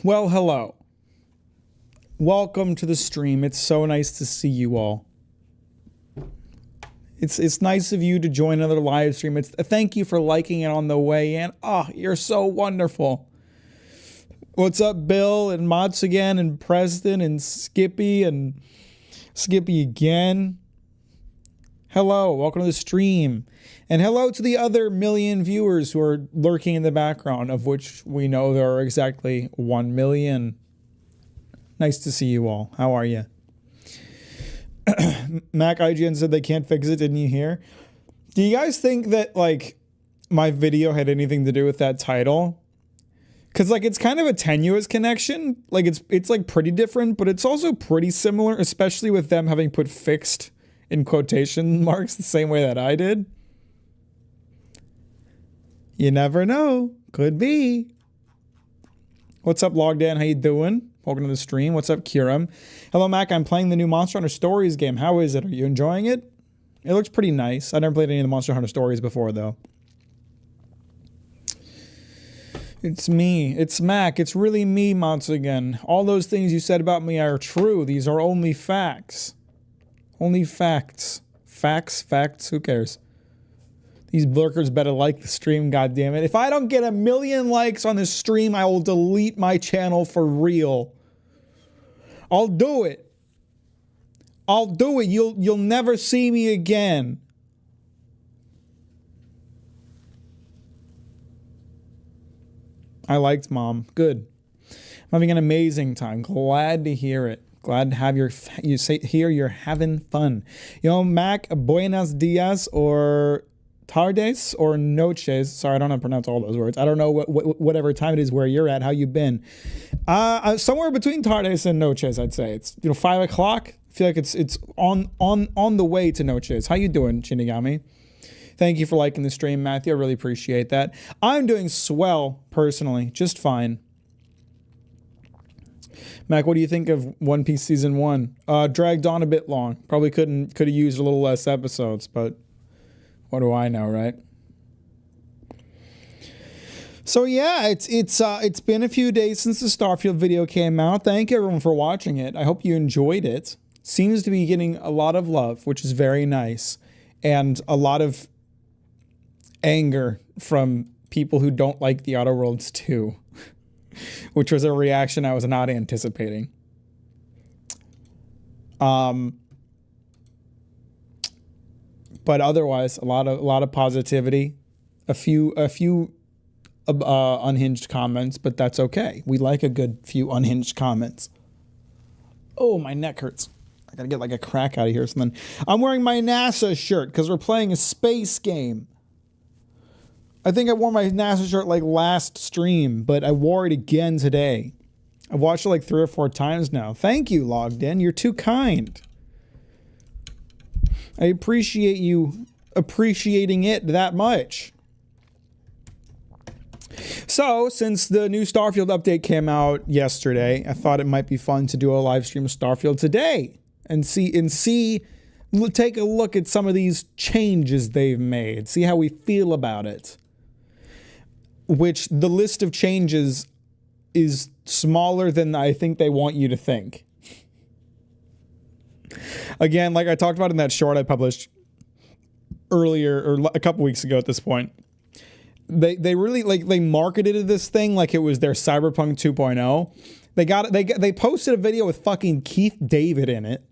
Well, hello. Welcome to the stream. It's so nice to see you all. It's nice of you to join another live stream. Thank you for liking it on the way in. Oh, you're so wonderful. What's up, Bill and Mots again, and Preston and Skippy again. Hello, welcome to the stream. And hello to the other million viewers who are lurking in the background, of which we know there are exactly 1 million. Nice to see you all. How are you? Mack IGN said they can't fix it. Didn't you hear? Do you guys think that, like, my video had anything to do with that title? Because, like, it's kind of a tenuous connection. Like, it's like pretty different, but it's also pretty similar, especially with them having put fixed in quotation marks the same way that I did. You never know. Could be. What's up, Logdan? How you doing? Welcome to the stream. What's up, Kiram? Hello, Mac. I'm playing the new Monster Hunter Stories game. How is it? Are you enjoying it? It looks pretty nice. I never played any of the Monster Hunter Stories before, though. It's me. It's Mac. It's really me, once again. All those things you said about me are true. These are only facts. Only facts. Facts. Who cares? These lurkers better like the stream, goddammit. If I don't get 1 million likes on this stream, I will delete my channel for real. I'll do it. I'll do it. You'll never see me again. I liked Mom. Good. I'm having an amazing time. Glad to hear it. Glad to have here you're having fun. You know, Mac, buenos dias or tardes or noches. Sorry, I don't know how to pronounce all those words. I don't know whatever time it is where you're at. How you been? Somewhere between tardes and noches, I'd say. It's 5 o'clock. I feel like it's on the way to noches. How you doing, Shinigami? Thank you for liking the stream, Matthew. I really appreciate that. I'm doing swell personally, just fine. Mac, what do you think of One Piece Season 1? Dragged on a bit long. Probably could have used a little less episodes, but what do I know, right? So yeah, it's been a few days since the Starfield video came out. Thank everyone for watching it. I hope you enjoyed it. Seems to be getting a lot of love, which is very nice, and a lot of anger from people who don't like the Outer Worlds 2. Which was a reaction I was not anticipating. But otherwise, a lot of positivity, a few unhinged comments, but that's okay. We like a good few unhinged comments. Oh, my neck hurts. I gotta get like a crack out of here or something. I'm wearing my NASA shirt because we're playing a space game. I think I wore my NASA shirt like last stream, but I wore it again today. I've watched it like 3 or 4 times now. Thank you, Logged In. You're too kind. I appreciate you appreciating it that much. So, since the new Starfield update came out yesterday, I thought it might be fun to do a live stream of Starfield today and take a look at some of these changes they've made, see how we feel about it. Which the list of changes is smaller than I think they want you to think. Again, like I talked about in that short I published earlier, or a couple weeks ago at this point, they really they marketed this thing like it was their Cyberpunk 2.0. They posted a video with fucking Keith David in it.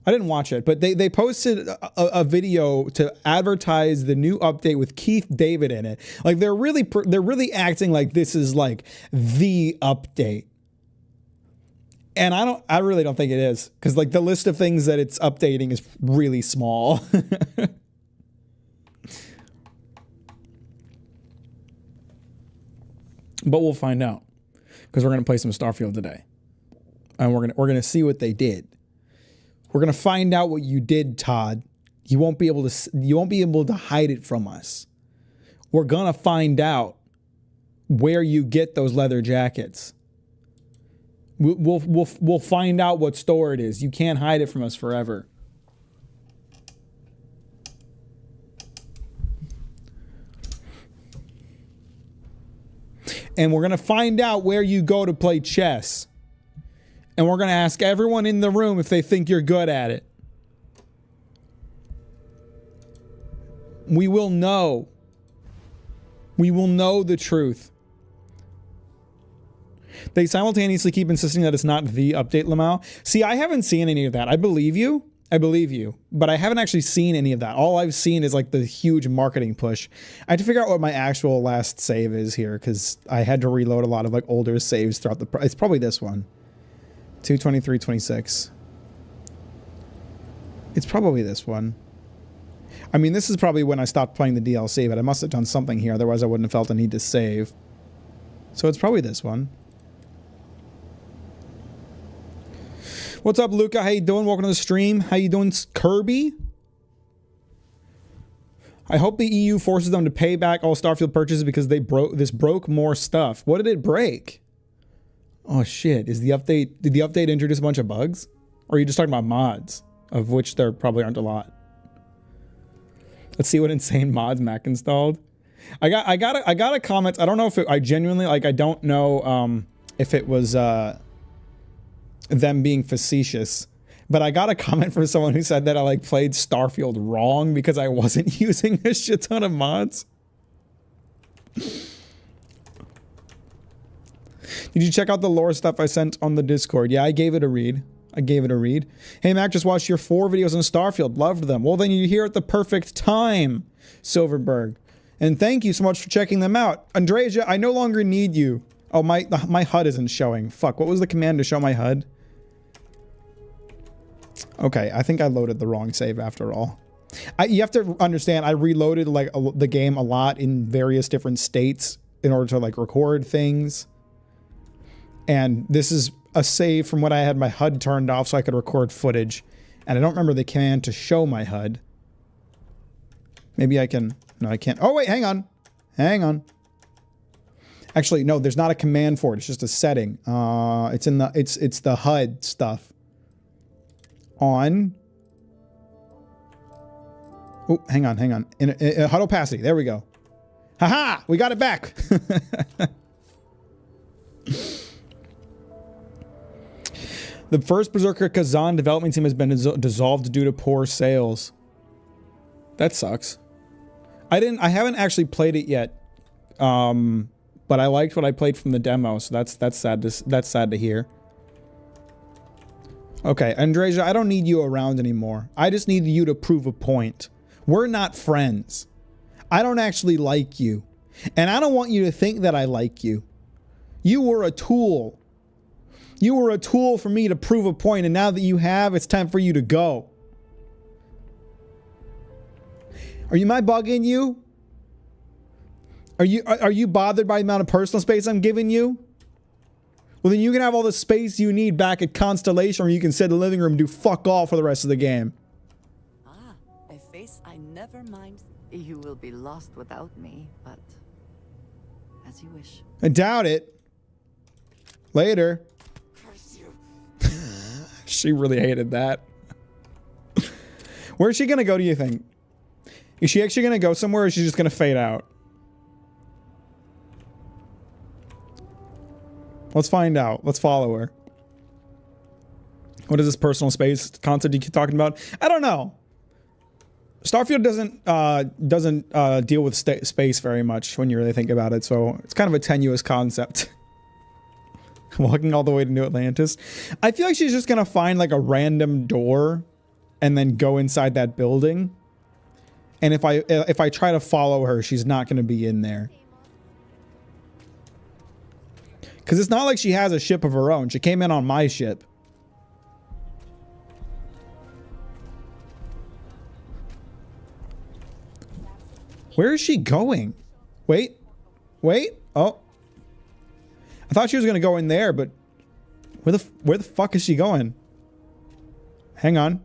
I didn't watch it, but they posted a video to advertise the new update with Keith David in it. Like they're really acting like this is like the update. And I really don't think it is, because like the list of things that it's updating is really small. But we'll find out, because we're gonna play some Starfield today, and we're gonna see what they did. We're gonna find out what you did, Todd. You won't be able to hide it from us. We're gonna find out where you get those leather jackets. We'll find out what store it is. You can't hide it from us forever. And we're going to find out where you go to play chess. And we're going to ask everyone in the room if they think you're good at it. We will know. We will know the truth. They simultaneously keep insisting that it's not the update, Lamau. See, I haven't seen any of that. I believe you. I believe you. But I haven't actually seen any of that. All I've seen is like the huge marketing push. I have to figure out what my actual last save is here because I had to reload a lot of like older saves throughout the... It's probably this one. 22326. It's probably this one. I mean, this is probably when I stopped playing the DLC, but I must have done something here. Otherwise, I wouldn't have felt a need to save. So it's probably this one. What's up, Luca? How you doing? Welcome to the stream. How you doing, Kirby? I hope the EU forces them to pay back all Starfield purchases because they broke more stuff. What did it break? Oh shit! Did the update introduce a bunch of bugs, or are you just talking about mods, of which there probably aren't a lot? Let's see what insane mods Mack installed. I got a comment. I don't know if I genuinely like. I don't know if it was them being facetious, but I got a comment from someone who said that I like played Starfield wrong because I wasn't using a shit ton of mods. Did you check out the lore stuff I sent on the Discord? Yeah, I gave it a read. Hey, Mac, just watched your 4 videos on Starfield. Loved them. Well, then you're here at the perfect time, Silverberg. And thank you so much for checking them out. Andreja, I no longer need you. Oh, my HUD isn't showing. Fuck, what was the command to show my HUD? Okay, I think I loaded the wrong save after all. You have to understand, I reloaded like the game a lot in various different states in order to like record things. And this is a save from when I had my HUD turned off so I could record footage. And I don't remember the command to show my HUD. Maybe I can... No, I can't. Oh, wait, hang on. Hang on. Actually, no, there's not a command for it. It's just a setting. It's in the... It's the HUD stuff. On... Oh, hang on. In HUD opacity. There we go. Haha! We got it back! The first Berserker Kazan development team has been dissolved due to poor sales. That sucks. I haven't actually played it yet. But I liked what I played from the demo, so that's sad to hear. Okay, Andreja, I don't need you around anymore. I just need you to prove a point. We're not friends. I don't actually like you. And I don't want you to think that I like you. You were a tool. You were a tool for me to prove a point, and now that you have, it's time for you to go. Am I bugging you? Are you bothered by the amount of personal space I'm giving you? Well, then you can have all the space you need back at Constellation, or you can sit in the living room and do fuck all for the rest of the game. Ah, a face I never mind. You will be lost without me, but as you wish. I doubt it. Later. She really hated that. Where's she gonna go, do you think? Is she actually gonna go somewhere, or is she just gonna fade out? Let's find out. Let's follow her. What is this personal space concept you keep talking about? I don't know. Starfield doesn't deal with space very much when you really think about it, so it's kind of a tenuous concept. Walking all the way to New Atlantis. I feel like she's just gonna find like a random door and then go inside that building. And if I try to follow her, she's not gonna be in there. Because it's not like she has a ship of her own. She came in on my ship. Where is she going? Wait. Oh. I thought she was gonna go in there, but where the fuck is she going? Hang on.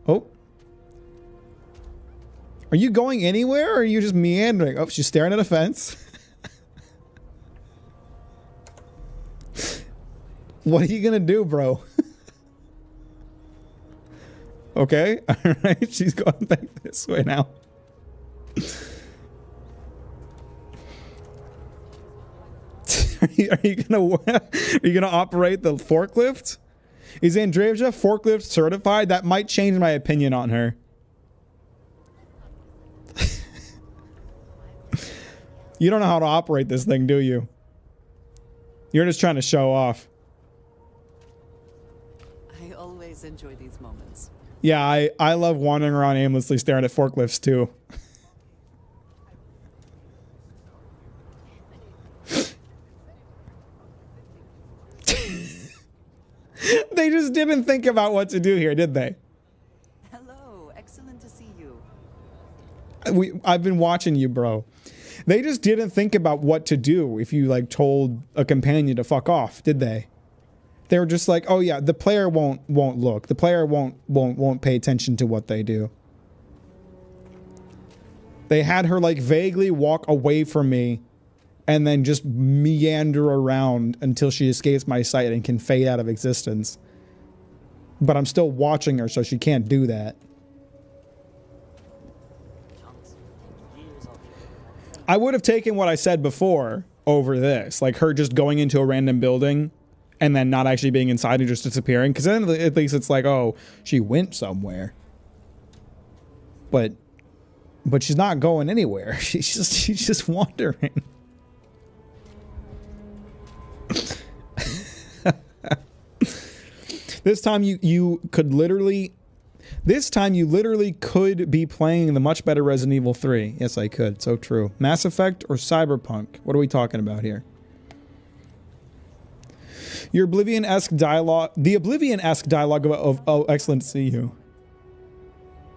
Oh. Are you going anywhere, or are you just meandering? Oh, she's staring at a fence. What are you gonna do, bro? Okay, alright, she's going back this way now. Are you gonna operate the forklift? Is Andreja forklift certified? That might change my opinion on her. You don't know how to operate this thing, do you? You're just trying to show off. I always enjoy these moments. Yeah, I love wandering around aimlessly staring at forklifts too. They just didn't think about what to do here, did they? Hello, excellent to see you. I've been watching you, bro. They just didn't think about what to do if you like told a companion to fuck off, did they? They were just like, oh yeah, the player won't look. The player won't pay attention to what they do. They had her like vaguely walk away from me and then just meander around until she escapes my sight and can fade out of existence. But I'm still watching her, so she can't do that. I would have taken what I said before over this, like her just going into a random building and then not actually being inside and just disappearing, because then at least it's like, oh, she went somewhere. But she's not going anywhere. She's just wandering. This time you literally could be playing the much better Resident Evil 3. Yes, I could. So true. Mass Effect or Cyberpunk? What are we talking about here? Your Oblivion-esque dialogue, the Oblivion-esque dialogue of oh, excellent to see you.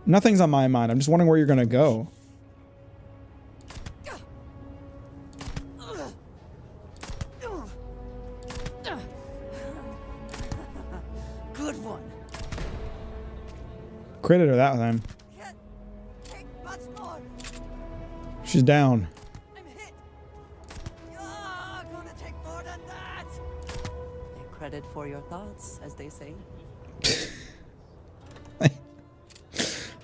Nothing's on my mind. I'm just wondering where you're gonna go. Good one. Credit her that time. Can't take much more. She's down. I'm hit. Gonna take more than that. Take credit for your thoughts, as they say.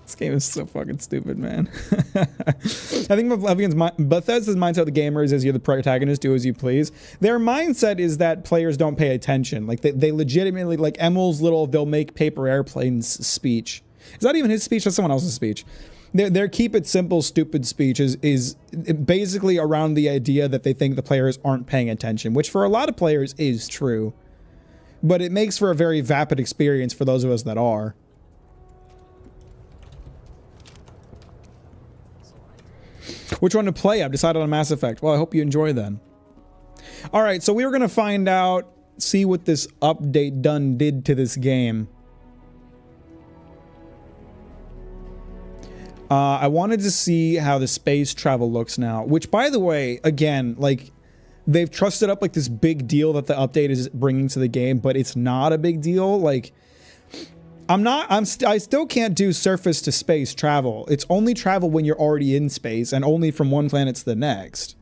This game is so fucking stupid, man. I think Bethesda's mindset of the gamers is you're the protagonist, do as you please. Their mindset is that players don't pay attention. Like they legitimately, like Emil's little "they'll make paper airplanes" speech. Is that even his speech? That's someone else's speech. Their keep it simple, stupid speech is basically around the idea that they think the players aren't paying attention, which for a lot of players is true. But it makes for a very vapid experience for those of us that are. Which one to play? I've decided on Mass Effect. Well, I hope you enjoy then. All right, so we were going to find out, see what this update done did to this game. I wanted to see how the space travel looks now, which, by the way, again, like, they've trusted up like this big deal that the update is bringing to the game, but it's not a big deal. Like, I still can't do surface to space travel. It's only travel when you're already in space and only from one planet to the next.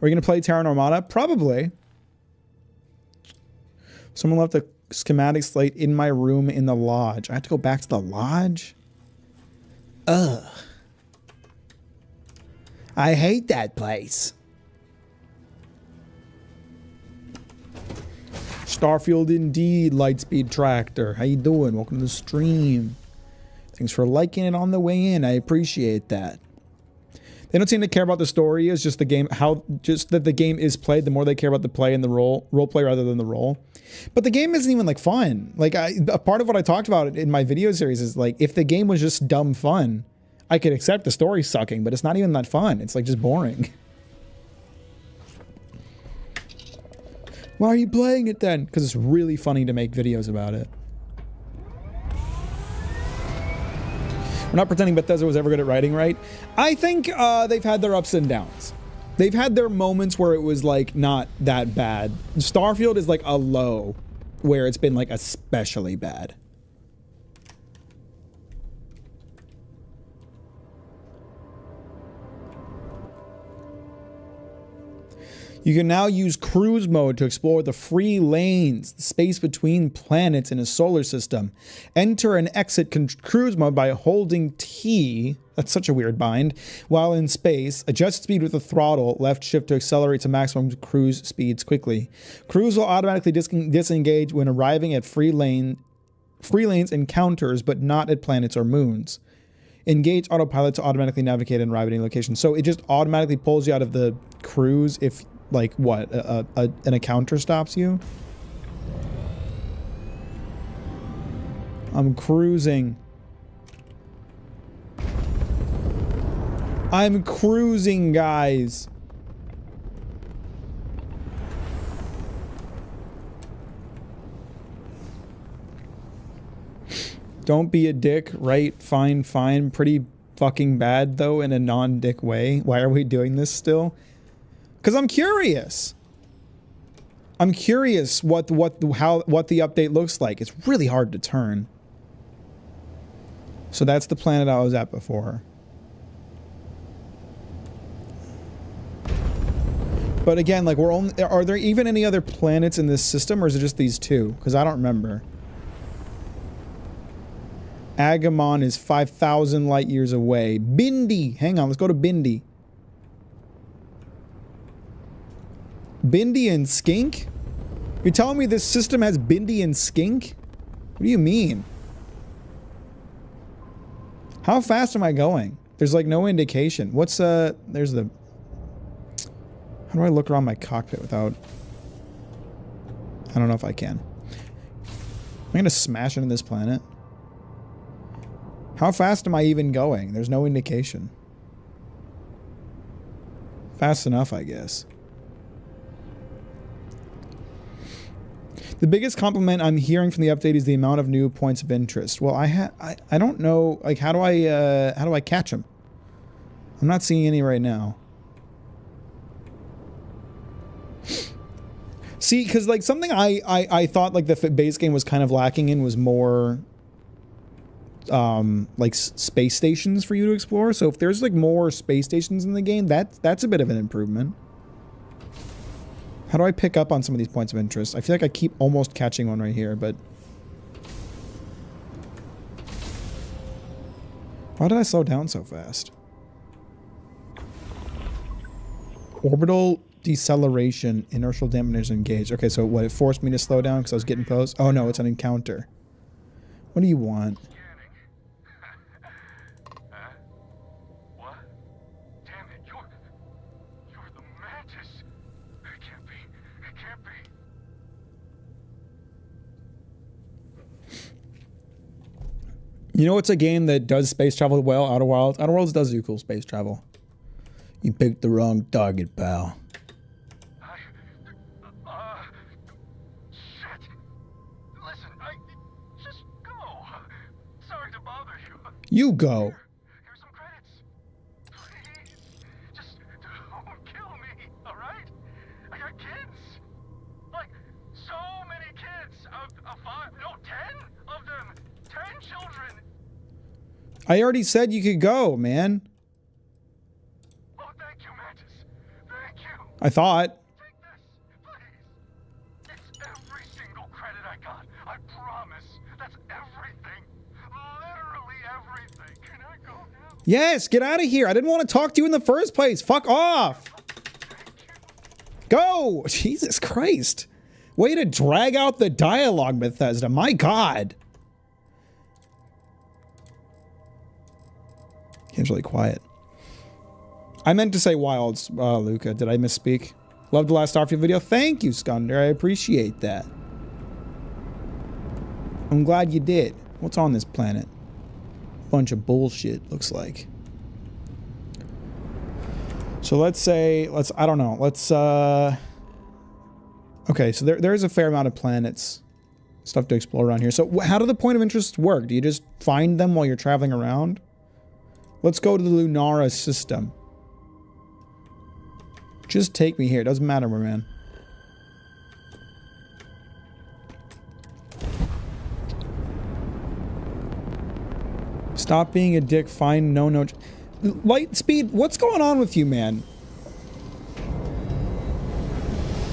Are you going to play Terra Normata? Probably. Someone left a schematic slate in my room in the lodge. I have to go back to the lodge? Ugh. I hate that place. Starfield indeed, Lightspeed Tractor. How you doing? Welcome to the stream. Thanks for liking it on the way in. I appreciate that. They don't seem to care about the story. It's just the game, just that the game is played. The more they care about the play and the role play rather than the role. But the game isn't even like fun. Like a part of what I talked about in my video series is like, if the game was just dumb fun, I could accept the story sucking, but it's not even that fun. It's like just boring. Why are you playing it then? Because it's really funny to make videos about it. We're not pretending Bethesda was ever good at writing, right? I think they've had their ups and downs. They've had their moments where it was like not that bad. Starfield is like a low where it's been like especially bad. You can now use cruise mode to explore the free lanes, the space between planets in a solar system. Enter and exit cruise mode by holding T, that's such a weird bind, while in space. Adjust speed with the throttle, left shift to accelerate to maximum cruise speeds quickly. Cruise will automatically disengage when arriving at free lanes encounters, but not at planets or moons. Engage autopilot to automatically navigate and arrive at any location. So it just automatically pulls you out of the cruise if, like, what? An encounter stops you? I'm cruising. I'm cruising, guys. Don't be a dick, right? Fine, fine. Pretty fucking bad, though, in a non-dick way. Why are we doing this still? Because I'm curious. I'm curious what the update looks like. It's really hard to turn. So that's the planet I was at before. But again, like, are there even any other planets in this system, or is it just these two? Because I don't remember. Agamon is 5,000 light years away. Bindi! Hang on, let's go to Bindi. Bindi and Skink? You're telling me this system has Bindi and Skink? What do you mean? How fast am I going? There's like no indication. What's there's the... How do I look around my cockpit without... I don't know if I can. I'm gonna smash into this planet. How fast am I even going? There's no indication. Fast enough, I guess. The biggest compliment I'm hearing from the update is the amount of new points of interest. Well, I don't know, like, how do I catch them? I'm not seeing any right now. See, because like something I thought like the base game was kind of lacking in was more like space stations for you to explore. So if there's like more space stations in the game, that's a bit of an improvement. How do I pick up on some of these points of interest? I feel like I keep almost catching one right here, but... Why did I slow down so fast? Orbital deceleration, inertial dampeners engaged. Okay, so what, it forced me to slow down because I was getting close? Oh no, it's an encounter. What do you want? You know, it's a game that does space travel well, Outer Worlds. Outer Worlds does do cool space travel. You picked the wrong target, pal. Shit. Listen, just go. Sorry to bother you. You go. Here's some credits. Please, just don't kill me, all right? I got kids. Like, so many kids. 5, no, 10 of them. 10 children. I already said you could go, man. Oh, thank you, Mantis. Thank you. I thought. Take this, please. It's every single credit I got. I promise. That's everything. Literally everything. Can I go now? Yes, get out of here. I didn't want to talk to you in the first place. Fuck off. Go. Jesus Christ. Way to drag out the dialogue, Bethesda. My God. Game's really quiet. I meant to say Wilds, Luca. Did I misspeak? Loved the last Starfield video. Thank you, Skunder. I appreciate that. I'm glad you did. What's on this planet? Bunch of bullshit, looks like. So let's say, I don't know. Okay, so there's a fair amount of planets. Stuff to explore around here. So how do the point of interest work? Do you just find them while you're traveling around? Let's go to the Lunara system. Just take me here. It doesn't matter, man. Stop being a dick. Find no. Light speed. What's going on with you, man?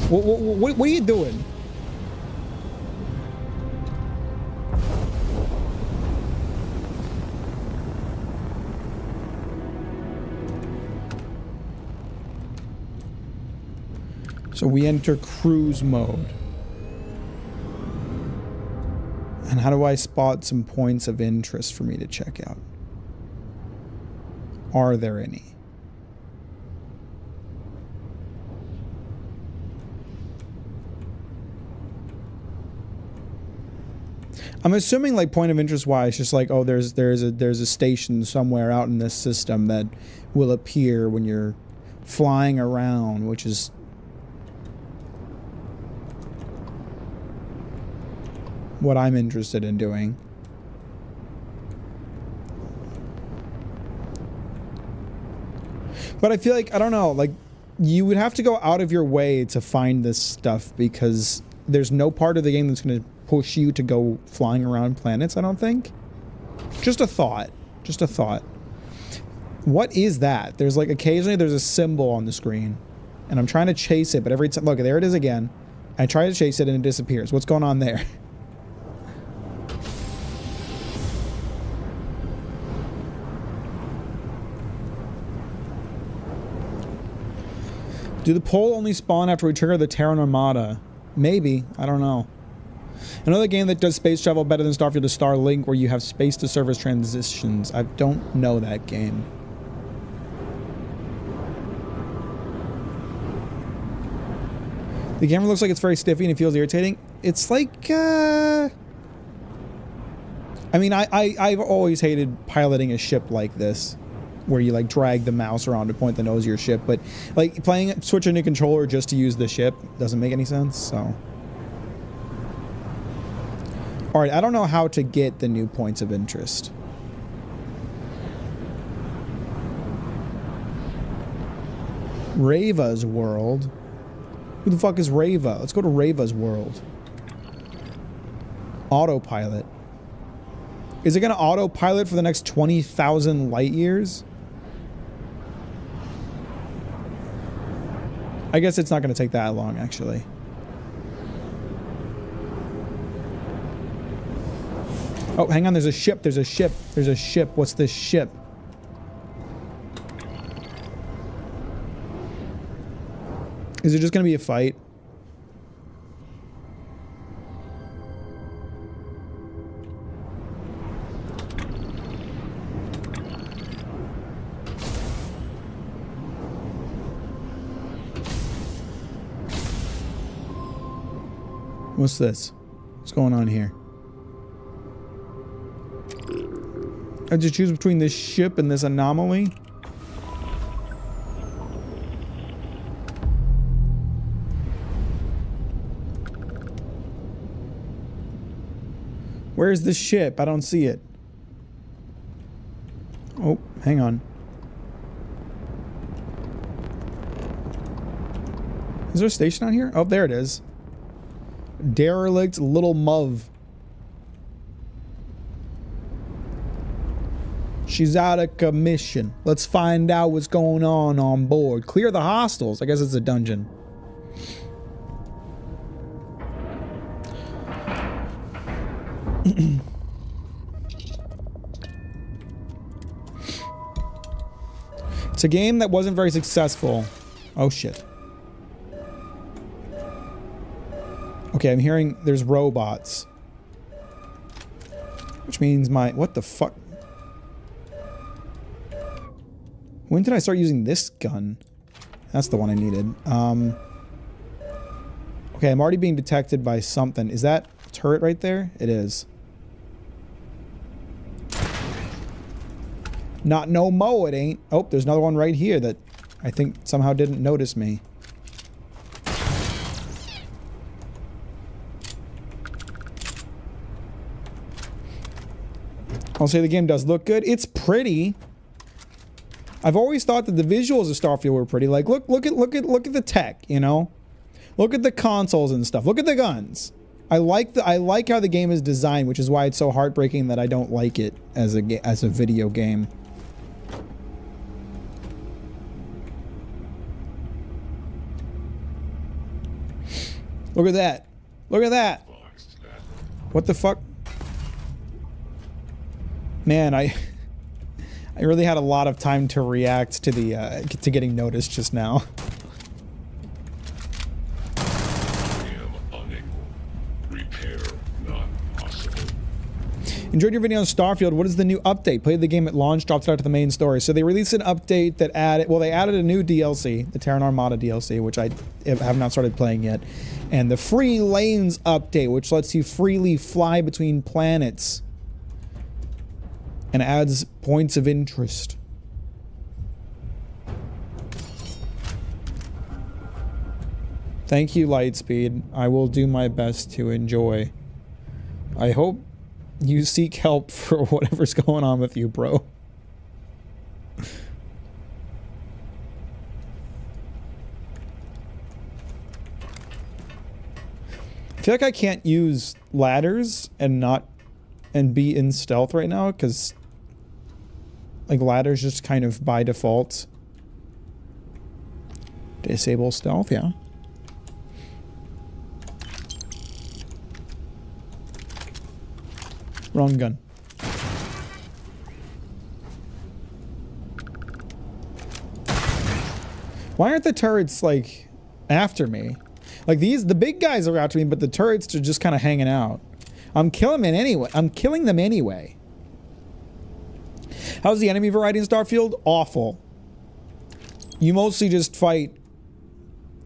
What are you doing? So we enter cruise mode. And how do I spot some points of interest for me to check out? Are there any? I'm assuming, like, point of interest wise, just like, oh, there's a station somewhere out in this system that will appear when you're flying around, which is what I'm interested in doing. But I feel like, I don't know, like, you would have to go out of your way to find this stuff because there's no part of the game that's going to push you to go flying around planets, I don't think. Just a thought. Just a thought. What is that? There's like, occasionally there's a symbol on the screen and I'm trying to chase it, but every time, look, there it is again. I try to chase it and it disappears. What's going on there? Do the pole only spawn after we trigger the Terran Armada? Maybe. I don't know. Another game that does space travel better than Starfield is Starlink, where you have space-to-surface transitions. I don't know that game. The camera looks like it's very stiffy and it feels irritating. It's like, I mean, I've always hated piloting a ship like this, where you like drag the mouse around to point the nose of your ship, but like switching a controller just to use the ship doesn't make any sense, so. Alright, I don't know how to get the new points of interest. Rava's world? Who the fuck is Rava? Let's go to Rava's world. Autopilot. Is it gonna autopilot for the next 20,000 light years? I guess it's not going to take that long, actually. Oh, hang on. There's a ship. There's a ship. There's a ship. What's this ship? Is it just going to be a fight? What's this? What's going on here? I have to choose between this ship and this anomaly? Where's the ship? I don't see it. Oh, hang on. Is there a station out here? Oh, there it is. Derelict Little Muv. She's out of commission. Let's find out what's going on board. Clear the hostiles. I guess it's a dungeon. It's a game that wasn't very successful. Oh shit. Okay, I'm hearing there's robots. Which means my... What the fuck? When did I start using this gun? That's the one I needed. Okay, I'm already being detected by something. Is that a turret right there? It is. Not no mo, it ain't. Oh, there's another one right here that I think somehow didn't notice me. I'll say the game does look good. It's pretty. I've always thought that the visuals of Starfield were pretty. Like, look at the tech, you know? Look at the consoles and stuff. Look at the guns. I like how the game is designed, which is why it's so heartbreaking that I don't like it as a video game. Look at that. Look at that. What the fuck? Man, I really had a lot of time to react to the to getting noticed just now. Enjoyed your video on Starfield. What is the new update? Played the game at launch, dropped it out to the main story. So they released an update that added, well, they added a new DLC, the Terran Armada DLC, which I have not started playing yet. And the Free Lanes update, which lets you freely fly between planets and adds points of interest. Thank you, Lightspeed. I will do my best to enjoy. I hope you seek help for whatever's going on with you, bro. I feel like I can't use ladders and be in stealth right now, because like ladders just kind of by default disable stealth, yeah. Wrong gun. Why aren't the turrets, like, after me? Like, the big guys are after me, but the turrets are just kind of hanging out. I'm killing them anyway. I'm killing them anyway. How's the enemy variety in Starfield? Awful. You mostly just fight...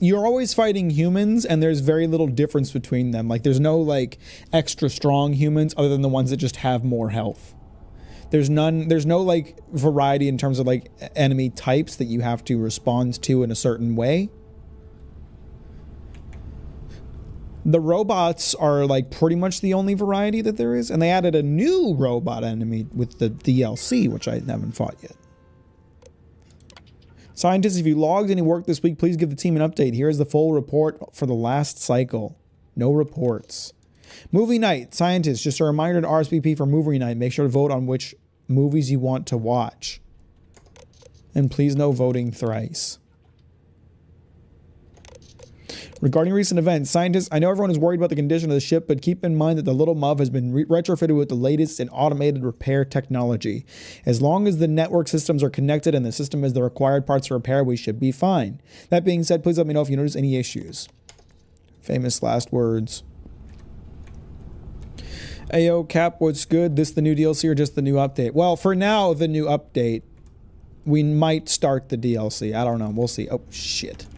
You're always fighting humans, and there's very little difference between them. Like, there's no, like, extra strong humans other than the ones that just have more health. There's no, like, variety in terms of, like, enemy types that you have to respond to in a certain way. The robots are, like, pretty much the only variety that there is, and they added a new robot enemy with the DLC, which I haven't fought yet. Scientists, if you logged any work this week, please give the team an update. Here is the full report for the last cycle. No reports. Movie night. Scientists, just a reminder to RSVP for movie night. Make sure to vote on which movies you want to watch. And please no voting thrice. Regarding recent events, scientists, I know everyone is worried about the condition of the ship, but keep in mind that the Little Muv has been retrofitted with the latest in automated repair technology. As long as the network systems are connected and the system has the required parts to repair, we should be fine. That being said, please let me know if you notice any issues. Famous last words. Ayo, Cap, what's good? This the new DLC or just the new update? Well, for now, the new update. We might start the DLC. I don't know. We'll see. Oh, shit.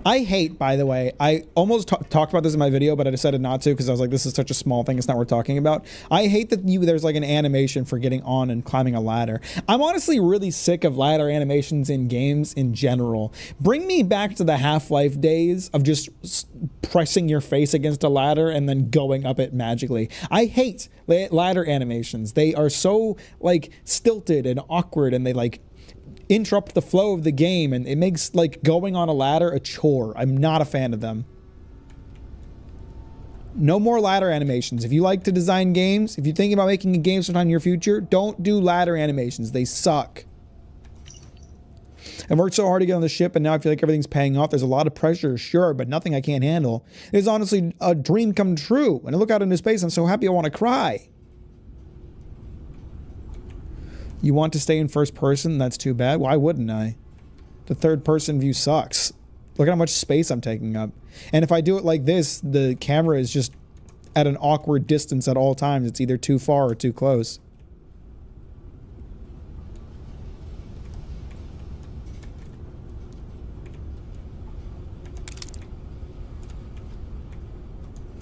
I hate, by the way, I almost talked about this in my video, but I decided not to because I was like, this is such a small thing, it's not worth talking about. I hate that there's like an animation for getting on and climbing a ladder. I'm honestly really sick of ladder animations in games in general. Bring me back to the Half-Life days of just pressing your face against a ladder and then going up it magically. I hate ladder animations. They are so like stilted and awkward, and they like interrupt the flow of the game, and it makes like going on a ladder a chore. I'm not a fan of them. No more ladder animations. If you like to design games, if you're thinking about making a game sometime in your future, don't do ladder animations. They suck. I worked so hard to get on the ship, and now I feel like everything's paying off. There's a lot of pressure, sure, but nothing I can't handle. It's honestly a dream come true. When I look out into space, I'm so happy I want to cry. You want to stay in first person? That's too bad. Why wouldn't I? The third person view sucks. Look at how much space I'm taking up. And if I do it like this, the camera is just at an awkward distance at all times. It's either too far or too close.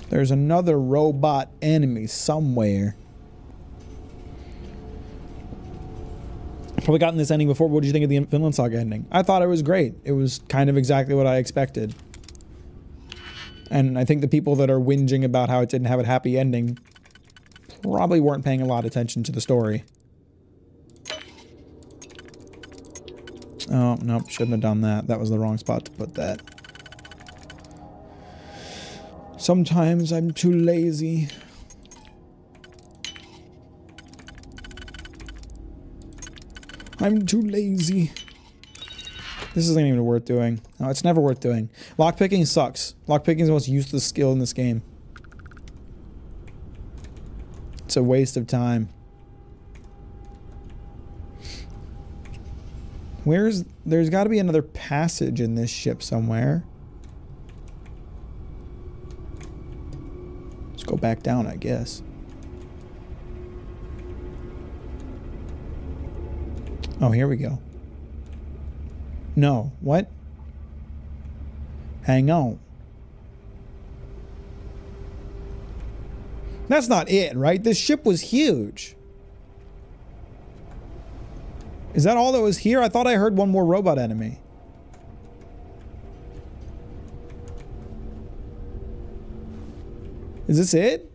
There's another robot enemy somewhere. Probably gotten this ending before, but what did you think of the Finland Saga ending? I thought it was great. It was kind of exactly what I expected. And I think the people that are whinging about how it didn't have a happy ending probably weren't paying a lot of attention to the story. Oh, nope, shouldn't have done that. That was the wrong spot to put that. Sometimes I'm too lazy. I'm too lazy. This isn't even worth doing. No, it's never worth doing. Lockpicking sucks. Lockpicking is the most useless skill in this game. It's a waste of time. There's got to be another passage in this ship somewhere. Let's go back down, I guess. Oh, here we go. No, what? Hang on. That's not it, right? This ship was huge. Is that all that was here? I thought I heard one more robot enemy. Is this it?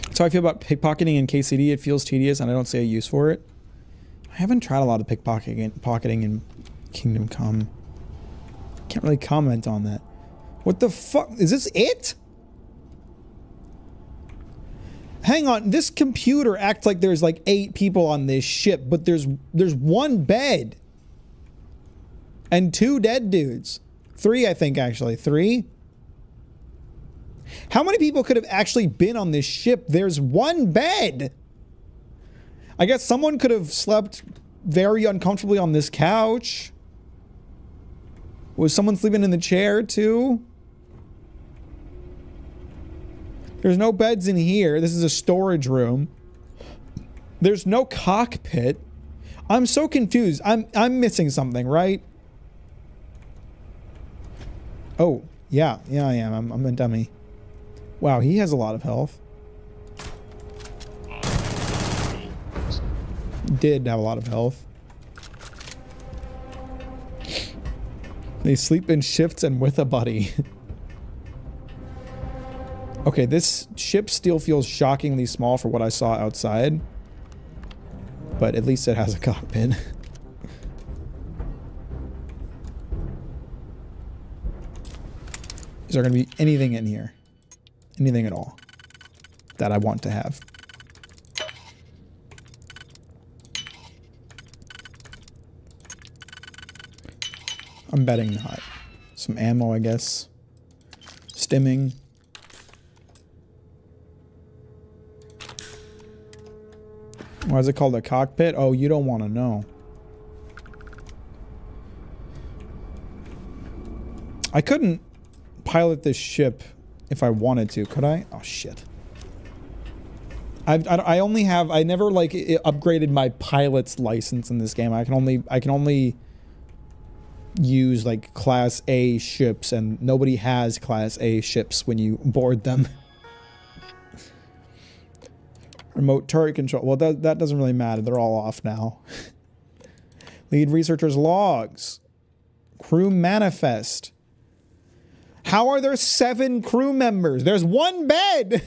That's how I feel about pickpocketing in KCD. It feels tedious and I don't see a use for it. I haven't tried a lot of pickpocketing in Kingdom Come. Can't really comment on that. What the fuck? Is this it? Hang on, this computer acts like there's like 8 people on this ship, but there's one bed. And 2 dead dudes. 3, I think, actually. 3? How many people could have actually been on this ship? There's one bed. I guess someone could have slept very uncomfortably on this couch. Was someone sleeping in the chair, too? There's no beds in here. This is a storage room. There's no cockpit. I'm so confused. I'm missing something, right? Oh, yeah, I am. I'm a dummy. Wow, he has a lot of health. Did have a lot of health. They sleep in shifts and with a buddy. Okay, this ship still feels shockingly small for what I saw outside. But at least it has a cockpit. Is there going to be anything in here? Anything at all that I want to have? I'm betting not. Some ammo, I guess. Stimming. Why is it called a cockpit? Oh, you don't want to know. I couldn't pilot this ship if I wanted to, could I? Oh, shit. I only have, I never like upgraded my pilot's license in this game. I can only use like class A ships, and nobody has class A ships when you board them. Remote turret control. Well, that doesn't really matter. They're all off now. Lead researcher's logs. Crew manifest. How are there 7 crew members? There's one bed.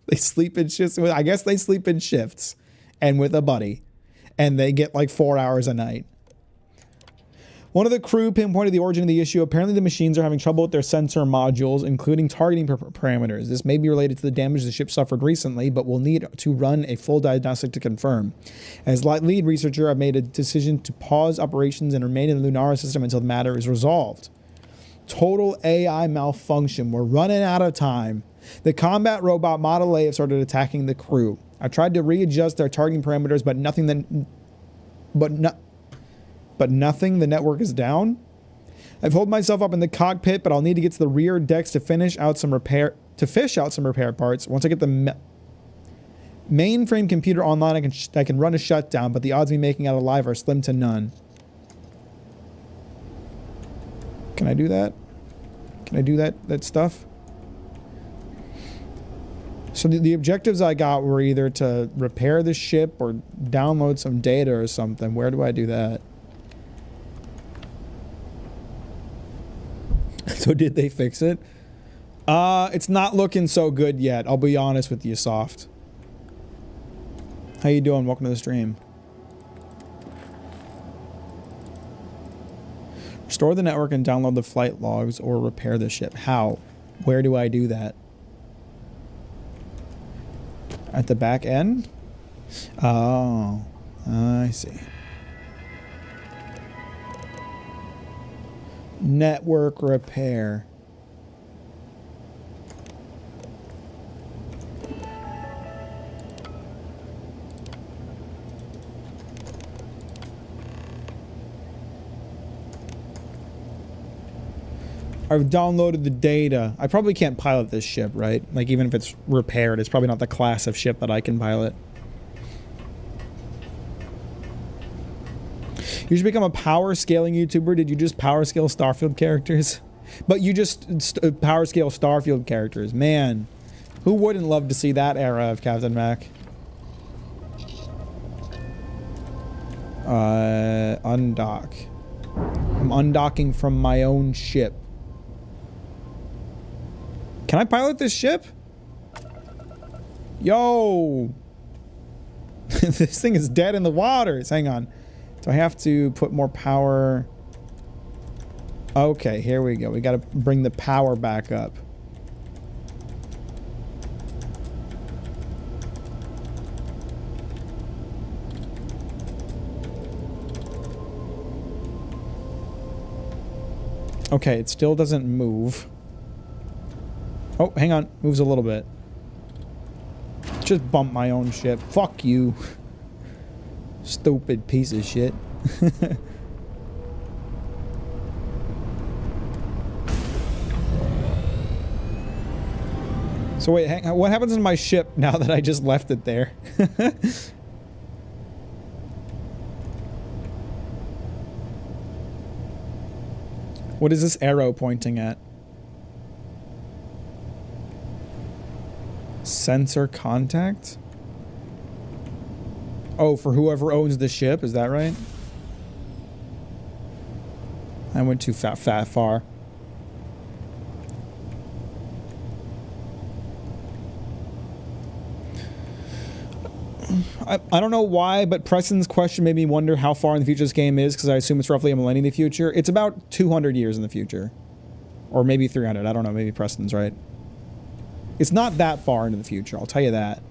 They sleep in shifts. I guess they sleep in shifts and with a buddy. And they get like 4 hours a night. One of the crew pinpointed the origin of the issue. Apparently the machines are having trouble with their sensor modules, including targeting parameters. This may be related to the damage the ship suffered recently, but will need to run a full diagnostic to confirm. As lead researcher, I've made a decision to pause operations and remain in the Lunara system until the matter is resolved. Total AI malfunction. We're running out of time. The combat robot Model A have started attacking the crew. I tried to readjust their targeting parameters, but nothing. The network is down. I've holed myself up in the cockpit, but I'll need to get to the rear decks to fish out some repair parts. Once I get the mainframe computer online, I can run a shutdown, but the odds of me making it alive are slim to none. Can I do that? Can I do that stuff? So the objectives I got were either to repair the ship or download some data or something. Where do I do that? So did they fix it? It's not looking so good yet. I'll be honest with you, Soft. How you doing? Welcome to the stream. Restore the network and download the flight logs or repair the ship. How? Where do I do that? At the back end? Oh, I see. Network repair. I've downloaded the data. I probably can't pilot this ship, right? Like, even if it's repaired, it's probably not the class of ship that I can pilot. You should become a power scaling YouTuber. Did you just power scale Starfield characters? But you just power scale Starfield characters. Man, who wouldn't love to see that era of Captain Mack? Undock. I'm undocking from my own ship. Can I pilot this ship? Yo! This thing is dead in the waters. Hang on. Do I have to put more power? Okay, here we go. We gotta bring the power back up. Okay, it still doesn't move. Oh, hang on. Moves a little bit. Just bumped my own ship. Fuck you. Stupid piece of shit. So wait, hang on. What happens in my ship now that I just left it there? What is this arrow pointing at? Sensor contact? Oh, for whoever owns the ship, is that right? I went too far. I don't know why, but Preston's question made me wonder how far in the future this game is, because I assume it's roughly a millennium in the future. It's about 200 years in the future. Or maybe 300, I don't know, maybe Preston's right. It's not that far into the future, I'll tell you that.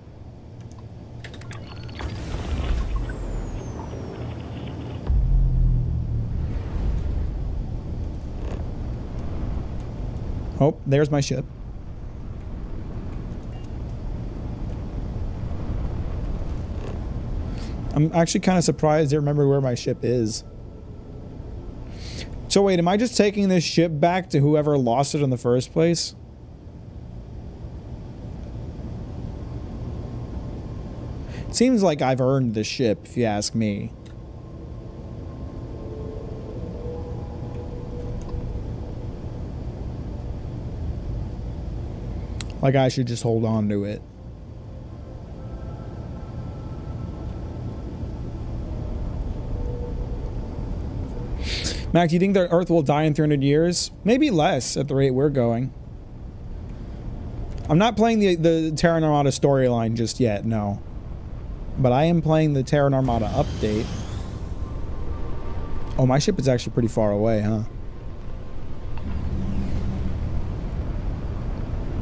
Oh, there's my ship. I'm actually kind of surprised I remember where my ship is. So wait, am I just taking this ship back to whoever lost it in the first place? It seems like I've earned this ship, if you ask me. Like I should just hold on to it. Mac, do you think the Earth will die in 300 years? Maybe less at the rate we're going. I'm not playing the Terran Armada storyline just yet, no. But I am playing the Terran Armada update. Oh, my ship is actually pretty far away, huh?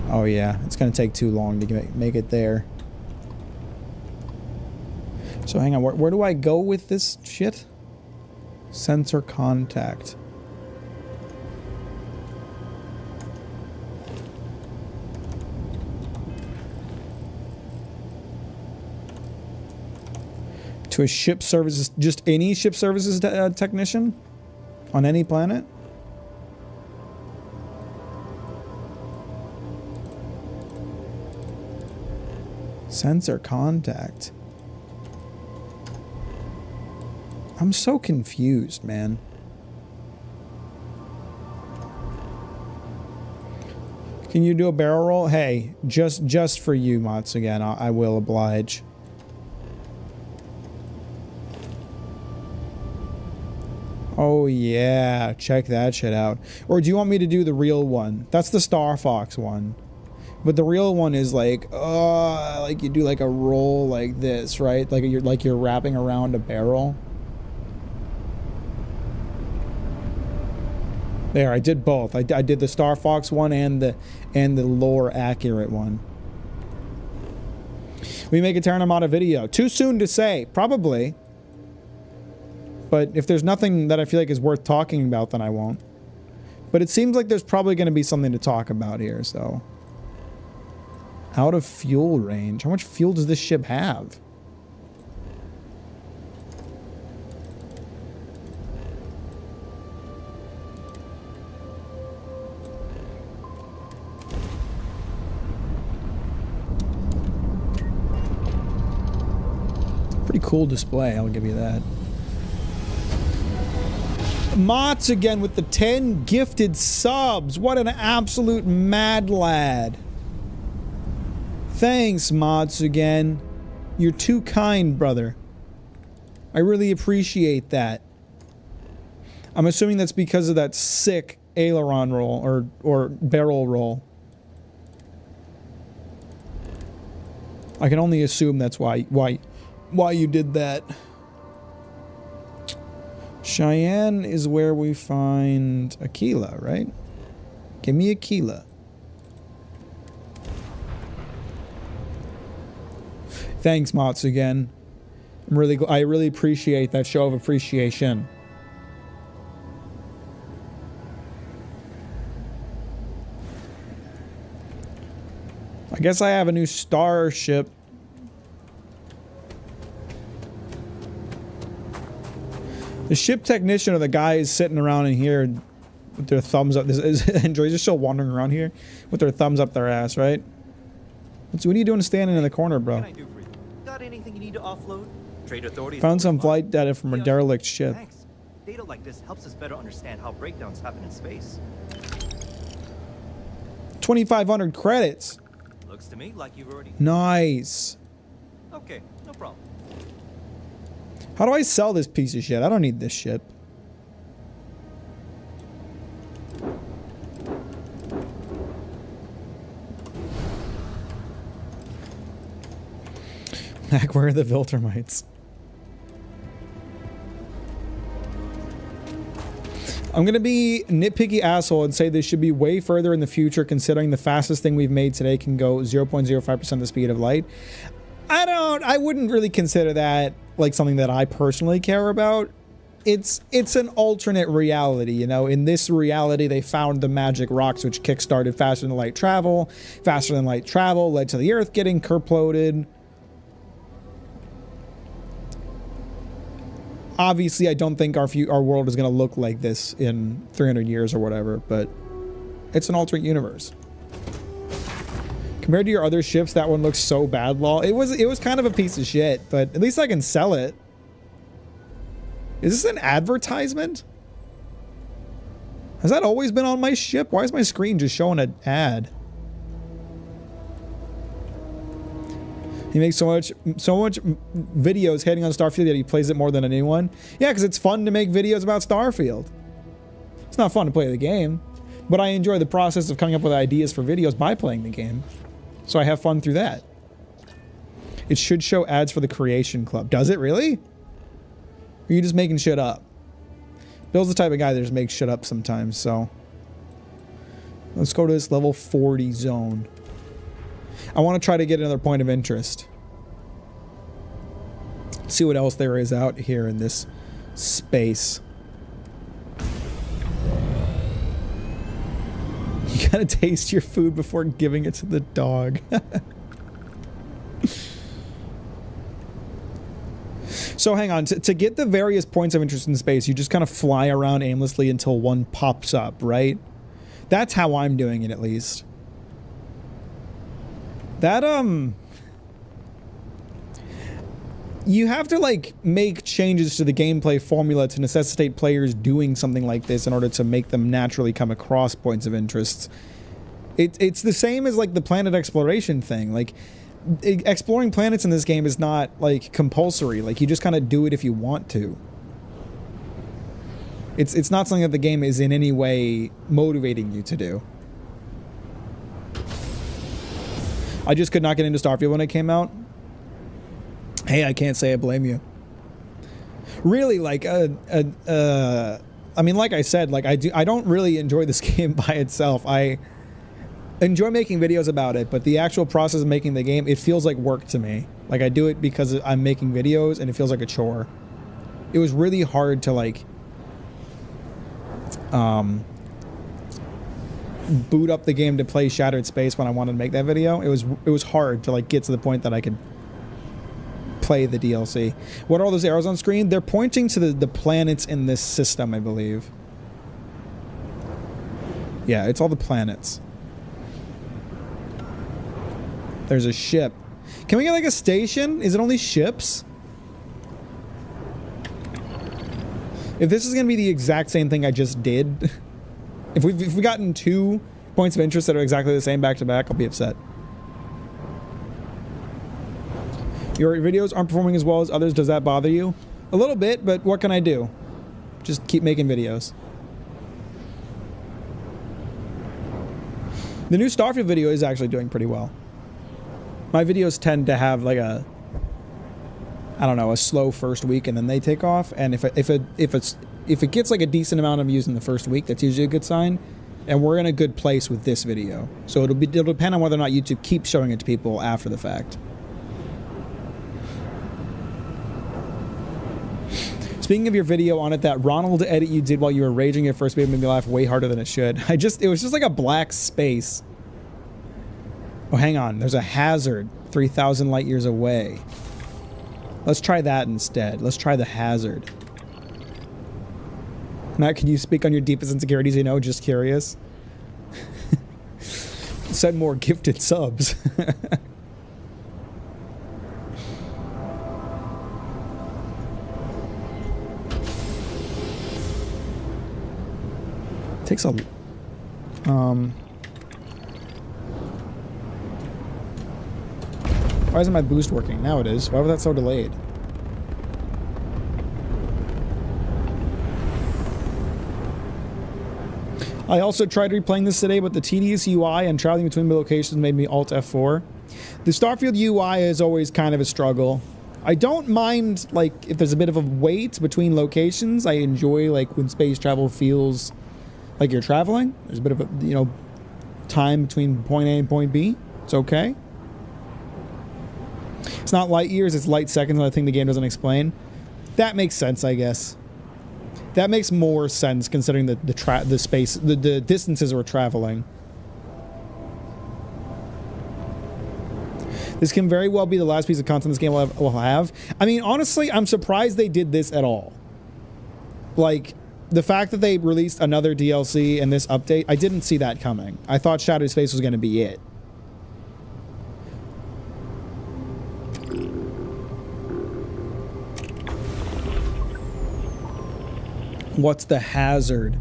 Oh yeah, it's gonna take too long to make it there. So hang on, where do I go with this shit? Sensor contact. To a ship services, just any ship services technician? On any planet? Sensor contact. I'm so confused, man. Can you do a barrel roll? Hey, just for you, Mots, again, I will oblige. Oh yeah, check that shit out. Or do you want me to do the real one? That's the Star Fox one. But the real one is like you do like a roll like this, right? Like you're wrapping around a barrel. There, I did both. I did the Star Fox one and the lore accurate one. We make a Terramata video. Too soon to say. Probably. But if there's nothing that I feel like is worth talking about, then I won't. But it seems like there's probably going to be something to talk about here, so. Out of fuel range. How much fuel does this ship have? Pretty cool display, I'll give you that. Mott's again with the 10 gifted subs. What an absolute mad lad. Thanks, Mott's again. You're too kind, brother. I really appreciate that. I'm assuming that's because of that sick aileron roll or barrel roll. I can only assume that's why you did that. Cheyenne is where we find Aquila, right? Give me Aquila. Thanks, Mott's again. I really appreciate that show of appreciation. I guess I have a new starship. The ship technician or the guys sitting around in here with their thumbs up. Androids are still wandering around here with their thumbs up their ass, right? What are you doing standing in the corner, bro? What can I do for you? Got anything you need to offload? Trade authorities. Found some flight data from a derelict ship. Thanks. Data like this helps us better understand how breakdowns happen in space. 2,500 credits. Looks to me like you've already. Nice. Okay, no problem. How do I sell this piece of shit? I don't need this shit. Mack, where are the Viltrumites? I'm gonna be nitpicky asshole and say this should be way further in the future, considering the fastest thing we've made today can go 0.05% the speed of light. I wouldn't really consider that like something that I personally care about. It's an alternate reality, you know. In this reality, they found the magic rocks, which kickstarted faster than light travel. Faster than light travel led to the Earth getting kerploded. Obviously, I don't think our world is going to look like this in 300 years or whatever, but it's an alternate universe. Compared to your other ships, that one looks so bad, lol. It was kind of a piece of shit, but at least I can sell it. Is this an advertisement? Has that always been on my ship? Why is my screen just showing an ad? He makes so much videos hating on Starfield that he plays it more than anyone. Yeah, because it's fun to make videos about Starfield. It's not fun to play the game, but I enjoy the process of coming up with ideas for videos by playing the game. So I have fun through that. It should show ads for the Creation Club. Does it really? Or are you just making shit up? Bill's the type of guy that just makes shit up sometimes, so. Let's go to this level 40 zone. I want to try to get another point of interest. See what else there is out here in this space. You gotta taste your food before giving it to the dog. So hang on, to get the various points of interest in space, you just kind of fly around aimlessly until one pops up, right? That's how I'm doing it, at least. That, you have to, like, make changes to the gameplay formula to necessitate players doing something like this in order to make them naturally come across points of interest. It's the same as, like, the planet exploration thing. Like, exploring planets in this game is not, like, compulsory. Like, you just kind of do it if you want to. It's not something that the game is in any way motivating you to do. I just could not get into Starfield when it came out. Hey, I can't say I blame you. Really, like, I mean, like I said, like, I don't really enjoy this game by itself. enjoy making videos about it, but the actual process of making the game, it feels like work to me. Like, I do it because I'm making videos and it feels like a chore. It was really hard to, like, boot up the game to play Shattered Space when I wanted to make that video. It was hard to, like, get to the point that I could play the DLC. What are all those arrows on screen? They're pointing to the planets in this system, I believe. Yeah, it's all the planets. There's a ship. Can we get, like, a station? Is it only ships? If this is going to be the exact same thing I just did, if we've gotten 2 points of interest that are exactly the same back to back, I'll be upset. Your videos aren't performing as well as others. Does that bother you? A little bit, but what can I do? Just keep making videos. The new Starfield video is actually doing pretty well. My videos tend to have like a, I don't know, a slow first week and then they take off. And if it gets like a decent amount of views in the first week, that's usually a good sign. And we're in a good place with this video. So it'll depend on whether or not YouTube keeps showing it to people after the fact. Speaking of your video on it, that Ronald edit you did while you were raging at first made me laugh way harder than it should. It was just like a black space. Oh, hang on. There's a hazard 3,000 light years away. Let's try that instead. Let's try the hazard. Matt, can you speak on your deepest insecurities? You know, just curious. Send more gifted subs. Takes a why isn't my boost working? Now it is. Why was that so delayed? I also tried replaying this today, but the tedious UI and traveling between the locations made me Alt F4. The Starfield UI is always kind of a struggle. I don't mind, like, if there's a bit of a wait between locations. I enjoy, like, when space travel feels like you're traveling. There's a bit of a, you know, time between point A and point B. It's okay. It's not light years, it's light seconds, another thing the game doesn't explain. That makes sense, I guess. That makes more sense considering the distances we're traveling. This can very well be the last piece of content this game will have. I mean, honestly, I'm surprised they did this at all. Like, the fact that they released another DLC and this update, I didn't see that coming. I thought Shattered Space was going to be it. What's the hazard?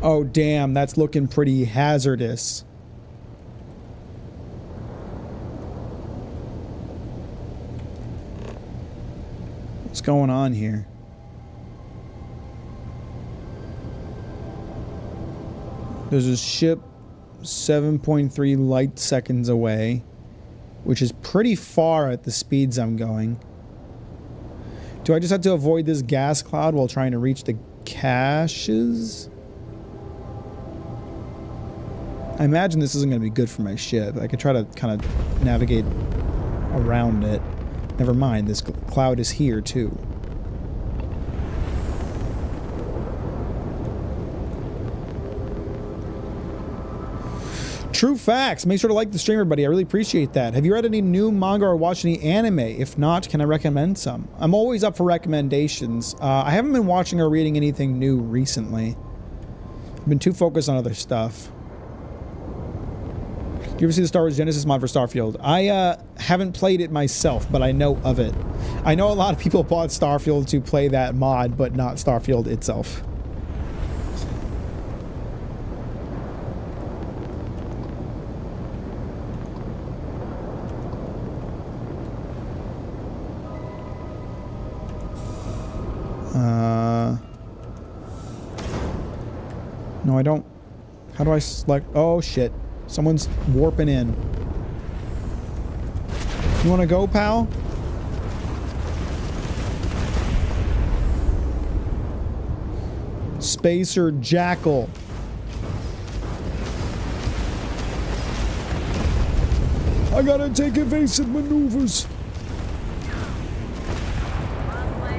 Oh, damn, that's looking pretty hazardous. What's going on here? There's a ship 7.3 light seconds away, which is pretty far at the speeds I'm going. Do I just have to avoid this gas cloud while trying to reach the caches? I imagine this isn't going to be good for my ship. I could try to kind of navigate around it. Never mind, this cloud is here too. True facts. Make sure to like the stream, everybody. I really appreciate that. Have you read any new manga or watched any anime? If not, can I recommend some? I'm always up for recommendations. I haven't been watching or reading anything new recently. I've been too focused on other stuff. Do you ever see the Star Wars Genesis mod for Starfield? I haven't played it myself, but I know of it. I know a lot of people bought Starfield to play that mod, but not Starfield itself. No, I don't. How do I select? Oh, shit. Someone's warping in. You want to go, pal? Spacer Jackal. I gotta take evasive maneuvers.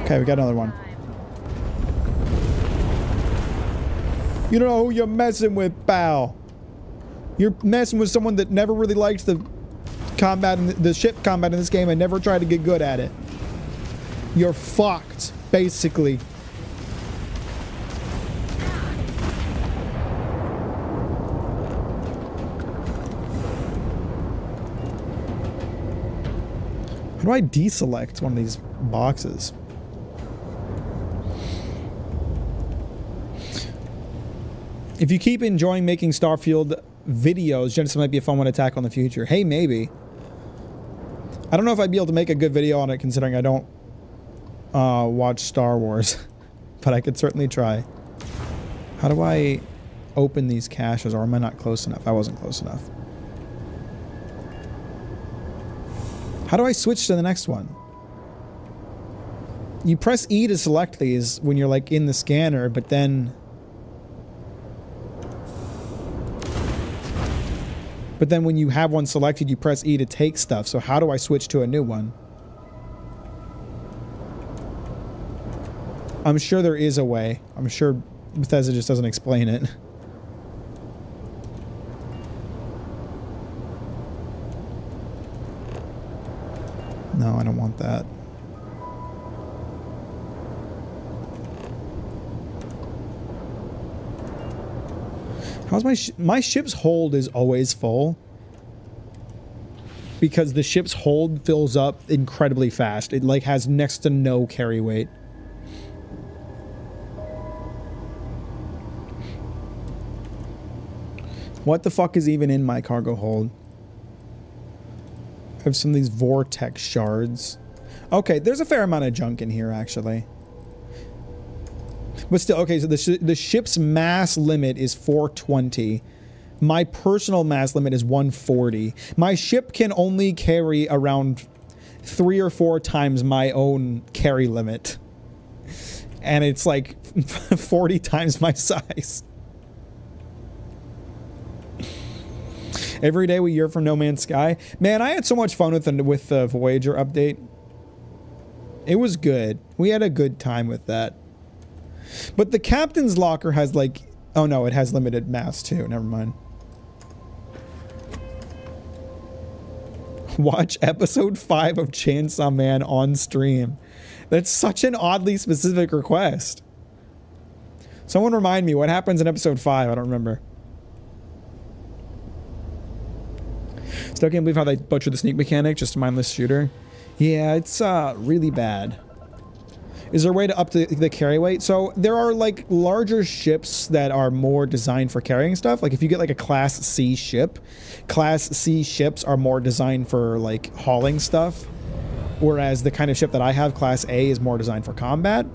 Okay, we got another one. You don't know who you're messing with, pal. You're messing with someone that never really liked the combat, the ship combat in this game and never tried to get good at it. You're fucked, basically. How do I deselect one of these boxes? If you keep enjoying making Starfield videos, Genesis might be a fun one to tackle in the future. Hey, maybe. I don't know if I'd be able to make a good video on it considering I don't watch Star Wars, but I could certainly try. How do I open these caches, or am I not close enough? I wasn't close enough. How do I switch to the next one? You press E to select these when you're like in the scanner, but then when you have one selected, you press E to take stuff. So how do I switch to a new one? I'm sure there is a way. I'm sure Bethesda just doesn't explain it. No, I don't want that. How's my ship's hold is always full because the ship's hold fills up incredibly fast. It like has next to no carry weight. What the fuck is even in my cargo hold? I have some of these vortex shards. Okay, there's a fair amount of junk in here actually. But still, okay, so the ship's mass limit is 420. My personal mass limit is 140. My ship can only carry around 3 or 4 times my own carry limit. And it's like 40 times my size. Every day we hear from No Man's Sky. Man, I had so much fun with the Voyager update. It was good. We had a good time with that. But the captain's locker has like... Oh no, it has limited mass too. Never mind. Watch episode 5 of Chainsaw Man on stream. That's such an oddly specific request. Someone remind me, what happens in episode 5? I don't remember. Still can't believe how they butchered the sneak mechanic, just a mindless shooter. Yeah, it's really bad. Is there a way to up the carry weight? So there are like larger ships that are more designed for carrying stuff. Like if you get like a Class C ship, Class C ships are more designed for like hauling stuff. Whereas the kind of ship that I have, Class A, is more designed for combat.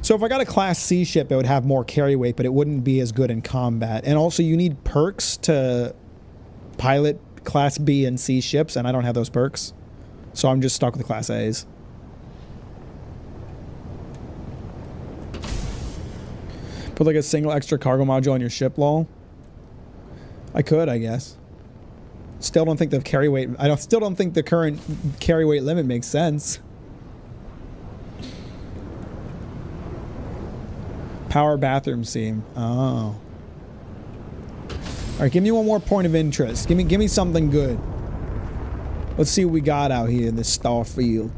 So if I got a Class C ship, it would have more carry weight, but it wouldn't be as good in combat. And also you need perks to pilot Class B and C ships, and I don't have those perks. So I'm just stuck with the Class A's. Put like a single extra cargo module on your ship, lol. I could, I guess. Still don't think the carry weight... still don't think the current carry weight limit makes sense. Power bathroom seam. Oh. Alright, give me one more point of interest. Give me something good. Let's see what we got out here in this Starfield.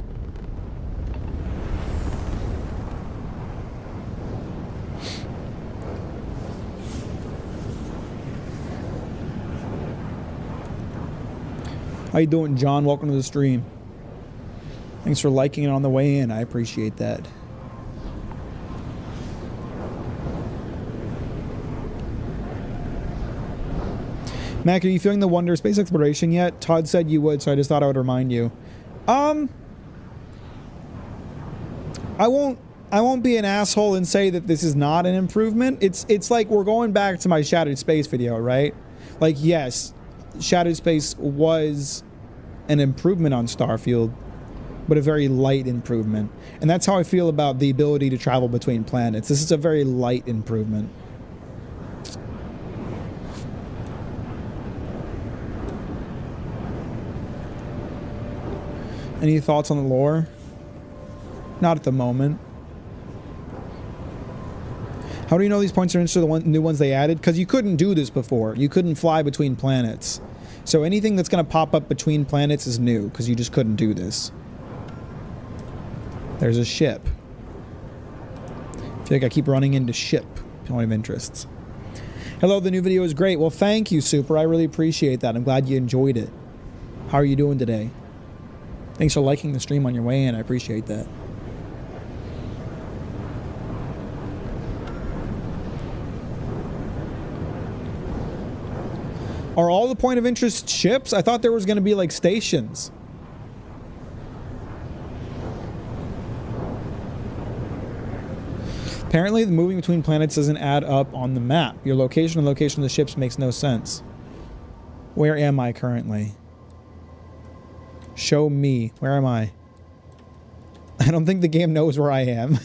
How you doing, John? Welcome to the stream. Thanks for liking it on the way in. I appreciate that. Mack, are you feeling the wonder of space exploration yet? Todd said you would, so I just thought I would remind you. I won't be an asshole and say that this is not an improvement. It's like we're going back to my Shattered Space video, right? Like, yes, Shattered Space was an improvement on Starfield, but a very light improvement. And that's how I feel about the ability to travel between planets. This is a very light improvement. Any thoughts on the lore? Not at the moment. How do you know these points are interested in the new ones they added? Because you couldn't do this before. You couldn't fly between planets. So anything that's going to pop up between planets is new, because you just couldn't do this. There's a ship. I feel like I keep running into ship. Point of interests. Hello, the new video is great. Well, thank you, Super. I really appreciate that. I'm glad you enjoyed it. How are you doing today? Thanks for liking the stream on your way in. I appreciate that. Are all the point of interest ships? I thought there was going to be like stations. Apparently, the moving between planets doesn't add up on the map. Your location and location of the ships makes no sense. Where am I currently? Show me. Where am I? I don't think the game knows where I am.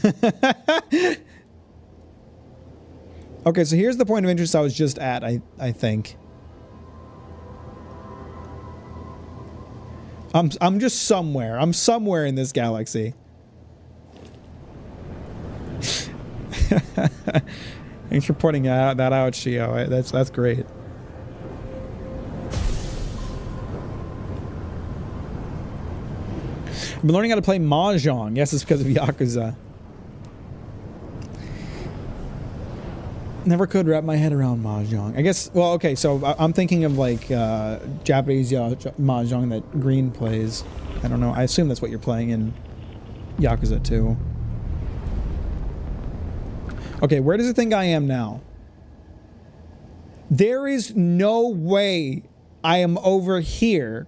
Okay, so here's the point of interest I was just at, I think. I'm just somewhere. I'm somewhere in this galaxy. Thanks for pointing that out, Shio. That's great. I've been learning how to play Mahjong. Yes, it's because of Yakuza. Never could wrap my head around Mahjong. I guess, well, okay, so I'm thinking of like Japanese Mahjong that Green plays. I don't know. I assume that's what you're playing in Yakuza 2. Okay, where does it think I am now? There is no way I am over here.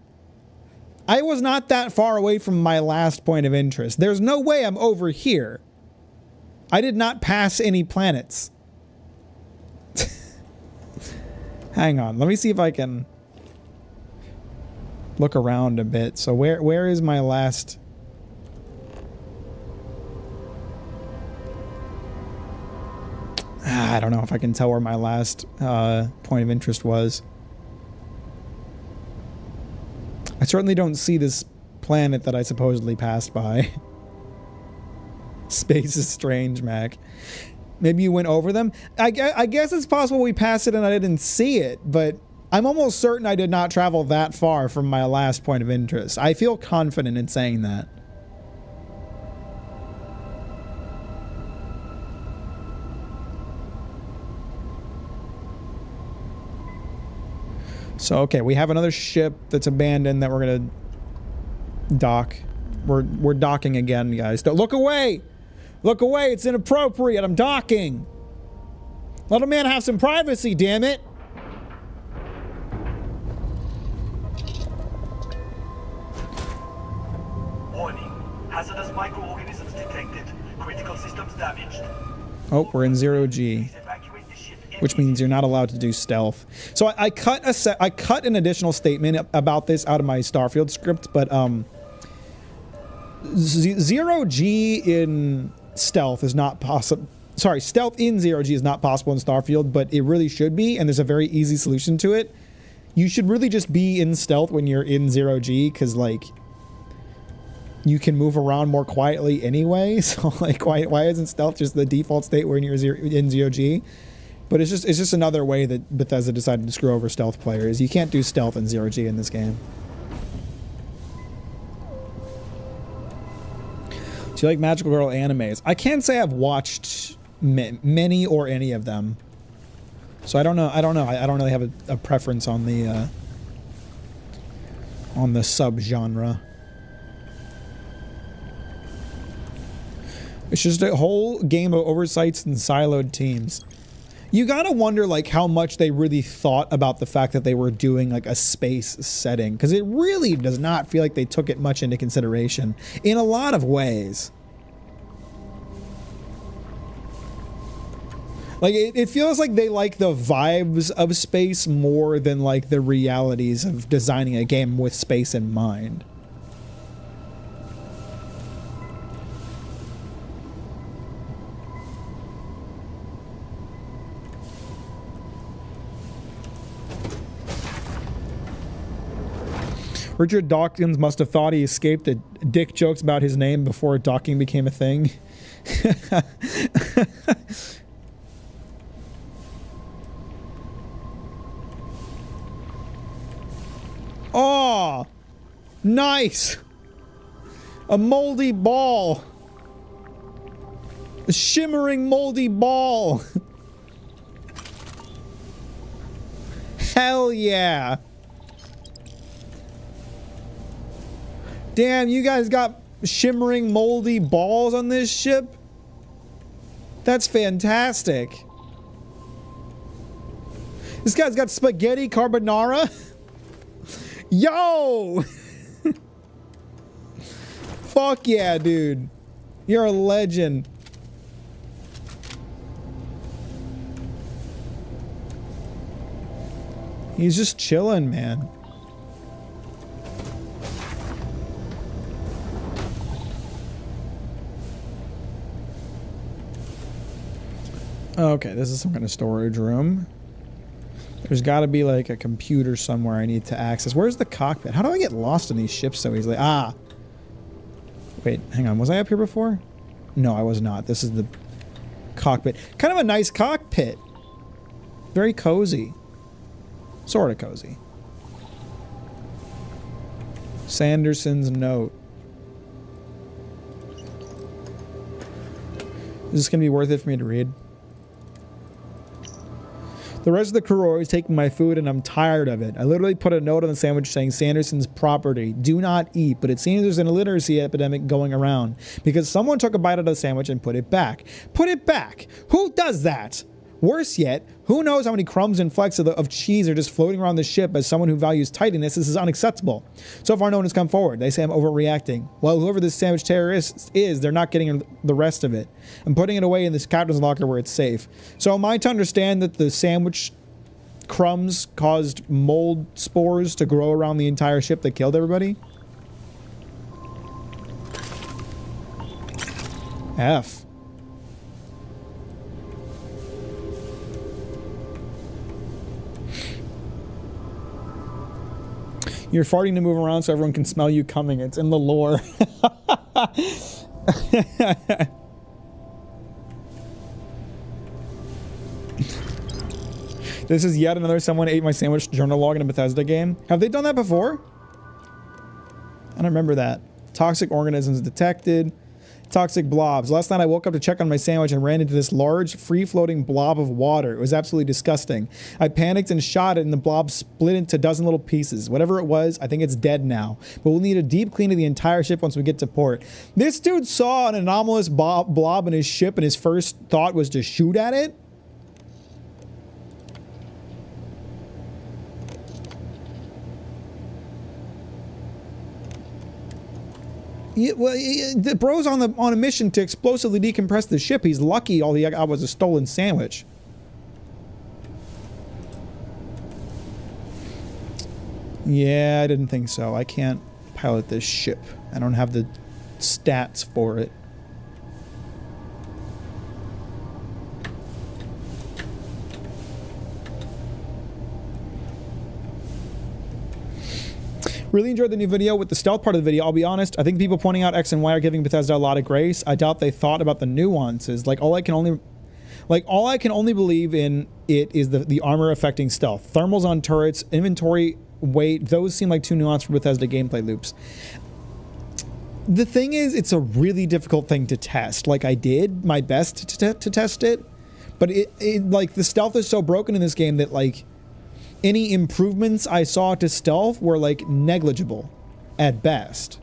I was not that far away from my last point of interest. There's no way I'm over here. I did not pass any planets. Hang on, let me see if I can look around a bit. So where is my last... I don't know if I can tell where my last point of interest was. I certainly don't see this planet that I supposedly passed by. Space is strange, Mac. Maybe you went over them? I guess it's possible we passed it and I didn't see it, but I'm almost certain I did not travel that far from my last point of interest. I feel confident in saying that. So, okay, we have another ship that's abandoned that we're going to dock. We're docking again, guys. Don't look away! Look away, it's inappropriate. I'm docking. Let a man have some privacy, damn it. Warning. Hazardous microorganisms detected. Critical systems damaged. Oh, we're in 0G. Which means you're not allowed to do stealth. So I cut an additional statement about this out of my Starfield script, but 0G in stealth is not possible. Sorry, stealth in 0G is not possible in Starfield, but it really should be, and there's a very easy solution to it. You should really just be in stealth when you're in 0G, because, like, you can move around more quietly anyway, so, like, why isn't stealth just the default state when you're in 0G? But it's just another way that Bethesda decided to screw over stealth players. You can't do stealth in 0G in this game. Do you like Magical Girl animes? I can't say I've watched many or any of them, so I don't know. I don't really have a preference on the subgenre. It's just a whole game of oversights and siloed teams. You gotta wonder, like, how much they really thought about the fact that they were doing, like, a space setting. Because it really does not feel like they took it much into consideration in a lot of ways. Like, it feels like they like the vibes of space more than, like, the realities of designing a game with space in mind. Richard Dawkins must have thought he escaped the dick jokes about his name before docking became a thing. Oh, nice. A moldy ball. A shimmering moldy ball. Hell yeah. Damn, you guys got shimmering moldy balls on this ship? That's fantastic. This guy's got spaghetti carbonara? Yo! Fuck yeah, dude. You're a legend. He's just chilling, man. Okay, this is some kind of storage room. There's got to be like a computer somewhere I need to access. Where's the cockpit? How do I get lost in these ships so easily? Ah. Wait, hang on. Was I up here before? No, I was not. This is the cockpit. Kind of a nice cockpit. Very cozy. Sort of cozy. Sanderson's note. Is this going to be worth it for me to read? The rest of the crew are always taking my food and I'm tired of it. I literally put a note on the sandwich saying Sanderson's property. Do not eat. But it seems there's an illiteracy epidemic going around because someone took a bite of the sandwich and put it back. Put it back! Who does that? Worse yet, who knows how many crumbs and flecks of cheese are just floating around the ship. As someone who values tidiness, this is unacceptable. So far, no one has come forward. They say I'm overreacting. Well, whoever this sandwich terrorist is, they're not getting the rest of it. I'm putting it away in this captain's locker where it's safe. So am I to understand that the sandwich crumbs caused mold spores to grow around the entire ship that killed everybody? F. You're farting to move around so everyone can smell you coming. It's in the lore. This is yet another someone ate my sandwich journal log in a Bethesda game. Have they done that before? I don't remember that. Toxic organisms detected. Toxic blobs. Last night I woke up to check on my sandwich and ran into this large, free-floating blob of water. It was absolutely disgusting. I panicked and shot it, and the blob split into a dozen little pieces. Whatever it was, I think it's dead now. But we'll need a deep clean of the entire ship once we get to port. This dude saw an anomalous blob in his ship, and his first thought was to shoot at it? Yeah, well, the bro's on a mission to explosively decompress the ship. He's lucky all he got was a stolen sandwich. Yeah, I didn't think so. I can't pilot this ship. I don't have the stats for it. Really enjoyed the new video with the stealth part of the video. I'll be honest, I think people pointing out X and Y are giving Bethesda a lot of grace. I doubt they thought about the nuances. Like all I can only believe in it is the armor affecting stealth. Thermals on turrets, inventory weight, those seem like too nuanced for Bethesda gameplay loops. The thing is, it's a really difficult thing to test. Like I did my best to test it, but it like the stealth is so broken in this game that like any improvements I saw to stealth were like negligible at best.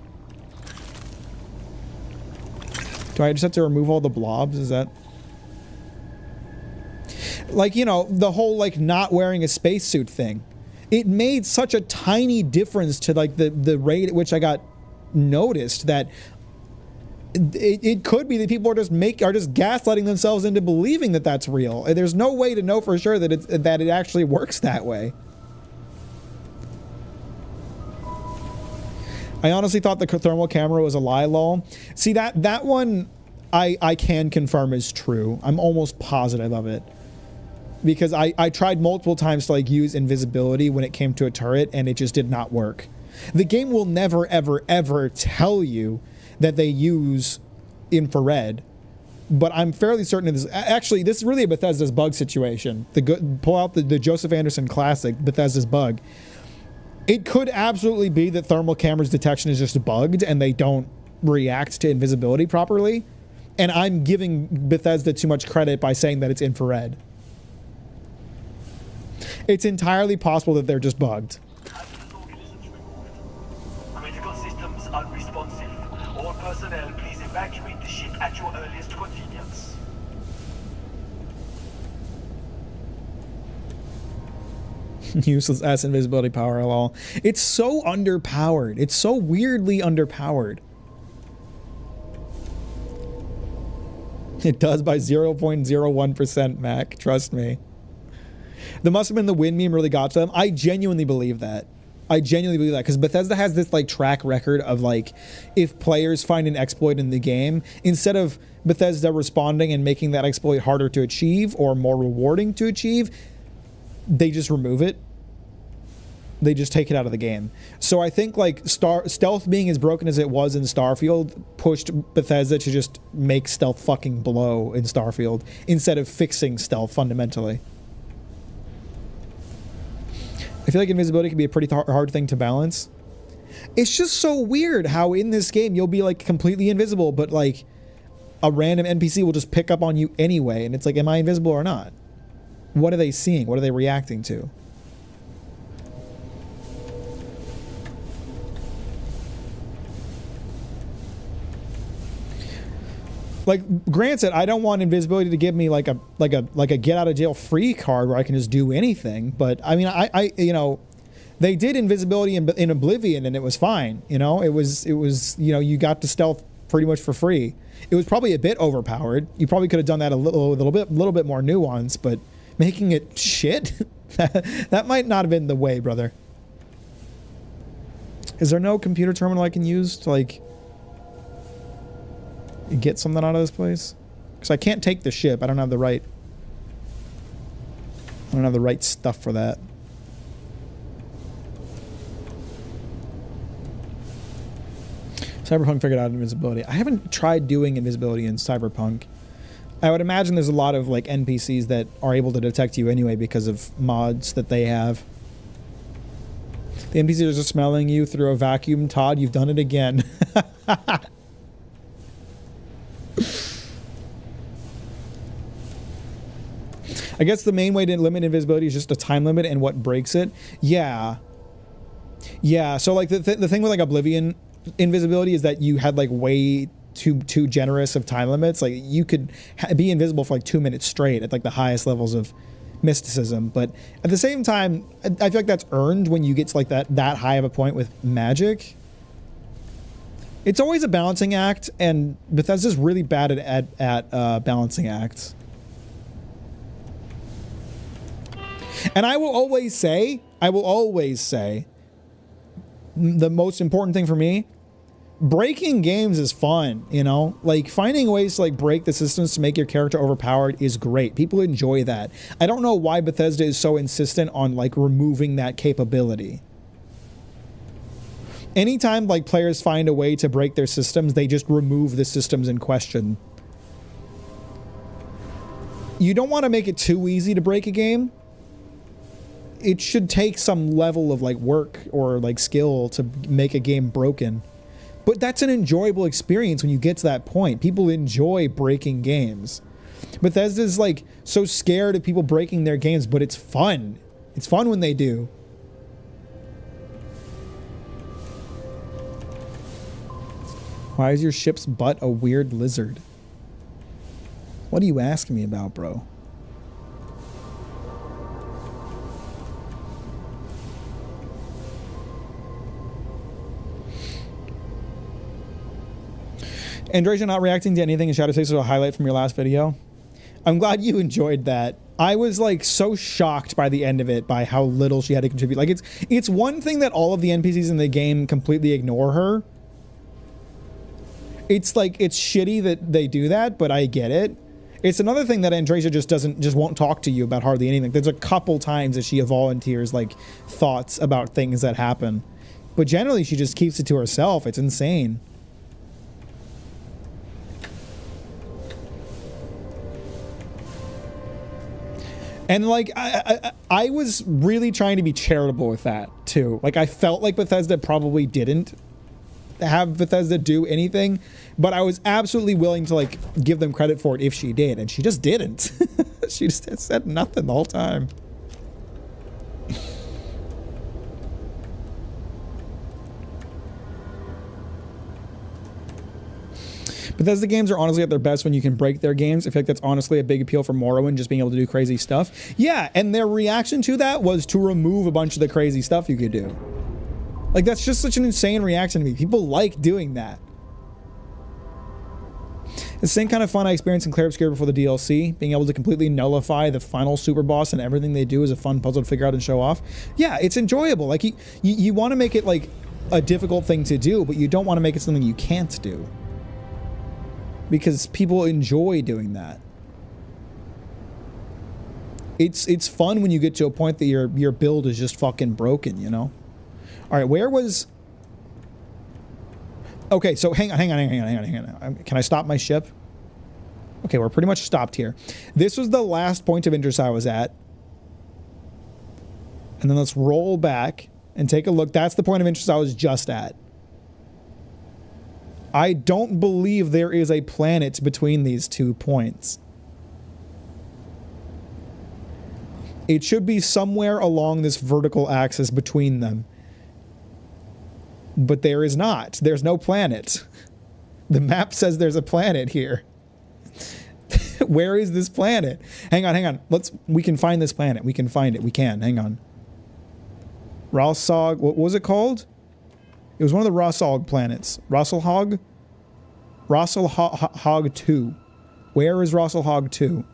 Do I just have to remove all the blobs? Is that like, you know, the whole like not wearing a spacesuit thing? It made such a tiny difference to like the rate at which I got noticed that it could be that people are just gaslighting themselves into believing that that's real. There's no way to know for sure that it actually works that way. I honestly thought the thermal camera was a lie, lol. See, that one I can confirm is true. I'm almost positive of it. Because I tried multiple times to like use invisibility when it came to a turret and it just did not work. The game will never, ever, ever tell you that they use infrared, but I'm fairly certain of this. Actually, this is really a Bethesda's bug situation. Pull out the Joseph Anderson classic, Bethesda's bug. It could absolutely be that thermal cameras detection is just bugged and they don't react to invisibility properly. And I'm giving Bethesda too much credit by saying that it's infrared. It's entirely possible that they're just bugged. Critical systems unresponsive. All personnel, please evacuate the ship at your earliest convenience. Useless ass invisibility power at all. It's so underpowered. It's so weirdly underpowered. It does by 0.01%, Mac. Trust me. The must have been the win meme really got to them. I genuinely believe that. I genuinely believe that because Bethesda has this like track record of like, if players find an exploit in the game, instead of Bethesda responding and making that exploit harder to achieve or more rewarding to achieve, they just remove it. They just take it out of the game. So I think like stealth being as broken as it was in Starfield pushed Bethesda to just make stealth fucking blow in Starfield instead of fixing stealth fundamentally. I feel like invisibility can be a pretty hard thing to balance. It's just so weird how in this game you'll be like completely invisible, but like a random NPC will just pick up on you anyway. And it's like, am I invisible or not? What are they seeing? What are they reacting to? Like, granted, I don't want invisibility to give me like a get out of jail free card where I can just do anything. But I mean, I you know, they did invisibility in Oblivion and it was fine. You know, it was you know, you got to stealth pretty much for free. It was probably a bit overpowered. You probably could have done that a little bit more nuanced, but making it shit, that might not have been the way, brother. Is there no computer terminal I can use to like get something out of this place? Because I can't take the ship. I don't have the right stuff for that. Cyberpunk figured out invisibility. I haven't tried doing invisibility in Cyberpunk. I would imagine there's a lot of like NPCs that are able to detect you anyway because of mods that they have. The NPCs are just smelling you through a vacuum. Todd, you've done it again. I guess the main way to limit invisibility is just a time limit and what breaks it. Yeah. Yeah, so like the thing with like Oblivion invisibility is that you had like way too generous of time limits. Like you could be invisible for like 2 minutes straight at like the highest levels of mysticism, but at the same time I feel like that's earned when you get to like that high of a point with magic. It's always a balancing act, and Bethesda's really bad at balancing acts. And I will always say, the most important thing for me, breaking games is fun, you know? Like, finding ways to, like, break the systems to make your character overpowered is great. People enjoy that. I don't know why Bethesda is so insistent on, like, removing that capability. Anytime, like, players find a way to break their systems, they just remove the systems in question. You don't want to make it too easy to break a game. It should take some level of like work or like skill to make a game broken. But that's an enjoyable experience when you get to that point. People enjoy breaking games. Bethesda's like so scared of people breaking their games, but it's fun. It's fun when they do. Why is your ship's butt a weird lizard? What are you asking me about, bro? Andrasia not reacting to anything in Shadow 6 was a highlight from your last video. I'm glad you enjoyed that. I was like so shocked by the end of it by how little she had to contribute. Like it's one thing that all of the NPCs in the game completely ignore her. It's like it's shitty that they do that, but I get it. It's another thing that Andrasia just won't talk to you about hardly anything. There's a couple times that she volunteers like thoughts about things that happen. But generally, she just keeps it to herself. It's insane. And like I was really trying to be charitable with that too. Like I felt like Bethesda probably didn't have Bethesda do anything, but I was absolutely willing to like give them credit for it if she did, and she just didn't. She just said nothing the whole time. Bethesda games are honestly at their best when you can break their games. I feel like that's honestly a big appeal for Morrowind, just being able to do crazy stuff. Yeah, and their reaction to that was to remove a bunch of the crazy stuff you could do. Like, that's just such an insane reaction to me. People like doing that. The same kind of fun I experienced in Clair Obscur before the DLC, being able to completely nullify the final super boss and everything they do is a fun puzzle to figure out and show off. Yeah, it's enjoyable. Like, you want to make it, like, a difficult thing to do, but you don't want to make it something you can't do. Because people enjoy doing that. It's fun when you get to a point that your build is just fucking broken, you know? Alright, where was... Okay, so hang on. Can I stop my ship? Okay, we're pretty much stopped here. This was the last point of interest I was at. And then let's roll back and take a look. That's the point of interest I was just at. I don't believe there is a planet between these 2 points. It should be somewhere along this vertical axis between them. But there is not. There's no planet. The map says there's a planet here. Where is this planet? Hang on. We can find this planet. We can find it. We can. Hang on. Ralsog. What was it called? It was one of the Rossalg planets. Rossalhog? Rossalhog 2. Where is Rossalhog 2?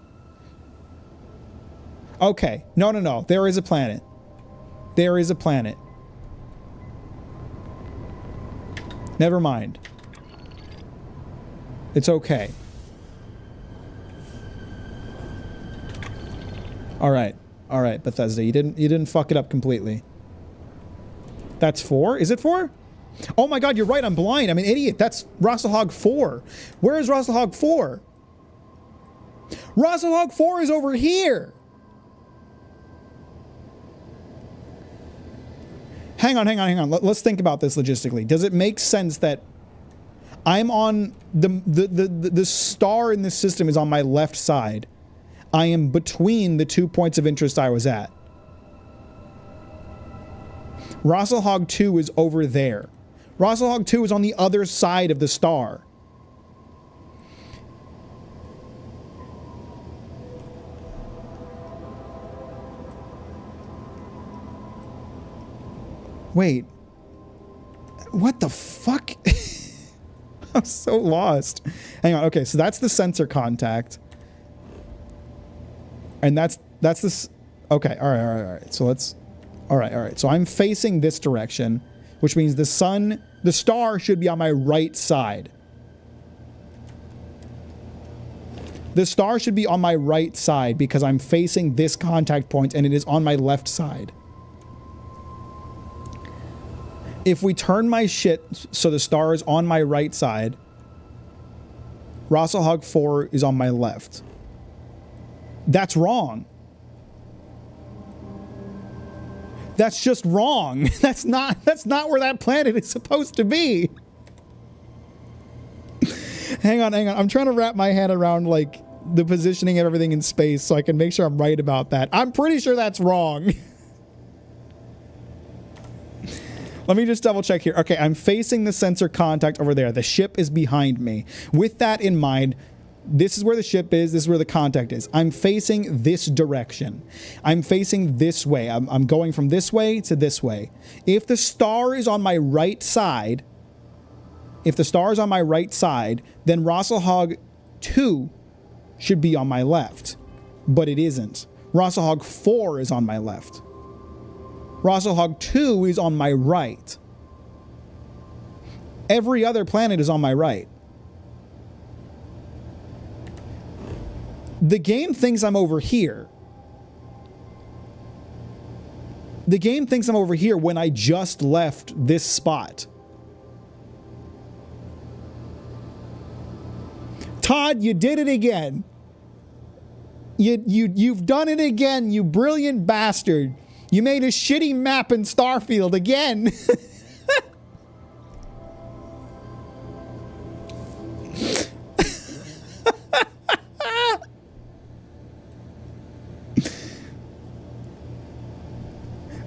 Okay. No. There is a planet. There is a planet. Never mind. It's okay. All right, Bethesda. You didn't fuck it up completely. That's 4? Is it 4? Oh my god, you're right. I'm blind. I'm an idiot. That's Rossalhog 4. Where is Rossalhog 4? Rossalhog 4 is over here. Hang on. Let's think about this logistically. Does it make sense that I'm on the star in this system is on my left side? I am between the 2 points of interest I was at. Rossalhog 2 is over there. Rossalhog 2 is on the other side of the star. Wait. What the fuck? I'm so lost. Hang on. Okay, so that's the sensor contact. And that's this. Okay, all right. So let's... All right. So I'm facing this direction, which means the star should be on my right side. The star should be on my right side because I'm facing this contact point and it is on my left side. If we turn my shit so the star is on my right side, Rossalhog 4 is on my left. That's wrong. That's just wrong. That's not where that planet is supposed to be. Hang on. I'm trying to wrap my head around like the positioning of everything in space so I can make sure I'm right about that. I'm pretty sure that's wrong. Let me just double check here. Okay, I'm facing the sensor contact over there. The ship is behind me. With that in mind, this is where the ship is. This is where the contact is. I'm facing this direction. I'm facing this way. I'm going from this way to this way. If the star is on my right side, then Rossalhog 2 should be on my left. But it isn't. Rossalhog 4 is on my left. Rossalhog 2 is on my right. Every other planet is on my right. The game thinks I'm over here. The game thinks I'm over here when I just left this spot. Todd, you did it again. You've done it again, you brilliant bastard. You made a shitty map in Starfield again.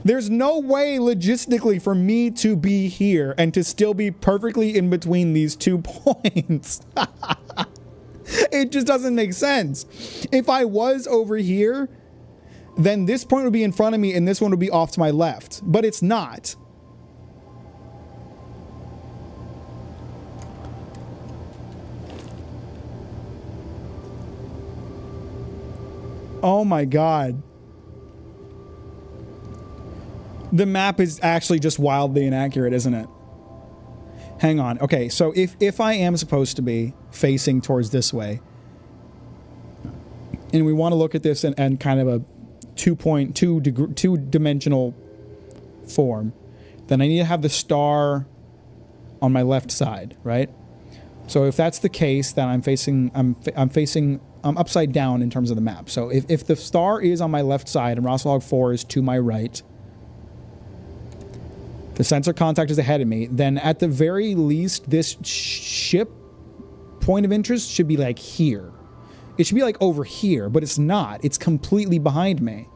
There's no way logistically for me to be here and to still be perfectly in between these 2 points. It just doesn't make sense. If I was over here, then this point would be in front of me and this one would be off to my left. But it's not. Oh my God. The map is actually just wildly inaccurate, isn't it? Hang on. Okay, so if I am supposed to be facing towards this way, and we want to look at this in kind of a two-dimensional form, then I need to have the star on my left side, right? So if that's the case, then I'm upside down in terms of the map. So if the star is on my left side and Rossalhog 4 is to my right, the sensor contact is ahead of me, then at the very least, this ship point of interest should be like here. It should be like over here, but it's not. It's completely behind me.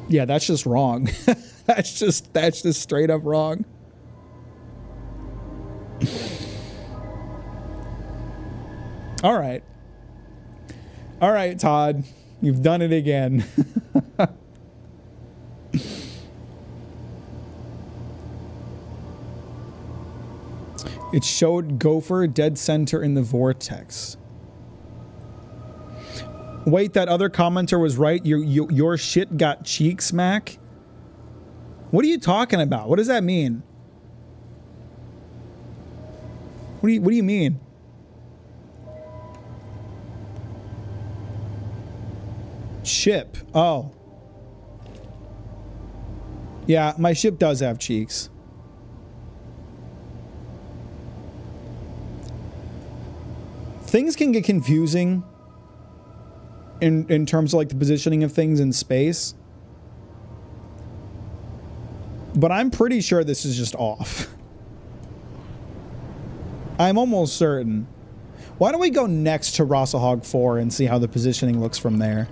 Yeah, that's just wrong. That's just straight up wrong. All right. All right, Todd. You've done it again. It showed Gopher dead center in the vortex. Wait, that other commenter was right. Your shit got cheeks, Mack? What are you talking about? What does that mean? What do you mean? Ship. Oh. Yeah, my ship does have cheeks. Things can get confusing in terms of like the positioning of things in space. But I'm pretty sure this is just off. I'm almost certain. Why don't we go next to Rossalhog 4 and see how the positioning looks from there?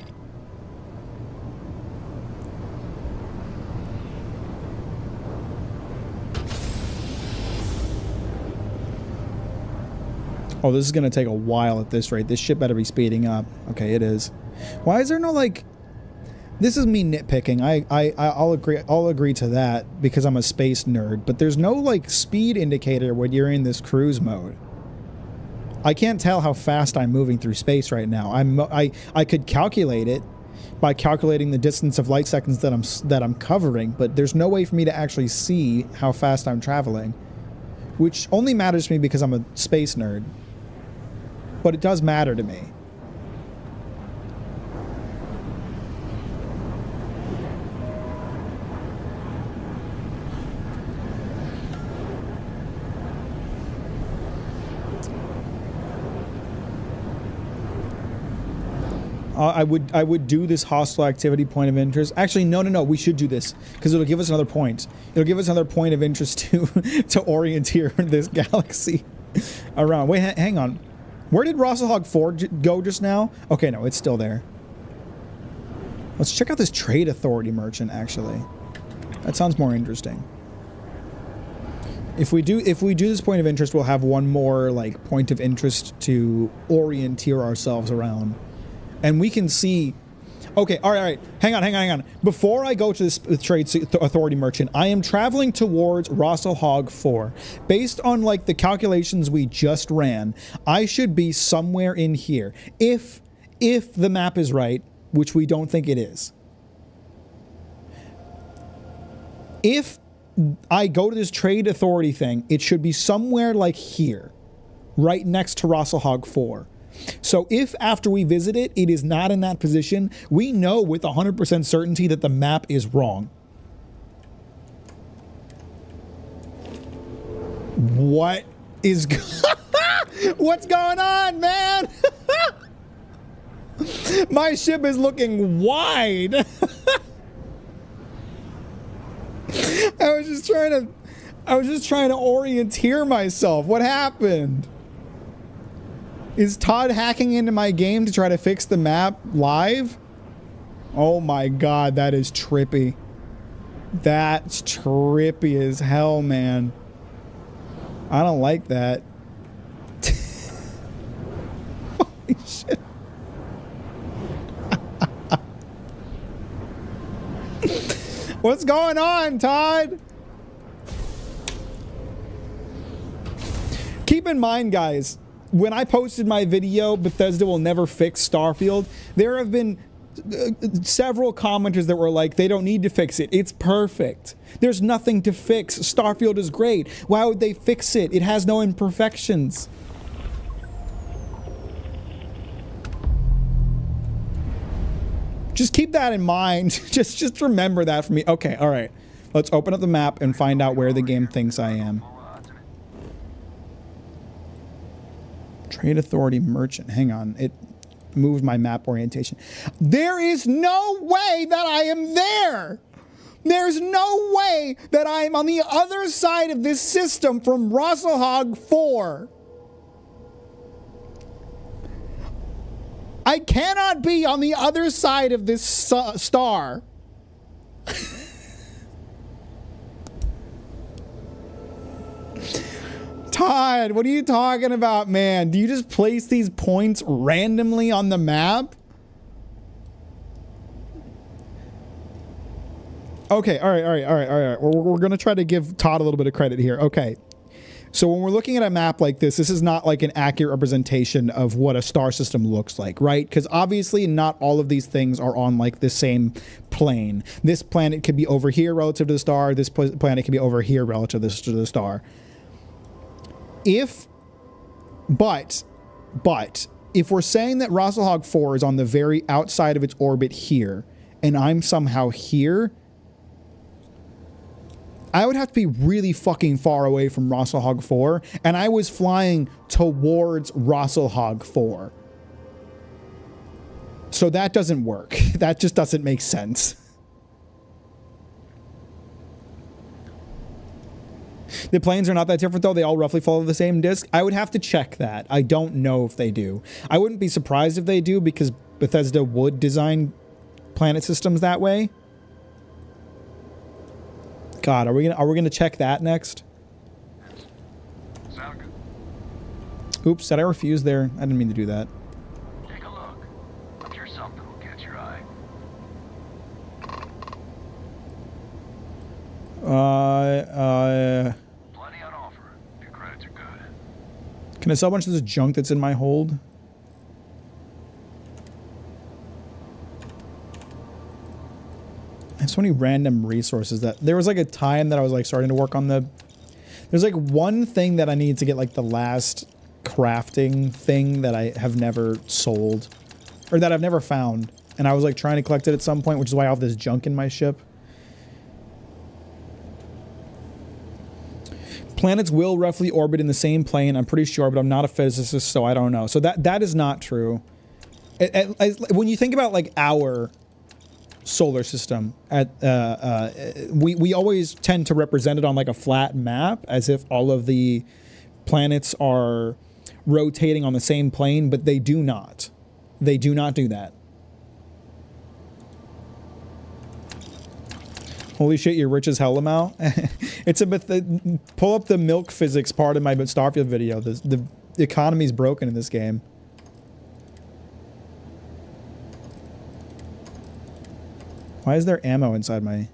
Oh, this is going to take a while at this rate. This ship better be speeding up. Okay, it is. Why is there no, like... This is me nitpicking. I'll agree to that because I'm a space nerd. But there's no, like, speed indicator when you're in this cruise mode. I can't tell how fast I'm moving through space right now. I could calculate it by calculating the distance of light seconds that I'm covering, but there's no way for me to actually see how fast I'm traveling. Which only matters to me because I'm a space nerd. But it does matter to me. I would do this hostile activity point of interest. Actually, no. We should do this because it'll give us another point. It'll give us another point of interest to orienteer this galaxy around. Wait, hang on. Where did Rossalhog 4 go just now? Okay, no, it's still there. Let's check out this trade authority merchant. Actually, that sounds more interesting. If we do this point of interest, we'll have one more like point of interest to orienteer ourselves around. And we can see... Okay, all right. Hang on. Before I go to this trade authority merchant, I am traveling towards Rossalhog 4. Based on, like, the calculations we just ran, I should be somewhere in here. If the map is right, which we don't think it is. If I go to this trade authority thing, it should be somewhere like here. Right next to Rossalhog 4. So if after we visit it, it is not in that position, we know with 100% certainty that the map is wrong. What is what's going on, man? My ship is looking wide. I was just trying to orienteer myself. What happened? Is Todd hacking into my game to try to fix the map live? Oh my god, that is trippy. That's trippy as hell, man. I don't like that. Holy shit. What's going on, Todd? Keep in mind, guys, when I posted my video, Bethesda will never fix Starfield, there have been several commenters that were like, they don't need to fix it. It's perfect. There's nothing to fix. Starfield is great. Why would they fix it? It has no imperfections. Just keep that in mind. Just remember that for me. Okay, all right. Let's open up the map and find out where the game thinks I am. Trade Authority Merchant. Hang on. It moved my map orientation. There is no way that I am there. There's no way that I'm on the other side of this system from Rosselhog 4. I cannot be on the other side of this star. Todd, what are you talking about, man? Do you just place these points randomly on the map? Okay, all right. We're going to try to give Todd a little bit of credit here. Okay. So when we're looking at a map like this is not like an accurate representation of what a star system looks like, right? Because obviously not all of these things are on like the same plane. This planet could be over here relative to the star. This planet could be over here relative to the star. But if we're saying that Rosselhog 4 is on the very outside of its orbit here, and I'm somehow here, I would have to be really fucking far away from Rosselhog 4, and I was flying towards Rosselhog 4. So that doesn't work. That just doesn't make sense. The planes are not that different, though. They all roughly follow the same disk. I would have to check that. I don't know if they do. I wouldn't be surprised if they do, because Bethesda would design planet systems that way. God, are we gonna check that next? Sound good. Oops, did I refuse there? I didn't mean to do that. Take a look. I'm sure something will catch your eye. Plenty on offer. Your credits are good. Can I sell a bunch of this junk that's in my hold? I have so many random resources that there was like a time that I was like starting to work on there's like one thing that I need to get like the last crafting thing that I have never sold or that I've never found. And I was like trying to collect it at some point, which is why I have this junk in my ship. Planets will roughly orbit in the same plane, I'm pretty sure, but I'm not a physicist, so I don't know. So that is not true. When you think about like our solar system, we always tend to represent it on like a flat map as if all of the planets are rotating on the same plane, but they do not. They do not do that. Holy shit, you're rich as hell, Lamau. It's pull up the milk physics part of my Starfield video. The economy's broken in this game. Why is there ammo inside my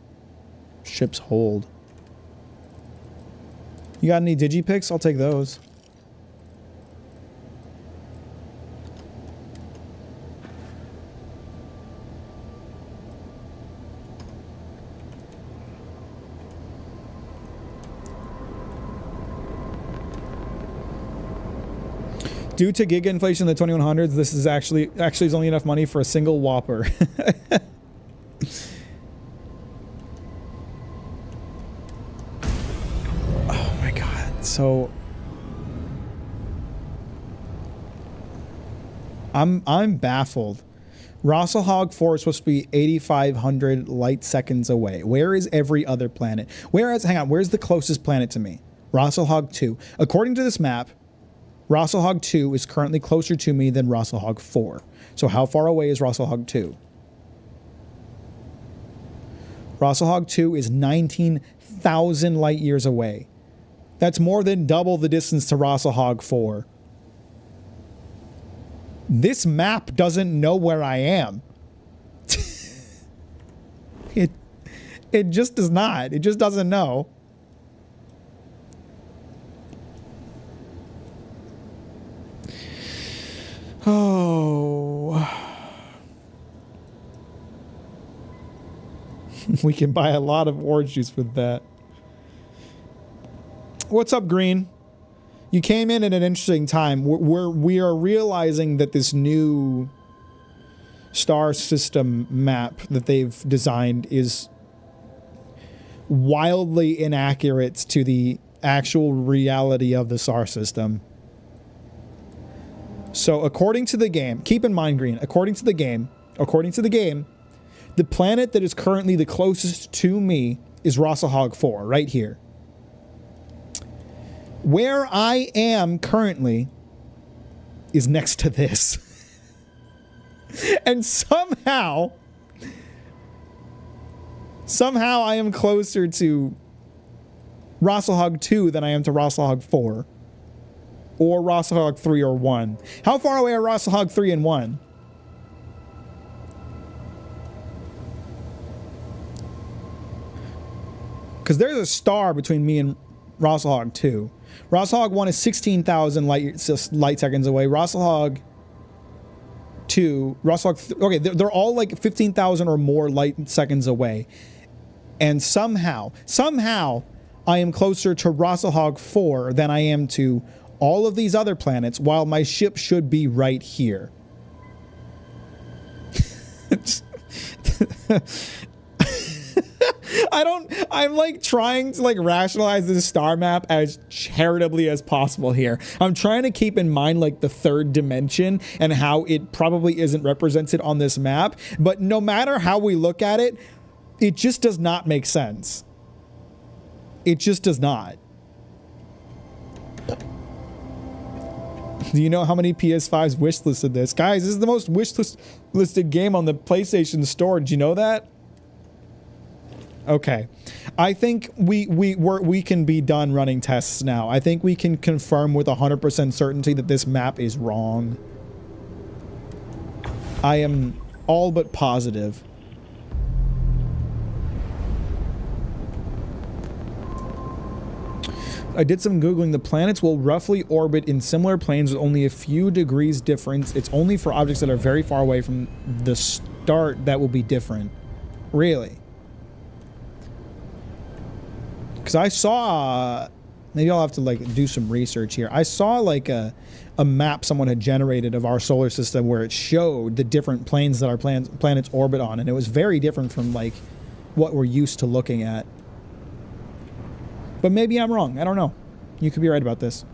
ship's hold? You got any digipicks? I'll take those. Due to giga inflation in the 2100s, this is actually is only enough money for a single Whopper. Oh my god. So I'm baffled. Rosselhog 4 is supposed to be 8,500 light seconds away. Where is every other planet? Where's the closest planet to me? Rosselhog 2. According to this map, Rosselhog 2 is currently closer to me than Rosselhog 4. So how far away is Rosselhog 2? Rosselhog 2 is 19,000 light years away. That's more than double the distance to Rosselhog 4. This map doesn't know where I am. It just does not. It just doesn't know. Oh. We can buy a lot of orange juice with that. What's up, Green? You came in at an interesting time. We are realizing that this new star system map that they've designed is wildly inaccurate to the actual reality of the star system. So according to the game, keep in mind, Green, according to the game, the planet that is currently the closest to me is Rosselhog 4, right here. Where I am currently is next to this. And somehow I am closer to Rosselhog 2 than I am to Rosselhog 4. Or Rosselhog 3 or 1. How far away are Rosselhog 3 and 1? Because there's a star between me and Rosselhog 2. Rosselhog 1 is 16,000 light seconds away. Rosselhog 2, okay, they're all like 15,000 or more light seconds away. And somehow, I am closer to Rosselhog 4 than I am to all of these other planets, while my ship should be right here. I'm like trying to like rationalize this star map as charitably as possible here. I'm trying to keep in mind like the third dimension and how it probably isn't represented on this map, but no matter how we look at it, it just does not make sense. It just does not. Do you know how many PS5s wishlisted this? Guys, this is the most wishlisted game on the PlayStation Store. Did you know that? Okay. I think we can be done running tests now. I think we can confirm with 100% certainty that this map is wrong. I am all but positive. I did some Googling. The planets will roughly orbit in similar planes with only a few degrees difference. It's only for objects that are very far away from the start that will be different. Really? Because I saw... Maybe I'll have to like do some research here. I saw like a map someone had generated of our solar system where it showed the different planes that our planets orbit on. And it was very different from like what we're used to looking at. But maybe I'm wrong. I don't know. You could be right about this.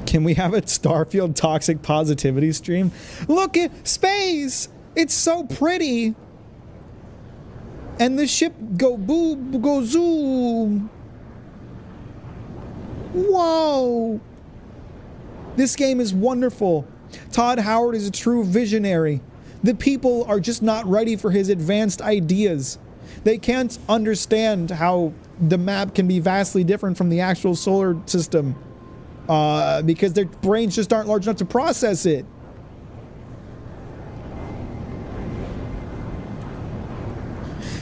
Can we have a Starfield toxic positivity stream? Look at space! It's so pretty! And the ship go boom, go zoom! Whoa! This game is wonderful. Todd Howard is a true visionary. The people are just not ready for his advanced ideas. They can't understand how the map can be vastly different from the actual solar system because their brains just aren't large enough to process it.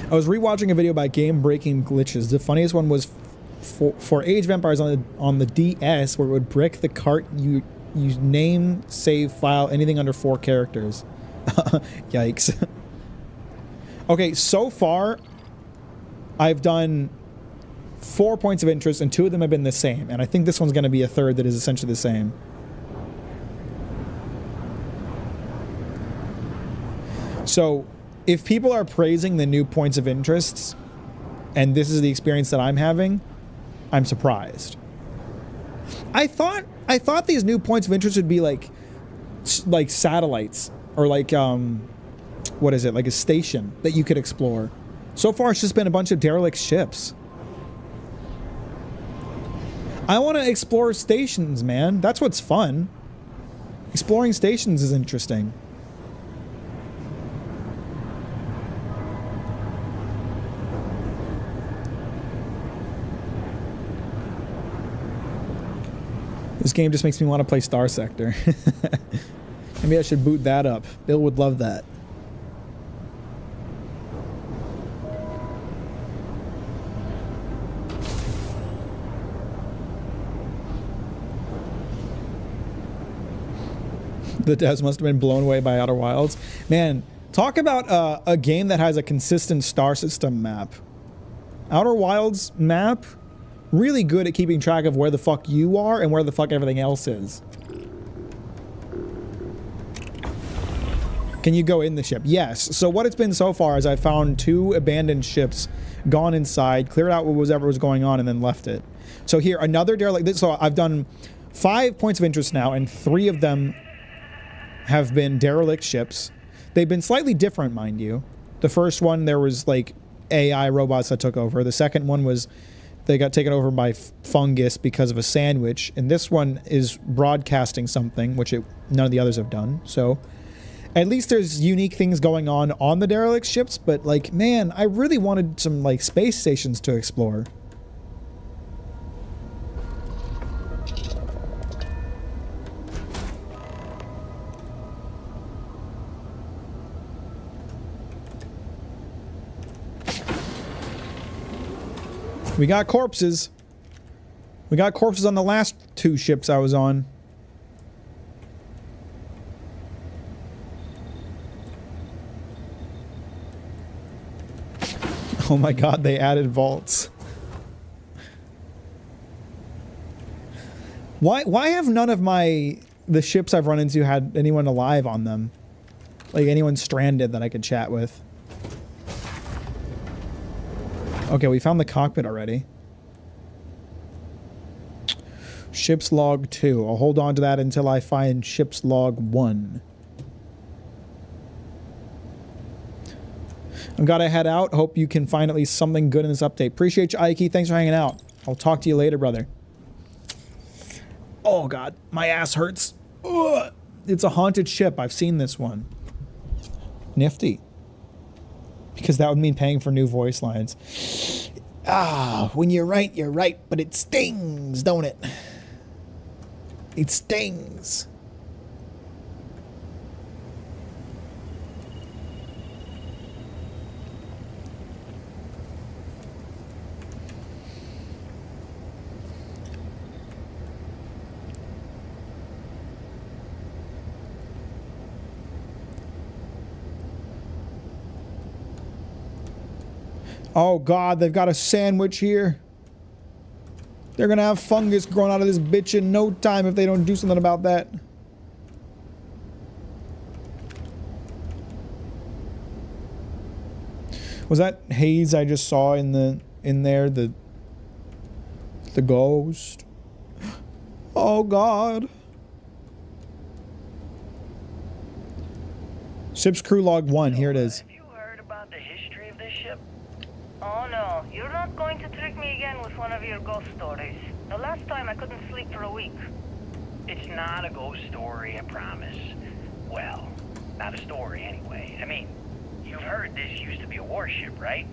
I was rewatching a video about game-breaking glitches. The funniest one was for Age of Empires on the DS, where it would break the cart you name, save, file, anything under 4 characters. Yikes. Okay, so far, I've done 4 points of interest, and 2 of them have been the same. And I think this one's going to be a third that is essentially the same. So, if people are praising the new points of interests, and this is the experience that I'm having, I'm surprised. I thought these new points of interest would be like satellites, or like what is it, like a station that you could explore. So far, it's just been a bunch of derelict ships. I want to explore stations, man. That's what's fun. Exploring stations is interesting. This game just makes me want to play Star Sector. Maybe I should boot that up. Bill would love that. The devs must have been blown away by Outer Wilds. Man, talk about a game that has a consistent star system map. Outer Wilds map, really good at keeping track of where the fuck you are and where the fuck everything else is. Can you go in the ship? Yes. So what it's been so far is I found 2 abandoned ships, gone inside, cleared out whatever was going on, and then left it. So here, another derelict. So I've done 5 points of interest now, and 3 of them have been derelict ships. They've been slightly different, mind you. The first one, there was like AI robots that took over. The second one was they got taken over by fungus because of a sandwich. And this one is broadcasting something, which none of the others have done. So at least there's unique things going on the derelict ships. But like, man, I really wanted some like space stations to explore. We got corpses. We got corpses on the last 2 ships I was on. Oh my god, they added vaults. Why have none of the ships I've run into had anyone alive on them? Like anyone stranded that I could chat with? Okay, we found the cockpit already. Ship's log 2. I'll hold on to that until I find ship's log 1. I've got to head out. Hope you can find at least something good in this update. Appreciate you, Ike. Thanks for hanging out. I'll talk to you later, brother. Oh, God. My ass hurts. Ugh. It's a haunted ship. I've seen this one. Nifty. Because that would mean paying for new voice lines. Ah, when you're right, but it stings, don't it? It stings. Oh god, they've got a sandwich here. They're gonna have fungus growing out of this bitch in no time if they don't do something about that. Was that haze I just saw in there the ghost? Oh god. Ship's crew log 1, here it is. Have you heard about the history of this ship? Oh no, you're not going to trick me again with one of your ghost stories. The last time I couldn't sleep for a week. It's not a ghost story, I promise. Well, not a story anyway. I mean, you've heard this used to be a warship, right?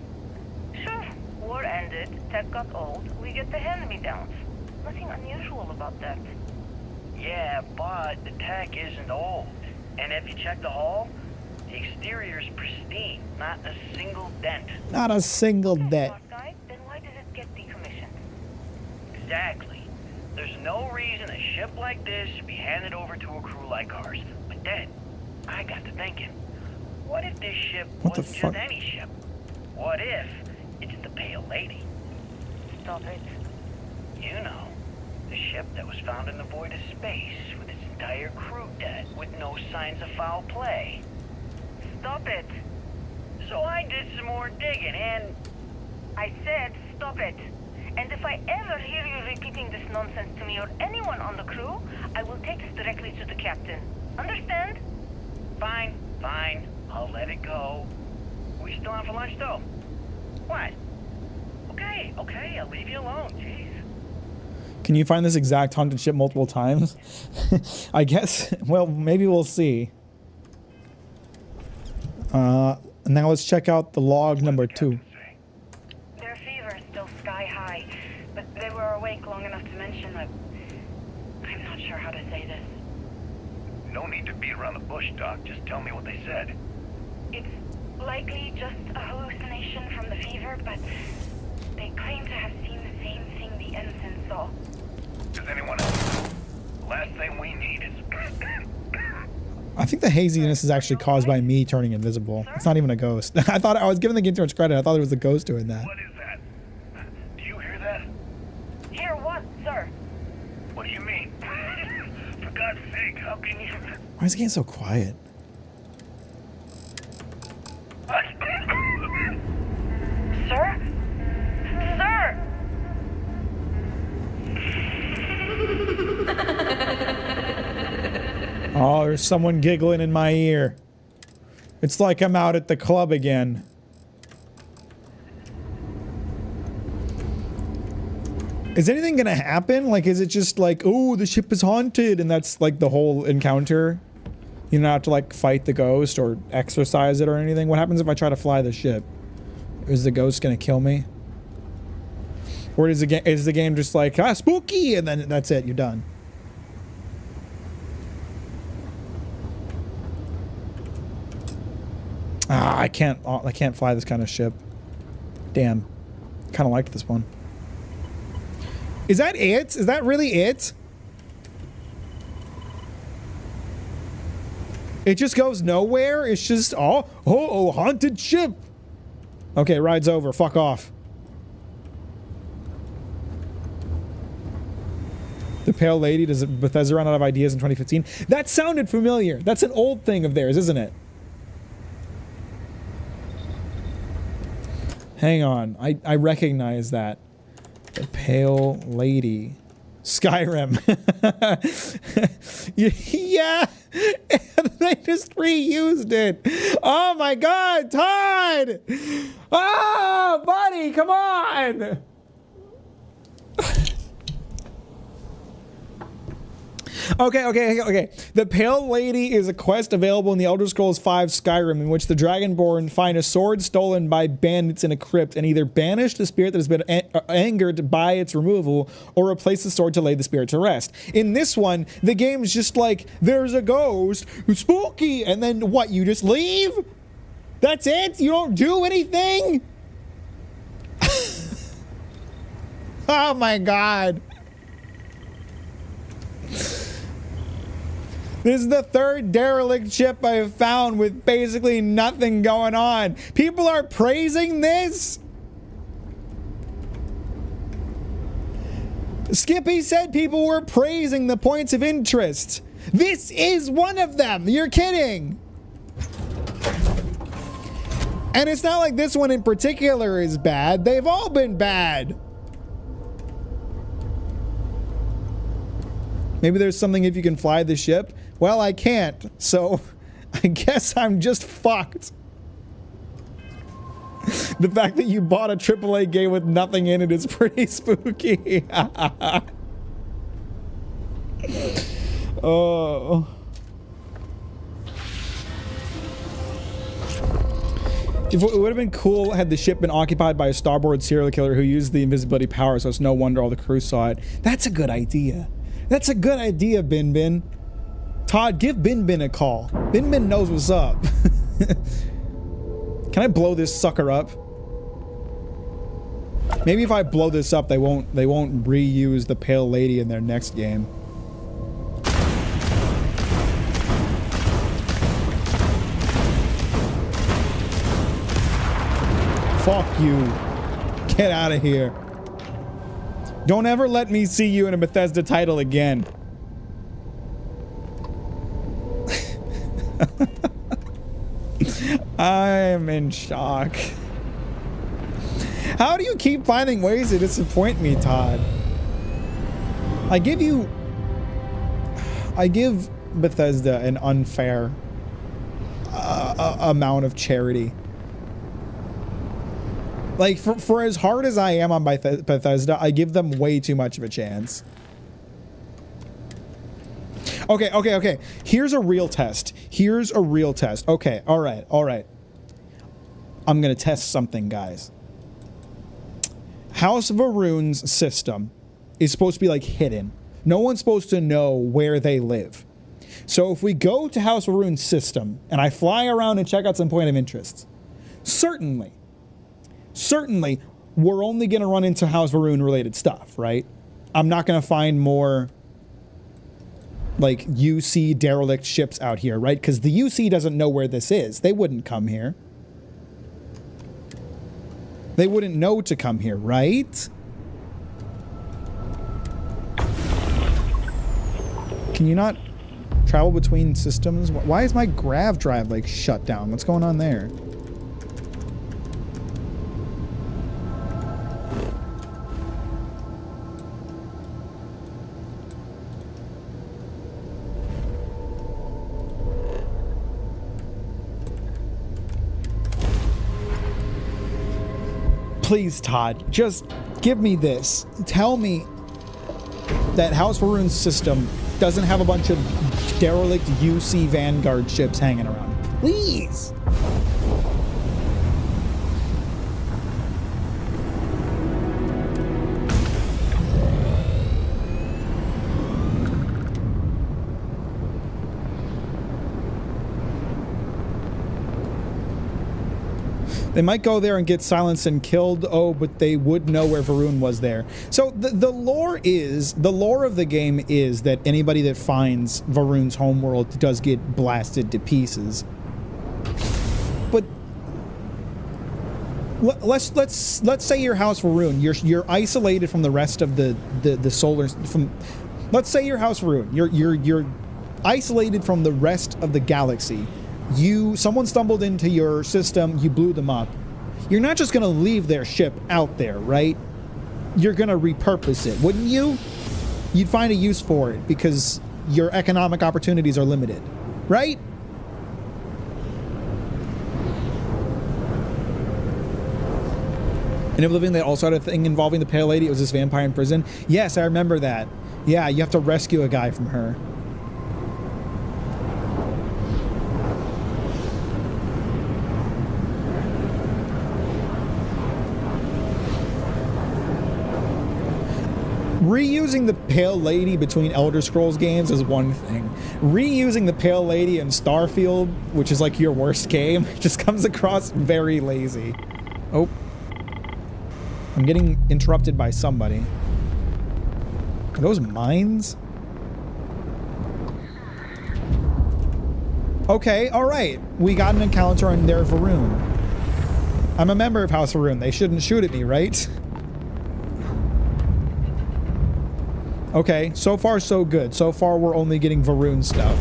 Sure, war ended, tech got old, we get the hand-me-downs. Nothing unusual about that. Yeah, but the tech isn't old. And if you check the hull, the exterior's pristine, not a single dent. Not a single dent. Then why did it get decommissioned? Exactly. There's no reason a ship like this should be handed over to a crew like ours. But then, I got to thinking, What if this ship What the wasn't fuck? just any ship? What if it's the Pale Lady? Stop it. You know, the ship that was found in the void of space with its entire crew dead with no signs of foul play. Stop it. So I did some more digging and I said stop it. And if I ever hear you repeating this nonsense to me or anyone on the crew, I will take this directly to the captain. Understand? fine, I'll let it go. We still on for lunch though? What? Okay, I'll leave you alone, jeez. Can you find this exact haunted ship multiple times? I guess, well, maybe we'll see. Now let's check out the log number 2. Their fever is still sky high, but they were awake long enough to mention that... I'm not sure how to say this. No need to beat around the bush, Doc. Just tell me what they said. It's likely just a hallucination from the fever, but they claim to have seen the same thing the ensign saw. Does anyone else? The last thing we need is... I think the haziness is actually caused by me turning invisible. It's not even a ghost. I thought I was giving the game too much credit. I thought it was the ghost doing that. What is that? Do you hear that? Hear what, sir? What do you mean? For God's sake, how can you... Why is it getting so quiet? Sir? Sir! Oh, there's someone giggling in my ear. It's like I'm out at the club again. Is anything gonna happen? Like, is it just like, oh, the ship is haunted, and that's like the whole encounter? You don't have to like fight the ghost or exorcise it or anything? What happens if I try to fly the ship? Is the ghost gonna kill me? Or is the game just like, ah, spooky, and then that's it, you're done? Ah, I can't fly this kind of ship. Damn. Kind of liked this one. Is that it? Is that really it? It just goes nowhere? It's just, oh, haunted ship. Okay, ride's over. Fuck off. The Pale Lady, does Bethesda run out of ideas in 2015? That sounded familiar. That's an old thing of theirs, isn't it? Hang on, I recognize that. The Pale Lady. Skyrim. Yeah! They just reused it. Oh my god, Todd! Ah, buddy, come on! Okay. The Pale Lady is a quest available in the Elder Scrolls V Skyrim, in which the Dragonborn find a sword stolen by bandits in a crypt and either banish the spirit that has been angered by its removal or replace the sword to lay the spirit to rest. In this one, the game's just like, there's a ghost who's spooky, and then what, you just leave? That's it? You don't do anything? Oh my god. This is the third derelict ship I have found with basically nothing going on. People are praising this? Skippy said people were praising the points of interest. This is one of them. You're kidding. And it's not like this one in particular is bad. They've all been bad. Maybe there's something if you can fly the ship. Well, I can't, so I guess I'm just fucked. The fact that you bought a AAA game with nothing in it is pretty spooky. Oh. It would have been cool had the ship been occupied by a starboard serial killer who used the invisibility power, so it's no wonder all the crew saw it. That's a good idea. That's a good idea, Bin Bin. Todd, give Bin Bin a call. Bin Bin knows what's up. Can I blow this sucker up? Maybe if I blow this up, they won't reuse the Pale Lady in their next game. Fuck you. Get out of here. Don't ever let me see you in a Bethesda title again. I'm in shock. How do you keep finding ways to disappoint me, Todd? I give Bethesda an unfair amount of charity. Like, for as hard as I am on Bethesda, I give them way too much of a chance. Okay. Here's a real test. Okay, all right. I'm gonna test something, guys. House of Varun's system is supposed to be, like, hidden. No one's supposed to know where they live. So if we go to House of Varun's system, and I fly around and check out some point of interest, certainly, we're only gonna run into House of Varun related stuff, right? I'm not gonna find more, like, UC derelict ships out here, right? Because the UC doesn't know where this is. They wouldn't come here. They wouldn't know to come here, right? Can you not travel between systems? Why is my grav drive, like, shut down? What's going on there? Please, Todd, just give me this. Tell me that House of Varun's system doesn't have a bunch of derelict UC Vanguard ships hanging around. Please! They might go there and get silenced and killed. Oh, but they would know where Varun was there. So the lore of the game is that anybody that finds Varun's homeworld does get blasted to pieces. But let's say your House Varun, you're isolated from the rest of the solar from. Let's say your House Varun, you're isolated from the rest of the galaxy. Someone stumbled into your system, you blew them up. You're not just gonna leave their ship out there, right? You're gonna repurpose it, wouldn't you? You'd find a use for it because your economic opportunities are limited, right? In Oblivion, they also had a thing involving the Pale Lady. It was this vampire in prison. Yes, I remember that. Yeah, you have to rescue a guy from her. Reusing the Pale Lady between Elder Scrolls games is one thing. Reusing the Pale Lady in Starfield, which is like your worst game, just comes across very lazy. Oh. I'm getting interrupted by somebody. Are those mines? Okay, alright. We got an encounter on their Varun. I'm a member of House Varun. They shouldn't shoot at me, right? Okay, so far so good. So far we're only getting Varun stuff.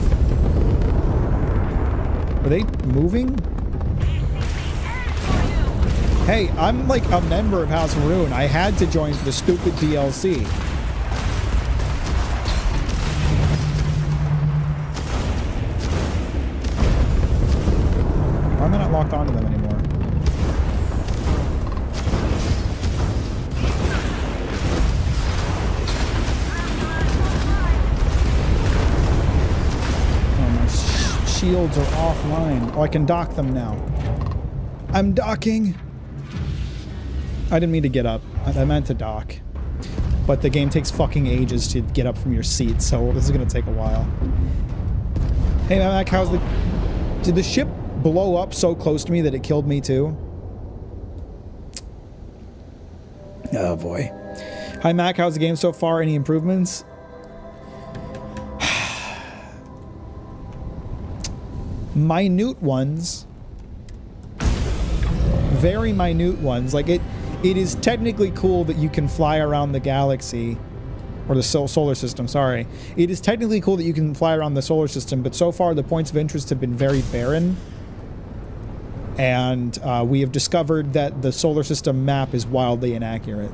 Are they moving? Hey, I'm like a member of House Varun. I had to join for the stupid DLC. Why am I not locked onto them anymore? Shields are offline. Oh, I can dock them now. I'm docking. I didn't mean to get up. I meant to dock. But the game takes fucking ages to get up from your seat, so this is gonna take a while. Hey, Mack, how's the... Did the ship blow up so close to me that it killed me too? Oh boy. Hi, Mack, how's the game so far? Any improvements? Minute ones. very minute ones. Like it is technically cool that you can fly around the galaxy, or the solar system, sorry. It is technically cool that you can fly around the solar system, but so far the points of interest have been very barren. And we have discovered that the solar system map is wildly inaccurate.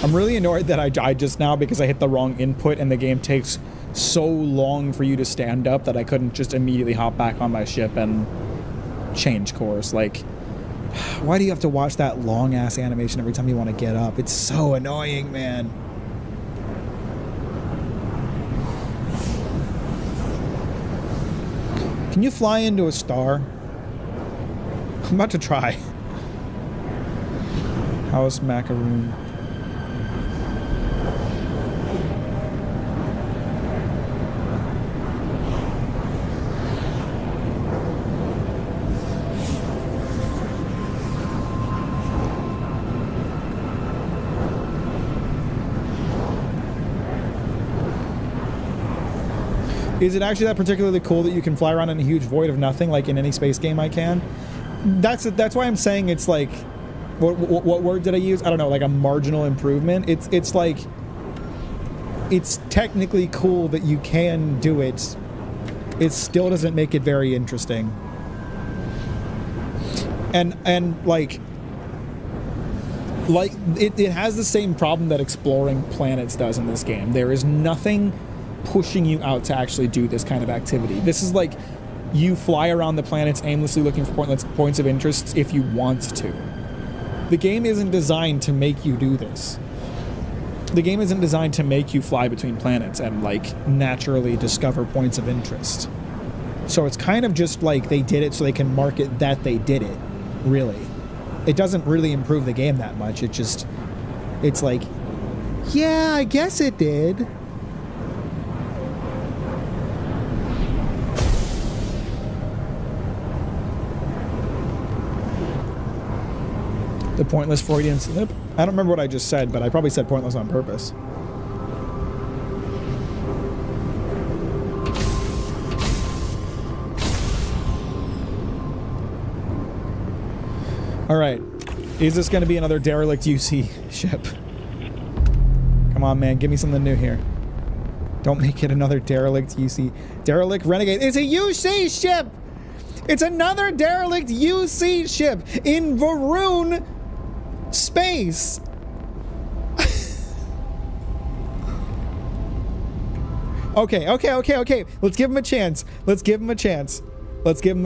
I'm really annoyed that I died just now because I hit the wrong input and the game takes so long for you to stand up that I couldn't just immediately hop back on my ship and change course. Like, why do you have to watch that long ass animation every time you want to get up? It's so annoying, man. Can you fly into a star? I'm about to try. House Macaroon. Is it actually that particularly cool that you can fly around in a huge void of nothing, like in any space game I can? That's why I'm saying it's like, what word did I use? I don't know, like a marginal improvement. It's like, it's technically cool that you can do it. It still doesn't make it very interesting. And like it has the same problem that exploring planets does in this game. There is nothing pushing you out to actually do this kind of activity. This is like you fly around the planets aimlessly looking for points of interest if you want to. The game isn't designed to make you do this. The game isn't designed to make you fly between planets and like naturally discover points of interest. So it's kind of just like they did it so they can market that they did it, really. It doesn't really improve the game that much. It's like, yeah, I guess it did. The pointless Freudian slip? I don't remember what I just said, but I probably said pointless on purpose. Alright. Is this going to be another derelict UC ship? Come on, man. Give me something new here. Don't make it another derelict UC. Derelict Renegade. It's a UC ship! It's another derelict UC ship in Varun space. Okay. Let's give him a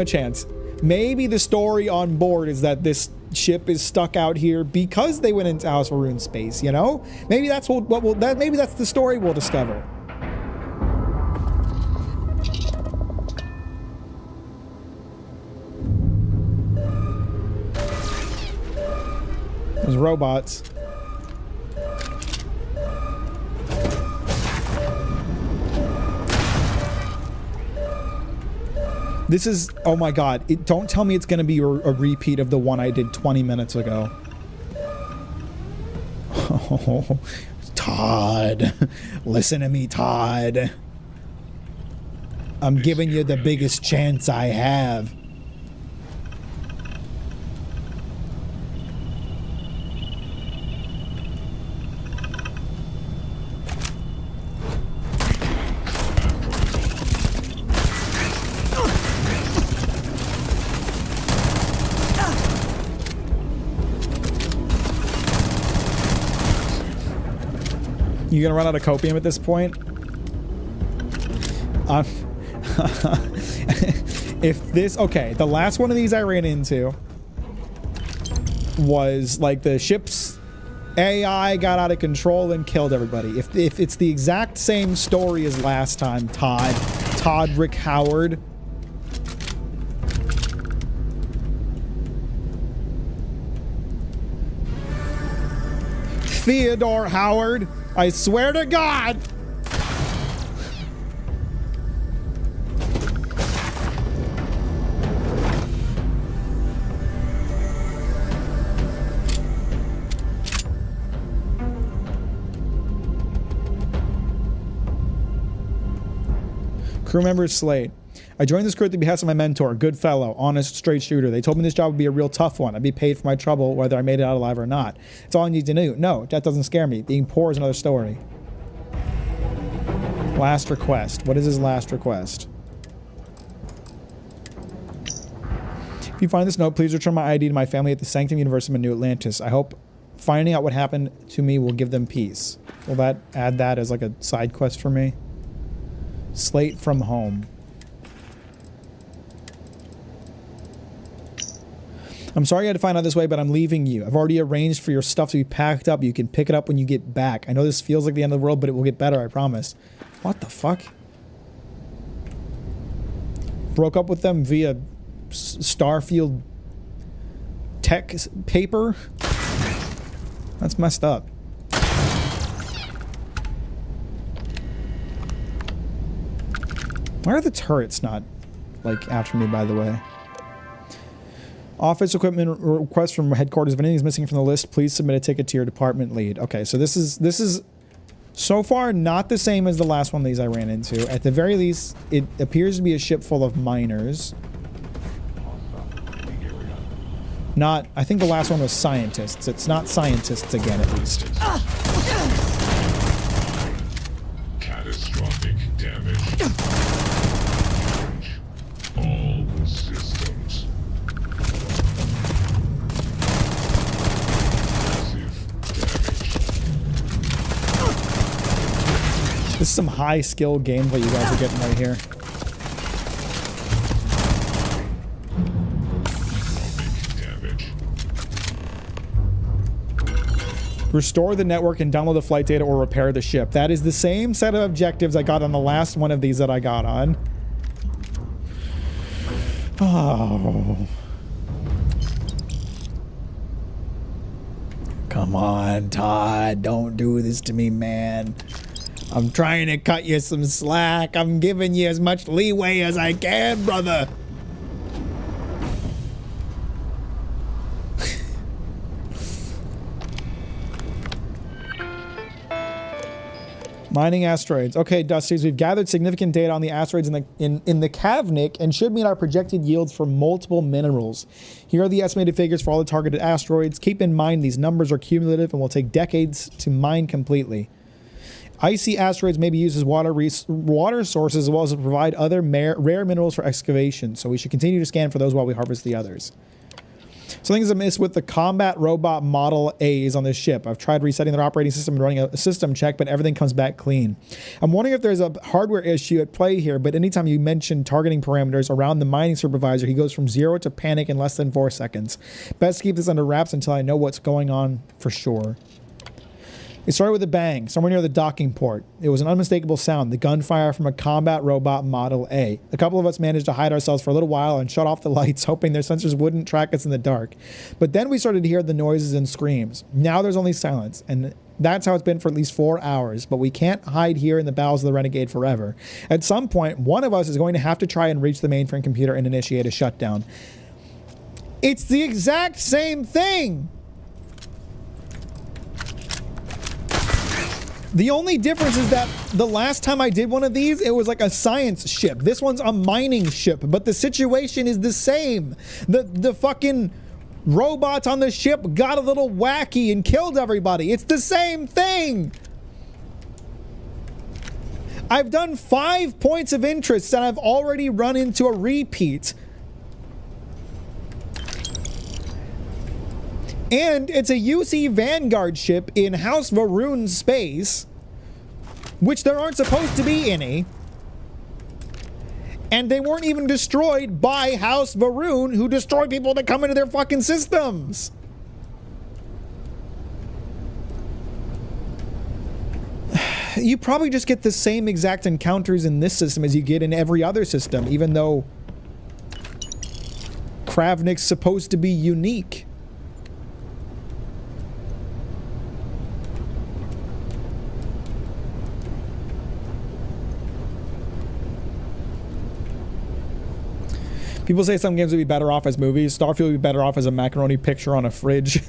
chance. Maybe the story on board is that this ship is stuck out here because they went into House Varun space, you know? Maybe that's maybe that's the story we'll discover. Those robots. This is, oh my god, don't tell me it's going to be a repeat of the one I did 20 minutes ago. Oh, Todd. Listen to me, Todd. I'm giving you the biggest chance I have. You gonna run out of copium at this point? If this, okay, the last one of these I ran into was like the ship's AI got out of control and killed everybody. If it's the exact same story as last time, Todd Rick Howard. Theodore Howard. I swear to God! Crew member Slate. I joined this crew at the behest of my mentor, good fellow, honest, straight shooter. They told me this job would be a real tough one. I'd be paid for my trouble whether I made it out alive or not. It's all I need to know. No, that doesn't scare me. Being poor is another story. Last request. What is his last request? If you find this note, please return my ID to my family at the Sanctum University of New Atlantis. I hope finding out what happened to me will give them peace. Will that add that as like a side quest for me? Slate from home. I'm sorry I had to find out this way, but I'm leaving you. I've already arranged for your stuff to be packed up. You can pick it up when you get back. I know this feels like the end of the world, but it will get better, I promise. What the fuck? Broke up with them via Starfield tech paper? That's messed up. Why are the turrets not, like, after me, by the way? Office equipment request from headquarters. If anything is missing from the list, please submit a ticket to your department lead. Okay, so this is so far not the same as the last one of these I ran into. At the very least, it appears to be a ship full of miners. Not, I think the last one was scientists. It's not scientists again, at least. Catastrophic damage. All systems. Massive damage. This is some high skill gameplay you guys are getting right here. Restore the network and download the flight data or repair the ship. That is the same set of objectives I got on the last one of these that I got on. Oh. Come on, Todd. Don't do this to me, man. I'm trying to cut you some slack. I'm giving you as much leeway as I can, brother. Mining asteroids. Okay, Dusties, we've gathered significant data on the asteroids in the Kavnik and should meet our projected yields for multiple minerals. Here are the estimated figures for all the targeted asteroids. Keep in mind these numbers are cumulative and will take decades to mine completely. Icy asteroids may be used as water sources as well as to provide other rare minerals for excavation, so we should continue to scan for those while we harvest the others. Something's amiss with the combat robot Model A's on this ship. I've tried resetting their operating system and running a system check, but everything comes back clean. I'm wondering if there's a hardware issue at play here, but anytime you mention targeting parameters around the mining supervisor, he goes from 0 to panic in less than 4 seconds. Best keep this under wraps until I know what's going on for sure. It started with a bang, somewhere near the docking port. It was an unmistakable sound, the gunfire from a combat robot Model A. A couple of us managed to hide ourselves for a little while and shut off the lights, hoping their sensors wouldn't track us in the dark. But then we started to hear the noises and screams. Now there's only silence, and that's how it's been for at least 4 hours, but we can't hide here in the bowels of the Renegade forever. At some point, one of us is going to have to try and reach the mainframe computer and initiate a shutdown. It's the exact same thing! The only difference is that the last time I did one of these, it was like a science ship. This one's a mining ship, but the situation is the same. The fucking robots on the ship got a little wacky and killed everybody. It's the same thing. I've done 5 points of interest and I've already run into a repeat. And it's a UC Vanguard ship in House Varun space, which there aren't supposed to be any. And they weren't even destroyed by House Varun, who destroy people that come into their fucking systems. You probably just get the same exact encounters in this system as you get in every other system, even though Kravnik's supposed to be unique. People say some games would be better off as movies. Starfield would be better off as a macaroni picture on a fridge.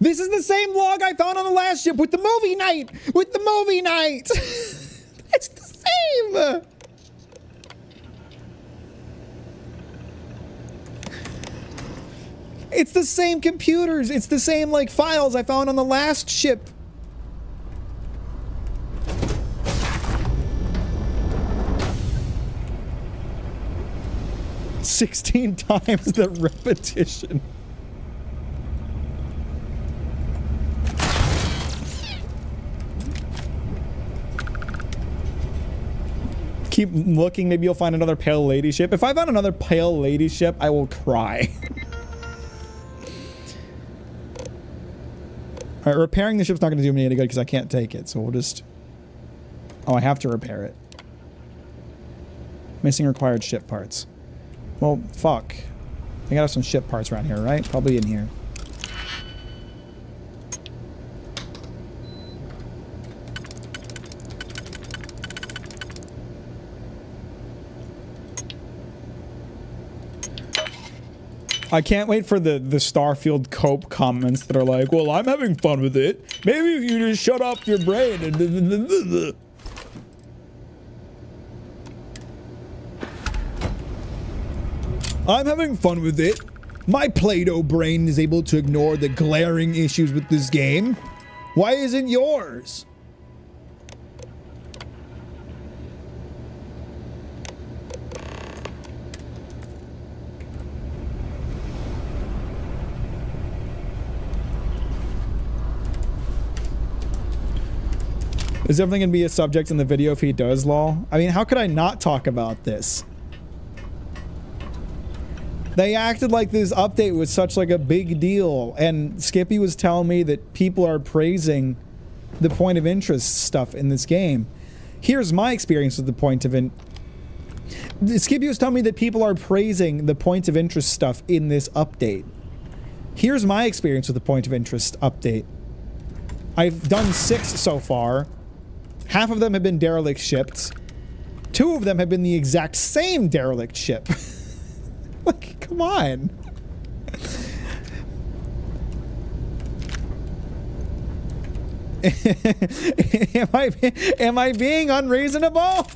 This is the same log I found on the last ship with the movie night! With the movie night! It's the same! It's the same computers. It's the same, like, files I found on the last ship. "16 times the repetition." Keep looking. Maybe you'll find another pale lady ship. If I find another pale lady ship, I will cry. Alright, repairing the ship's not going to do me any good because I can't take it, so we'll just... Oh, I have to repair it. Missing required ship parts. Well, fuck. I gotta have some ship parts around here, right? Probably in here. I can't wait for the Starfield cope comments that are like, well, I'm having fun with it. Maybe if you just shut off your brain and... I'm having fun with it. My Play-Doh brain is able to ignore the glaring issues with this game. Why isn't yours? Is everything gonna be a subject in the video if he does, lol? I mean, how could I not talk about this? They acted like this update was such like a big deal, and Skippy was telling me that people are praising the point of interest stuff in this game. Here's my experience with the point of Skippy was telling me that people are praising the point of interest stuff in this update. Here's my experience with the point of interest update. I've done 6 so far. Half of them have been derelict ships. 2 of them have been the exact same derelict ship. Like, come on. Am I being unreasonable?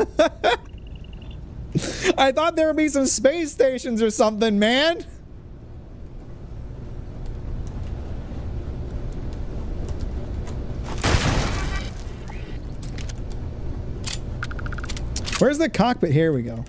I thought there would be some space stations or something, man. Where's the cockpit? Here we go.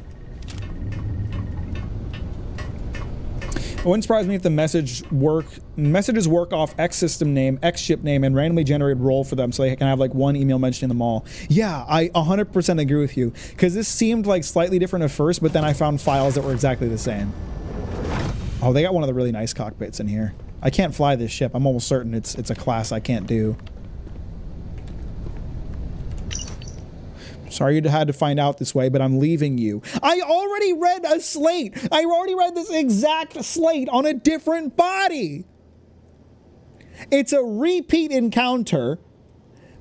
It wouldn't surprise me if the messages work off X system name, X ship name, and randomly generate role for them so they can have like one email mentioning them all. Yeah, I 100% agree with you. Because this seemed like slightly different at first, but then I found files that were exactly the same. Oh, they got one of the really nice cockpits in here. I can't fly this ship. I'm almost certain it's a class I can't do. Sorry you had to find out this way, but I'm leaving you. I already read a slate. I already read this exact slate on a different body. It's a repeat encounter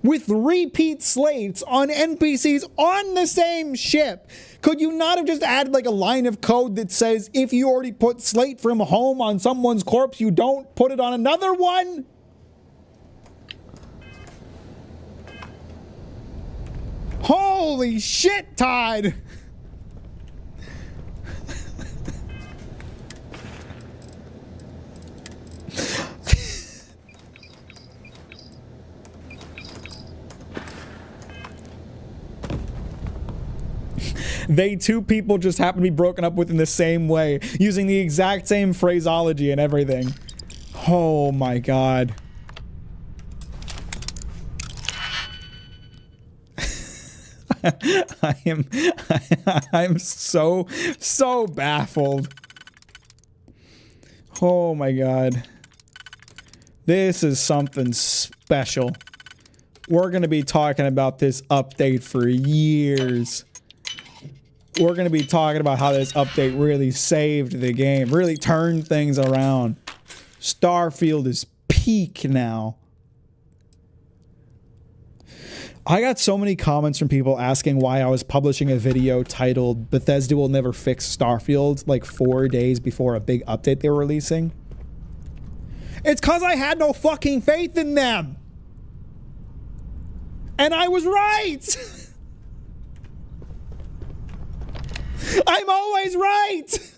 with repeat slates on NPCs on the same ship. Could you not have just added like a line of code that says if you already put slate from home on someone's corpse, you don't put it on another one? Holy shit, Todd! They 2 people just happen to be broken up with in the same way, using the exact same phraseology and everything. Oh my god. I'm so baffled. Oh my god. This is something special. We're gonna be talking about this update for years. We're gonna be talking about how this update really saved the game, really turned things around. Starfield is peak now. I got so many comments from people asking why I was publishing a video titled Bethesda will never fix Starfield like 4 days before a big update they were releasing. It's because I had no fucking faith in them. And I was right. I'm always right.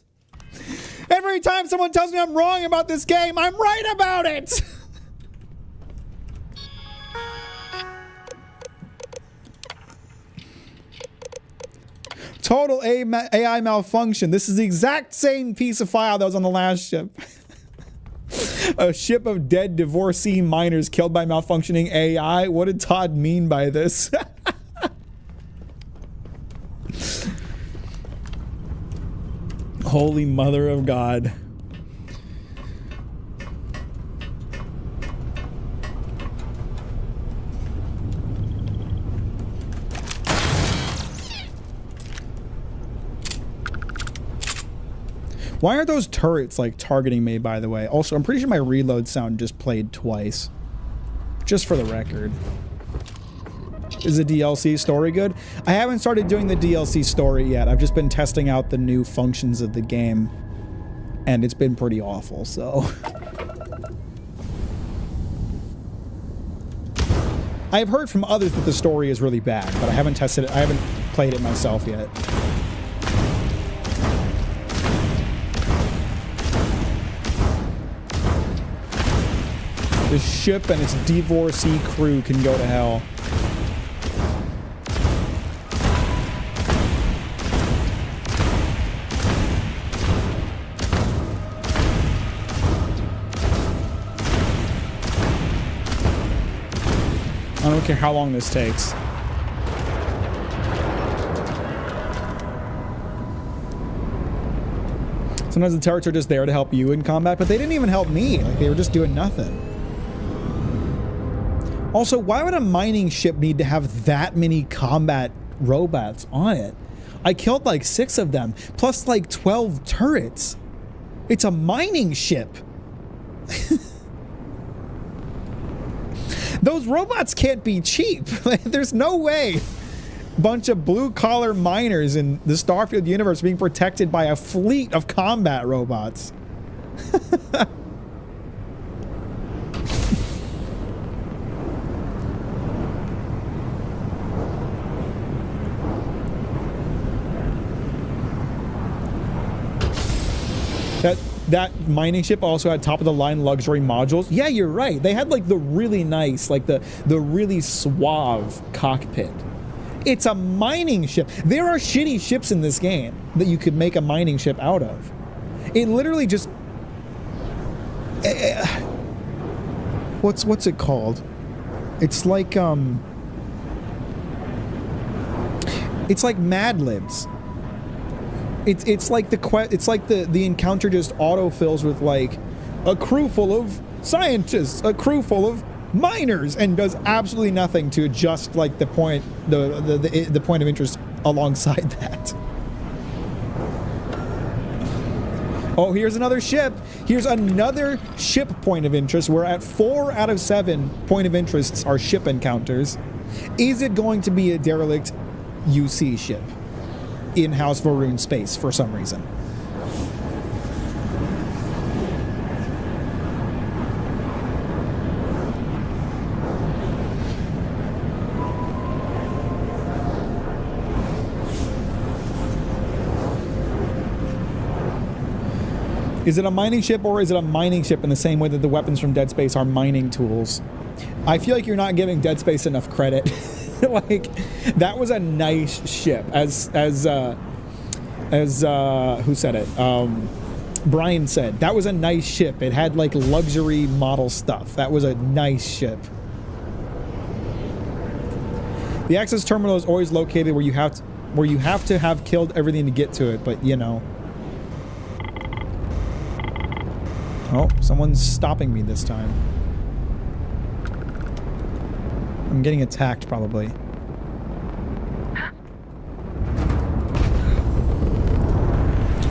Every time someone tells me I'm wrong about this game, I'm right about it. Total AI malfunction. This is the exact same piece of file that was on the last ship. A ship of dead divorcee miners killed by malfunctioning AI. What did Todd mean by this? Holy mother of God. Why are those turrets like targeting me, by the way? Also, I'm pretty sure my reload sound just played twice. Just for the record. Is the DLC story good? I haven't started doing the DLC story yet. I've just been testing out the new functions of the game. And it's been pretty awful, so. I've heard from others that the story is really bad, but I haven't tested it. I haven't played it myself yet. The ship and its divorcee crew can go to hell. I don't care how long this takes. Sometimes the turrets are just there to help you in combat, but they didn't even help me. Like, they were just doing nothing. Also, why would a mining ship need to have that many combat robots on it? I killed like 6 of them, plus like 12 turrets. It's a mining ship. Those robots can't be cheap. There's no way. Bunch of blue-collar miners in the Starfield universe being protected by a fleet of combat robots. That mining ship also had top-of-the-line luxury modules. Yeah, you're right. They had like the really nice, like the really suave cockpit. It's a mining ship. There are shitty ships in this game that you could make a mining ship out of. It literally just... What's it called? It's like, it's like Mad Libs. It's like the encounter just autofills with like a crew full of scientists, a crew full of miners, and does absolutely nothing to adjust like the point of interest alongside that. Oh, here's another ship. Here's another ship point of interest. We're at 4 out of 7 point of interests are ship encounters. Is it going to be a derelict UC ship? In-house Varun space for some reason. Is it a mining ship, or is it a mining ship in the same way that the weapons from Dead Space are mining tools? I feel like you're not giving Dead Space enough credit. Like, that was a nice ship. As who said it? Brian said that was a nice ship. It had like luxury model stuff. That was a nice ship. The access terminal is always located where you have to have killed everything to get to it. But you know. Oh, someone's stopping me this time. I'm getting attacked, probably.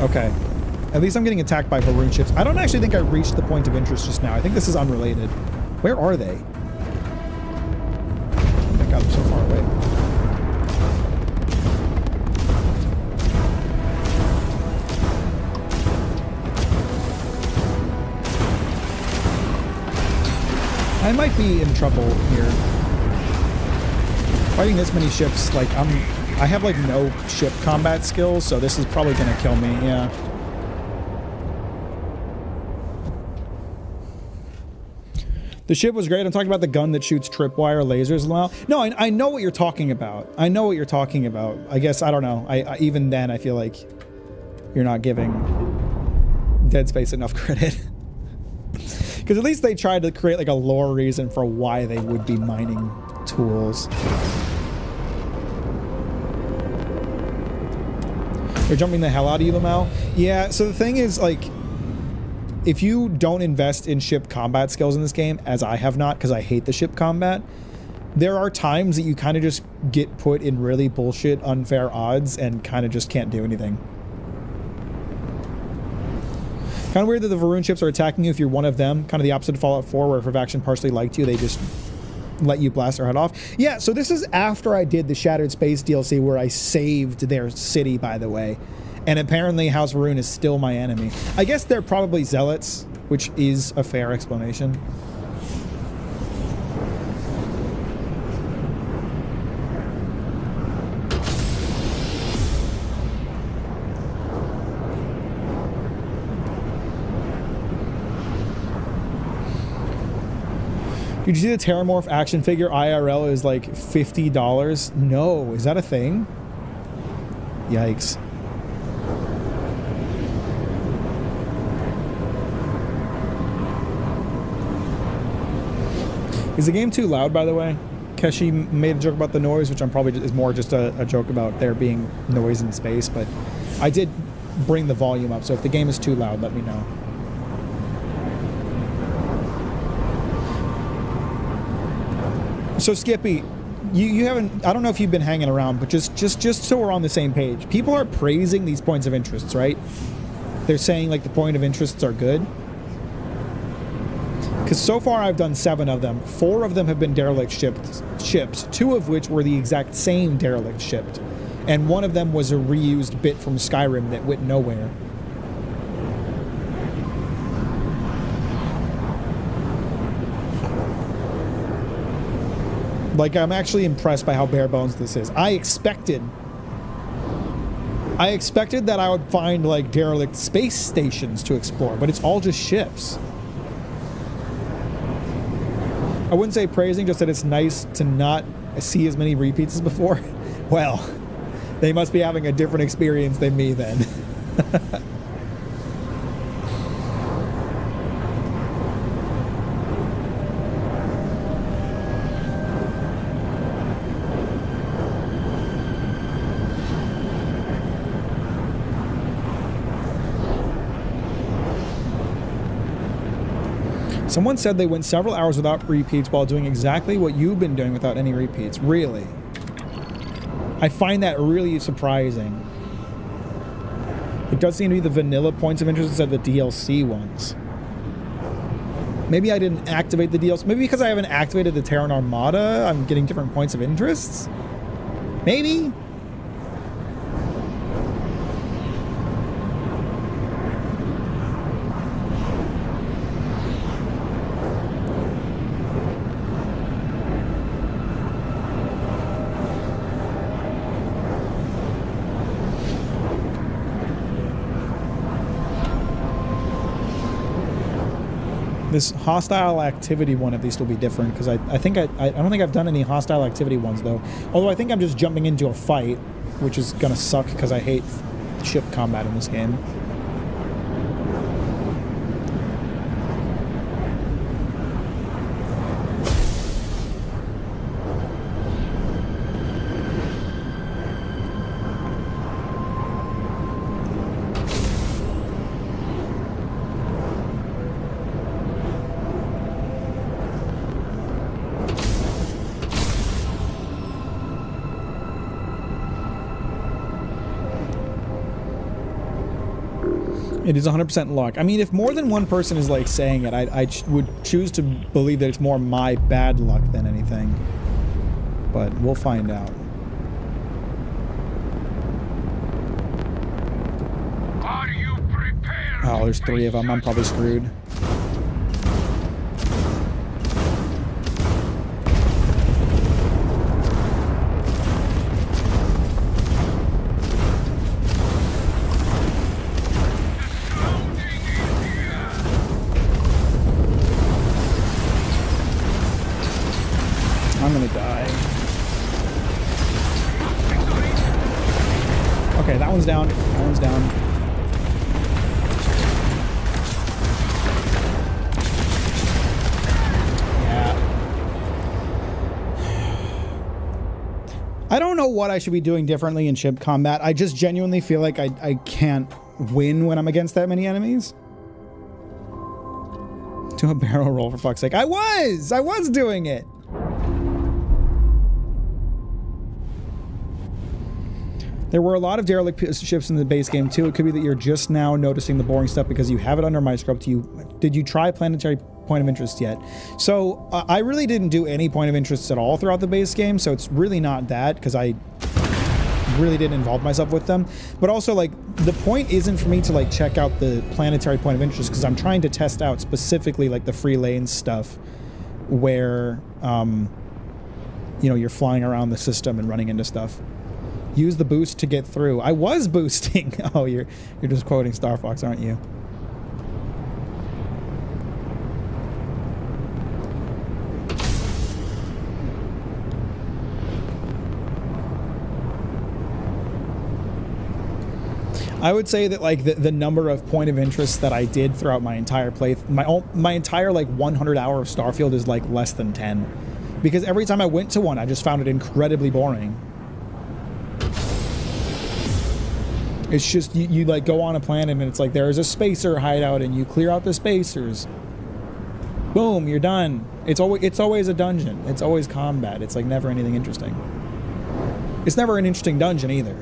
Okay. At least I'm getting attacked by Varun ships. I don't actually think I reached the point of interest just now. I think this is unrelated. Where are they? Oh my god, they're so far away. I might be in trouble here. Fighting this many ships, like I have like no ship combat skills, so this is probably gonna kill me, yeah. The ship was great. I'm talking about the gun that shoots tripwire lasers now. No, I know what you're talking about. I know what you're talking about. I guess, I don't know. I even then, I feel like you're not giving Dead Space enough credit. Because at least they tried to create like a lore reason for why they would be mining tools. They're jumping the hell out of you, Lamau. Yeah, so the thing is, like, if you don't invest in ship combat skills in this game, as I have not, because I hate the ship combat, there are times that you kind of just get put in really bullshit, unfair odds and kind of just can't do anything. Kind of weird that the Varun ships are attacking you if you're one of them. Kind of the opposite of Fallout 4, where if a faction partially liked you, they just let you blast their head off. Yeah, so this is after I did the Shattered Space DLC, where I saved their city, by the way. And apparently House Varun is still my enemy. I guess they're probably zealots, which is a fair explanation. Did you see the Terramorph action figure IRL is like $50? No, is that a thing? Yikes. Is the game too loud, by the way? Keshi made a joke about the noise, which I'm probably is more just a joke about there being noise in space, but I did bring the volume up, so if the game is too loud, let me know. So Skippy, you haven't, I don't know if you've been hanging around, but just so we're on the same page, people are praising these points of interests, right? They're saying like the point of interests are good. Because so far I've done 7 of them. 4 of them have been derelict ships, 2 of which were the exact same derelict ship. And 1 of them was a reused bit from Skyrim that went nowhere. Like, I'm actually impressed by how bare bones this is. I expected that I would find, like, derelict space stations to explore, but it's all just ships. I wouldn't say praising, just that it's nice to not see as many repeats as before. Well, they must be having a different experience than me then. Someone said they went several hours without repeats while doing exactly what you've been doing without any repeats. Really? I find that really surprising. It does seem to be the vanilla points of interest instead of the DLC ones. Maybe I didn't activate the DLC. Maybe because I haven't activated the Terran Armada, I'm getting different points of interests? Maybe? This hostile activity one at least will be different, because I don't think I've done any hostile activity ones though. Although I think I'm just jumping into a fight, which is gonna suck because I hate ship combat in this game. It is 100% luck. I mean, if more than one person is like saying it, I would choose to believe that it's more my bad luck than anything. But we'll find out. Are you prepared? Oh, there's 3 of them. I'm probably screwed. one's down. That one's down. Yeah. I don't know what I should be doing differently in ship combat. I just genuinely feel like I can't win when I'm against that many enemies. Do a barrel roll, for fuck's sake. I was doing it. There were a lot of derelict ships in the base game too. It could be that you're just now noticing the boring stuff because you have it under a microscope. Did you try planetary point of interest yet? So I really didn't do any point of interest at all throughout the base game, so it's really not that, because I really didn't involve myself with them. But also, like, the point isn't for me to like check out the planetary point of interest, because I'm trying to test out specifically like the free lane stuff where you know, you're flying around the system and running into stuff. Use the boost to get through. I was boosting. Oh, you're just quoting Star Fox, aren't you? I would say that like the number of point of interest that I did throughout my entire my entire like 100 hour of Starfield is like less than 10, because every time I went to one, I just found it incredibly boring. It's just you like go on a planet and it's like there's a spacer hideout and you clear out the spacers. Boom, you're done. It's always a dungeon. It's always combat. It's like never anything interesting. It's never an interesting dungeon either.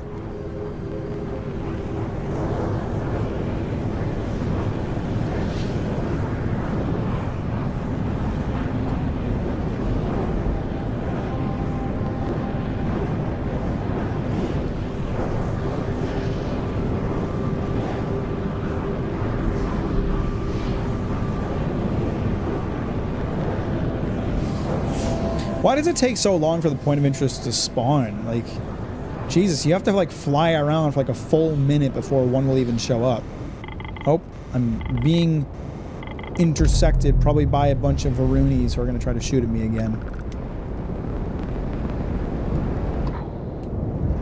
Why does it take so long for the point of interest to spawn? Like, Jesus, you have to like fly around for like a full minute before one will even show up. Oh, I'm being intersected probably by a bunch of Varunis who are going to try to shoot at me again.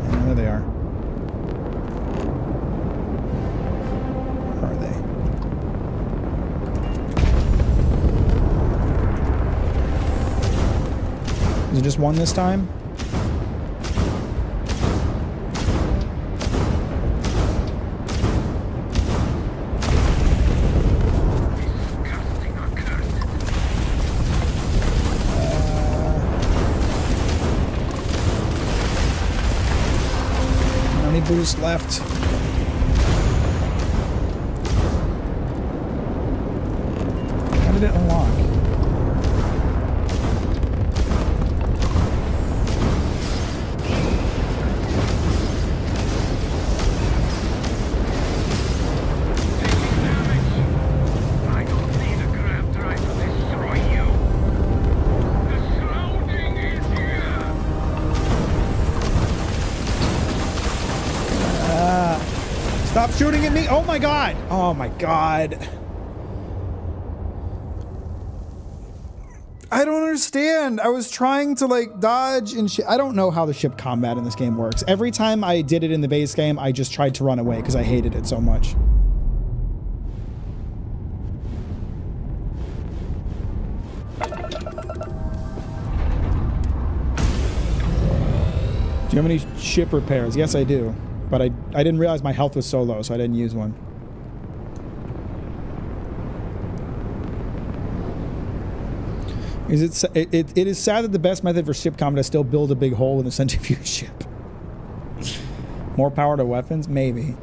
Oh, there they are. Where are they? Is it just one this time? How many boosts left? How did it unlock? Stop shooting at me! Oh my god! Oh my god! I don't understand. I was trying to like dodge and shit. I don't know how the ship combat in this game works. Every time I did it in the base game, I just tried to run away because I hated it so much. Do you have any ship repairs? Yes, I do. But I didn't realize my health was so low, so I didn't use one. It is sad that the best method for ship combat is still build a big hole in the centrifuge ship. More power to weapons? Maybe.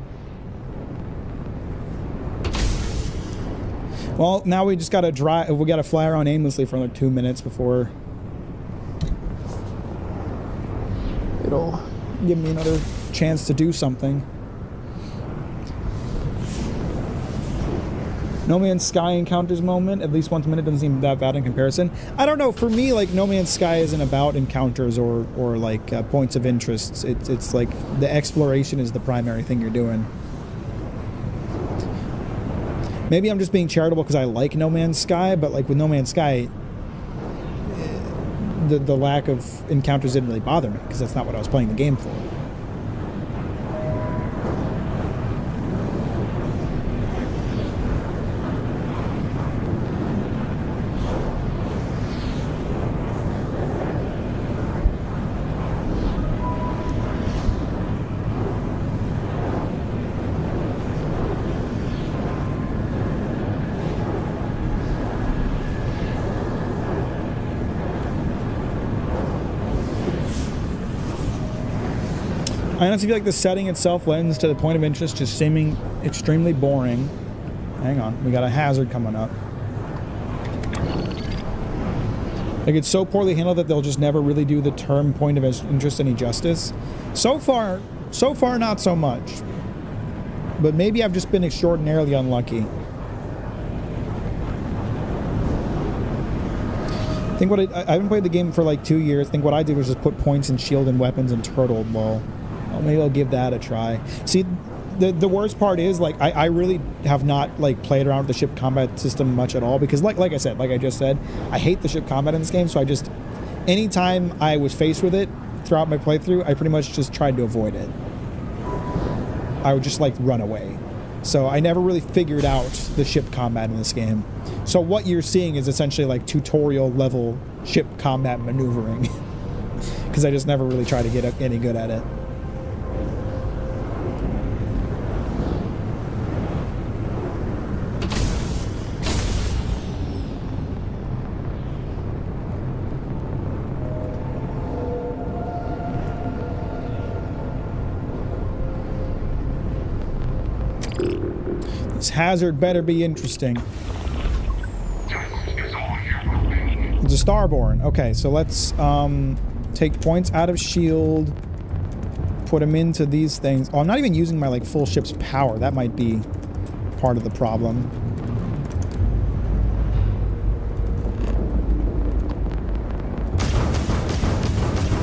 Well, now we just gotta drive. We gotta fly around aimlessly for like 2 minutes before it'll give me another chance to do something. No Man's Sky encounters moment, at least once a minute, doesn't seem that bad in comparison. I don't know, for me, like, No Man's Sky isn't about encounters or like points of interest. It's like the exploration is the primary thing you're doing. Maybe I'm just being charitable because I like No Man's Sky, but like with No Man's Sky, the lack of encounters didn't really bother me because that's not what I was playing the game for. I honestly feel like the setting itself lends to the point of interest just seeming extremely boring. Hang on, we got a hazard coming up. Like, it's so poorly handled that they'll just never really do the term point of interest any justice. So far, not so much. But maybe I've just been extraordinarily unlucky. I think what I haven't played the game for like 2 years. I think what I did was just put points in shield and weapons and turtle. Well, maybe I'll give that a try. See, the worst part is, like, I really have not, like, played around with the ship combat system much at all, because like I said, like I just said, I hate the ship combat in this game, so I just, anytime I was faced with it throughout my playthrough, I pretty much just tried to avoid it. I would just, like, run away. So I never really figured out the ship combat in this game. So what you're seeing is essentially like tutorial level ship combat maneuvering. Because I just never really tried to get any good at it. This hazard better be interesting. It's a Starborn. Okay, so let's take points out of shield, put them into these things. Oh, I'm not even using my, like, full ship's power. That might be part of the problem.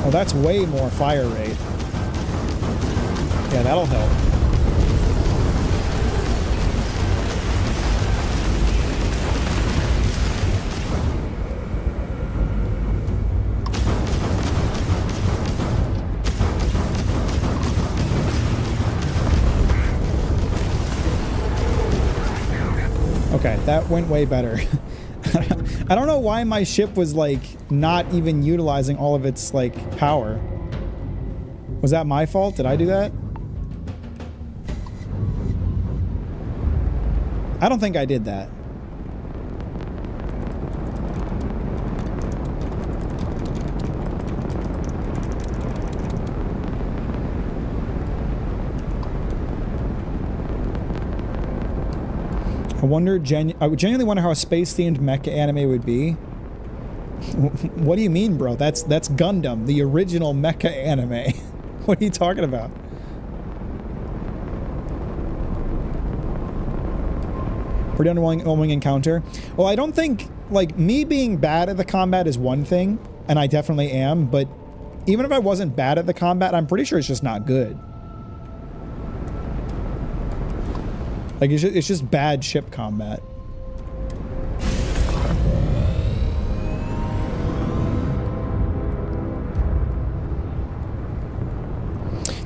Oh, that's way more fire rate. Yeah, that'll help. Okay, that went way better. I don't know why my ship was, like, not even utilizing all of its, like, power. Was that my fault? Did I do that? I don't think I did that. I would genuinely wonder how a space-themed mecha anime would be. What do you mean, bro? That's Gundam, the original mecha anime. What are you talking about? Pretty underwhelming encounter. Well, I don't think, like, me being bad at the combat is one thing, and I definitely am, but even if I wasn't bad at the combat, I'm pretty sure it's just not good. Like, it's just bad ship combat.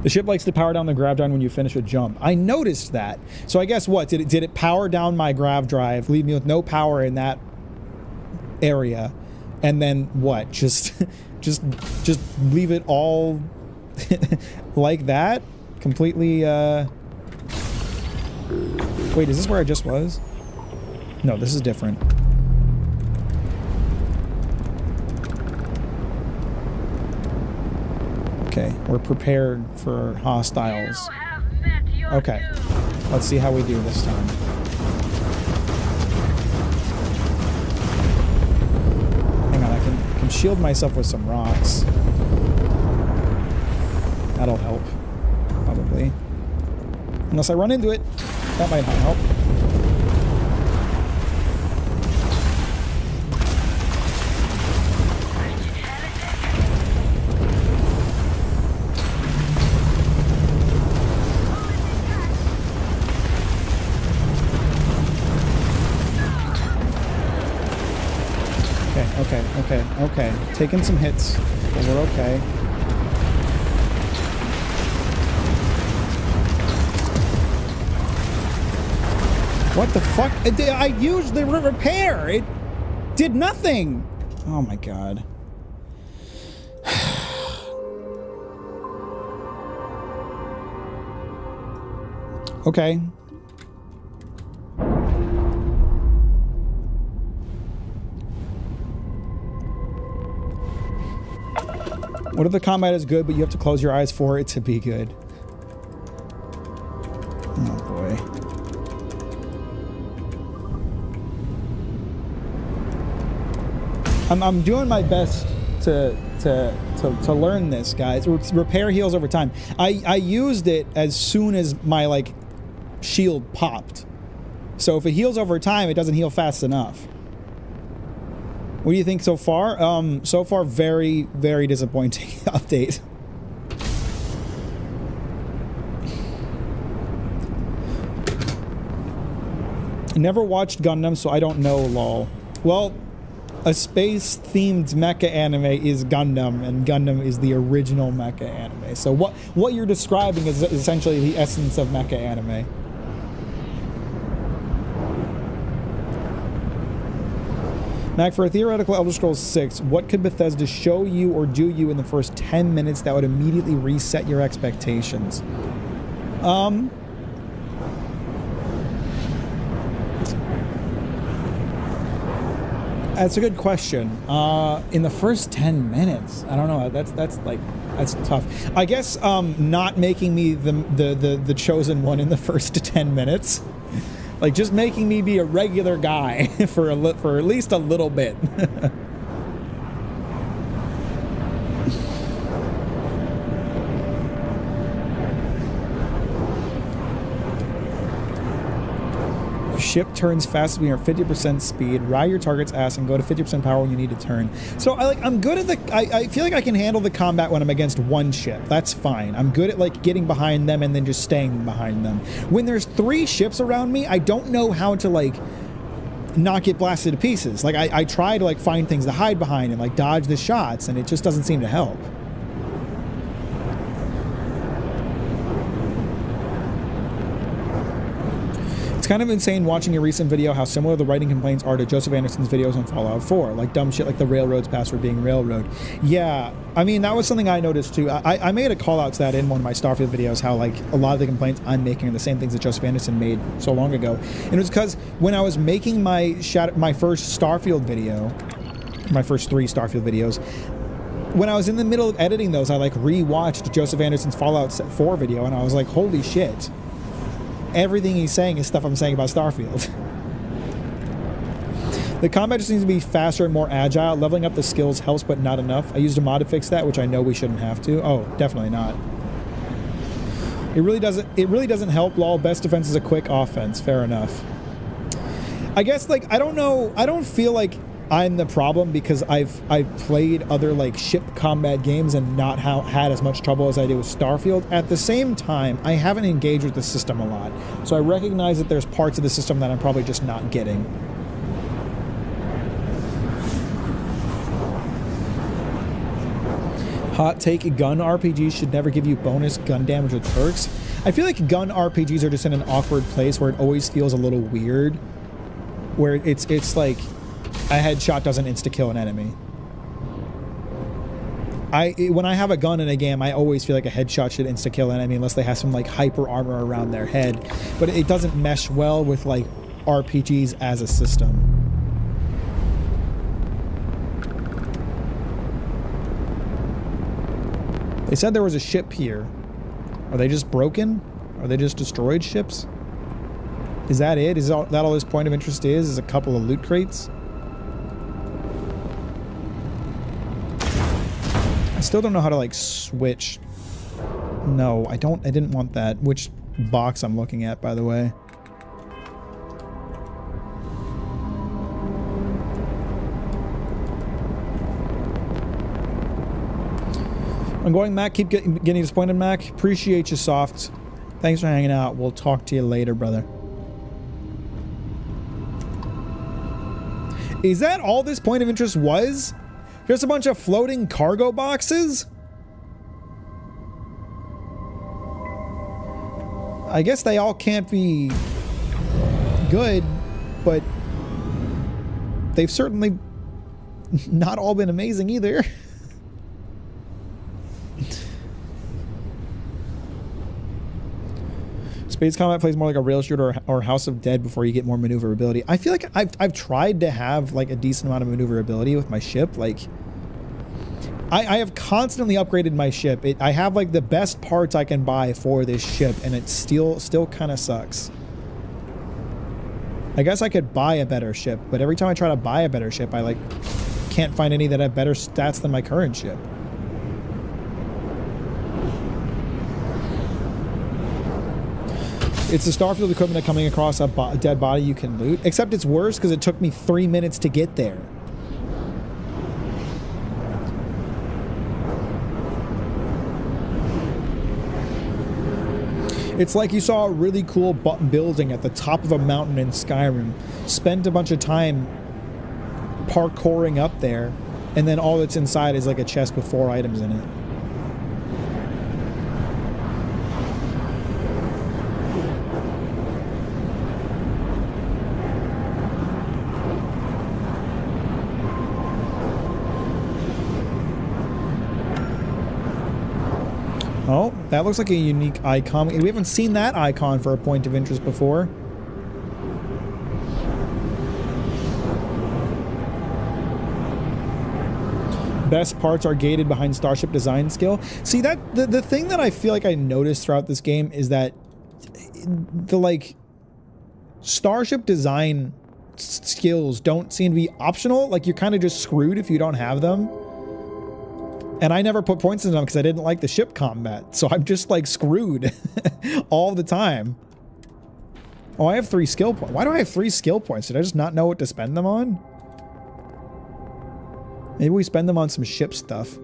The ship likes to power down the grav drive when you finish a jump. I noticed that. So I guess what? Did it power down my grav drive, leave me with no power in that area, and then what? Just leave it all like that? Completely, Wait, is this where I just was? No, this is different. Okay, we're prepared for hostiles. Okay, let's see how we do this time. Hang on, I can shield myself with some rocks. That'll help, probably. Unless I run into it. That might not help. Okay. Taking some hits, but we're okay. What the fuck? I used the repair. It did nothing. Oh my god. Okay. What if the combat is good, but you have to close your eyes for it to be good? I'm doing my best to learn this, guys. Repair heals over time. I used it as soon as my like shield popped. So if it heals over time, it doesn't heal fast enough. What do you think so far? So far, very, very disappointing update. Never watched Gundam, so I don't know, lol. Well, a space-themed mecha anime is Gundam, and Gundam is the original mecha anime. So what you're describing is essentially the essence of mecha anime. Mac, for a theoretical Elder Scrolls 6, what could Bethesda show you or do you in the first 10 minutes that would immediately reset your expectations? That's a good question. In the first 10 minutes, I don't know. That's tough. I guess not making me the chosen one in the first 10 minutes. Like, just making me be a regular guy for at least a little bit. Ship turns fast when you're at 50% speed. Ride your target's ass and go to 50% power when you need to turn. So I'm good at the. I feel like I can handle the combat when I'm against one ship. That's fine. I'm good at like getting behind them and then just staying behind them. When there's 3 ships around me, I don't know how to like not get blasted to pieces. Like I try to like find things to hide behind and like dodge the shots, and it just doesn't seem to help. It's kind of insane watching a recent video how similar the writing complaints are to Joseph Anderson's videos on Fallout 4, like dumb shit like the railroad's password being railroad. Yeah, I mean, that was something I noticed too. I made a call out to that in one of my Starfield videos, how like a lot of the complaints I'm making are the same things that Joseph Anderson made so long ago. And it was because when I was making my first Starfield video, my first 3 Starfield videos, when I was in the middle of editing those, I like rewatched Joseph Anderson's Fallout 4 video, and I was like, holy shit. Everything he's saying is stuff I'm saying about Starfield. The combat just needs to be faster and more agile. Leveling up the skills helps, but not enough. I used a mod to fix that, which I know we shouldn't have to. Oh, definitely not. It really doesn't help. Lol, best defense is a quick offense. Fair enough. I guess like I don't know. I don't feel like I'm the problem because I've played other like ship combat games and not had as much trouble as I did with Starfield. At the same time, I haven't engaged with the system a lot, so I recognize that there's parts of the system that I'm probably just not getting. Hot take, gun RPGs should never give you bonus gun damage with perks. I feel like gun RPGs are just in an awkward place where it always feels a little weird, where it's like a headshot doesn't insta-kill an enemy. When I have a gun in a game, I always feel like a headshot should insta-kill an enemy unless they have some like hyper armor around their head. But it doesn't mesh well with like RPGs as a system. They said there was a ship here. Are they just broken? Are they just destroyed ships? Is that it? Is that all this point of interest is a couple of loot crates? I still don't know how to like switch. No, I didn't want that. Which box I'm looking at, by the way. I'm going, Mac. Keep getting disappointed, Mac. Appreciate you, Soft. Thanks for hanging out. We'll talk to you later, brother. Is that all this point of interest was? Just a bunch of floating cargo boxes? I guess they all can't be good, but they've certainly not all been amazing either. Space combat plays more like a rail shooter or House of Dead before you get more maneuverability. I feel like I've tried to have like a decent amount of maneuverability with my ship. Like I have constantly upgraded my ship. I have like the best parts I can buy for this ship, and it still kind of sucks. I guess I could buy a better ship, but every time I try to buy a better ship, I like can't find any that have better stats than my current ship. It's the Starfield equipment that coming across a dead body you can loot. Except it's worse because it took me 3 minutes to get there. It's like you saw a really cool building at the top of a mountain in Skyrim, spent a bunch of time parkouring up there, and then all that's inside is like a chest with 4 items in it. Oh, that looks like a unique icon. We haven't seen that icon for a point of interest before. Best parts are gated behind starship design skill. See, that the thing that I feel like I noticed throughout this game is that the like starship design skills don't seem to be optional. Like you're kind of just screwed if you don't have them. And I never put points in them because I didn't like the ship combat. So I'm just like screwed all the time. Oh, I have 3 skill points. Why do I have 3 skill points? Did I just not know what to spend them on? Maybe we spend them on some ship stuff.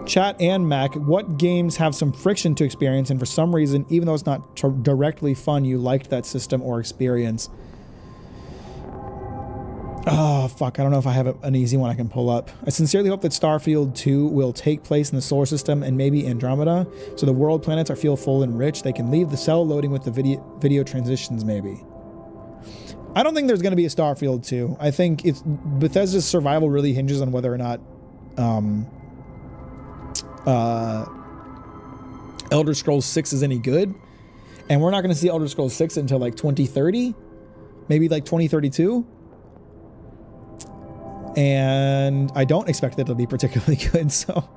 Chat and Mac, what games have some friction to experience and for some reason, even though it's not directly fun, you liked that system or experience? Oh, fuck. I don't know if I have an easy one I can pull up. I sincerely hope that Starfield 2 will take place in the solar system and maybe Andromeda, so the world planets are feel full and rich. They can leave the cell loading with the video transitions, maybe. I don't think there's going to be a Starfield 2. I think Bethesda's survival really hinges on whether or not Elder Scrolls 6 is any good. And we're not going to see Elder Scrolls 6 until like 2030, maybe like 2032. And I don't expect that it'll be particularly good, so.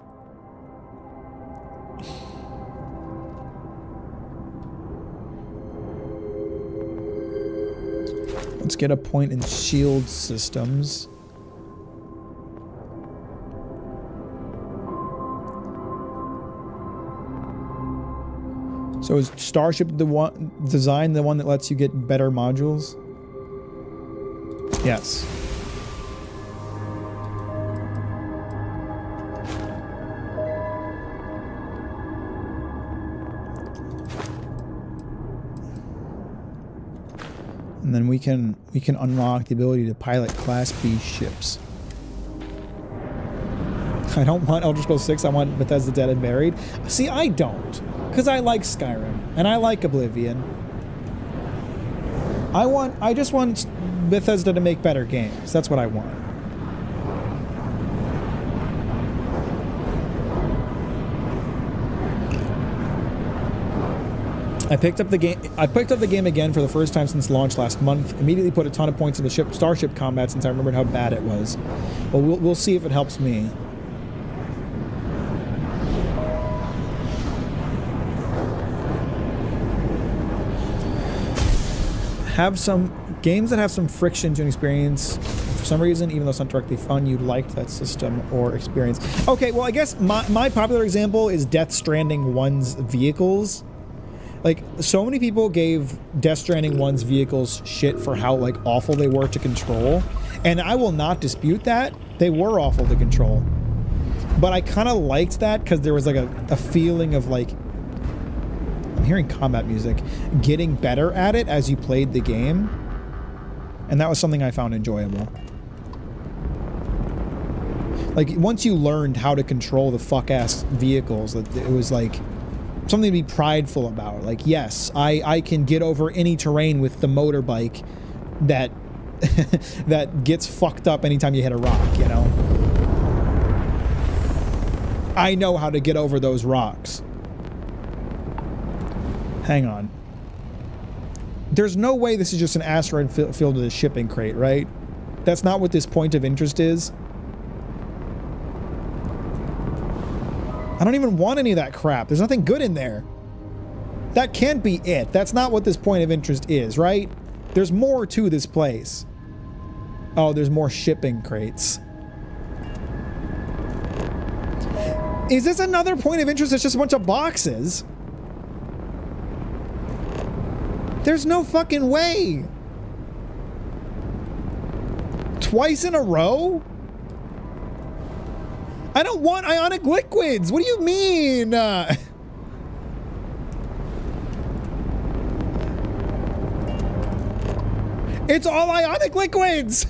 Let's get a point in shield systems. So is Starship the one design the one that lets you get better modules? Yes. And then we can unlock the ability to pilot Class B ships. I don't want Elder Scrolls 6, I want Bethesda Dead and Buried. See, I don't. Because I like Skyrim. And I like Oblivion. I just want Bethesda to make better games. That's what I want. I picked up the game again for the first time since launch last month. Immediately put a ton of points in the starship combat since I remembered how bad it was. But we'll see if it helps me. Have some games that have some friction to an experience. For some reason, even though it's not directly fun, you liked that system or experience. Okay, well, I guess my popular example is Death Stranding 1's vehicles. Like, so many people gave Death Stranding 1's vehicles shit for how, like, awful they were to control. And I will not dispute that. They were awful to control. But I kind of liked that because there was, like, a feeling of, like, I'm hearing combat music, getting better at it as you played the game. And that was something I found enjoyable. Like, once you learned how to control the fuck-ass vehicles, it was, like, something to be prideful about. Like, yes, I can get over any terrain with the motorbike that that gets fucked up anytime you hit a rock, you know? I know how to get over those rocks. Hang on. There's no way this is just an asteroid filled with a shipping crate, right? That's not what this point of interest is. I don't even want any of that crap. There's nothing good in there. That can't be it. That's not what this point of interest is, right? There's more to this place. Oh, there's more shipping crates. Is this another point of interest? It's just a bunch of boxes. There's no fucking way. Twice in a row? I don't want ionic liquids. What do you mean? It's all ionic liquids.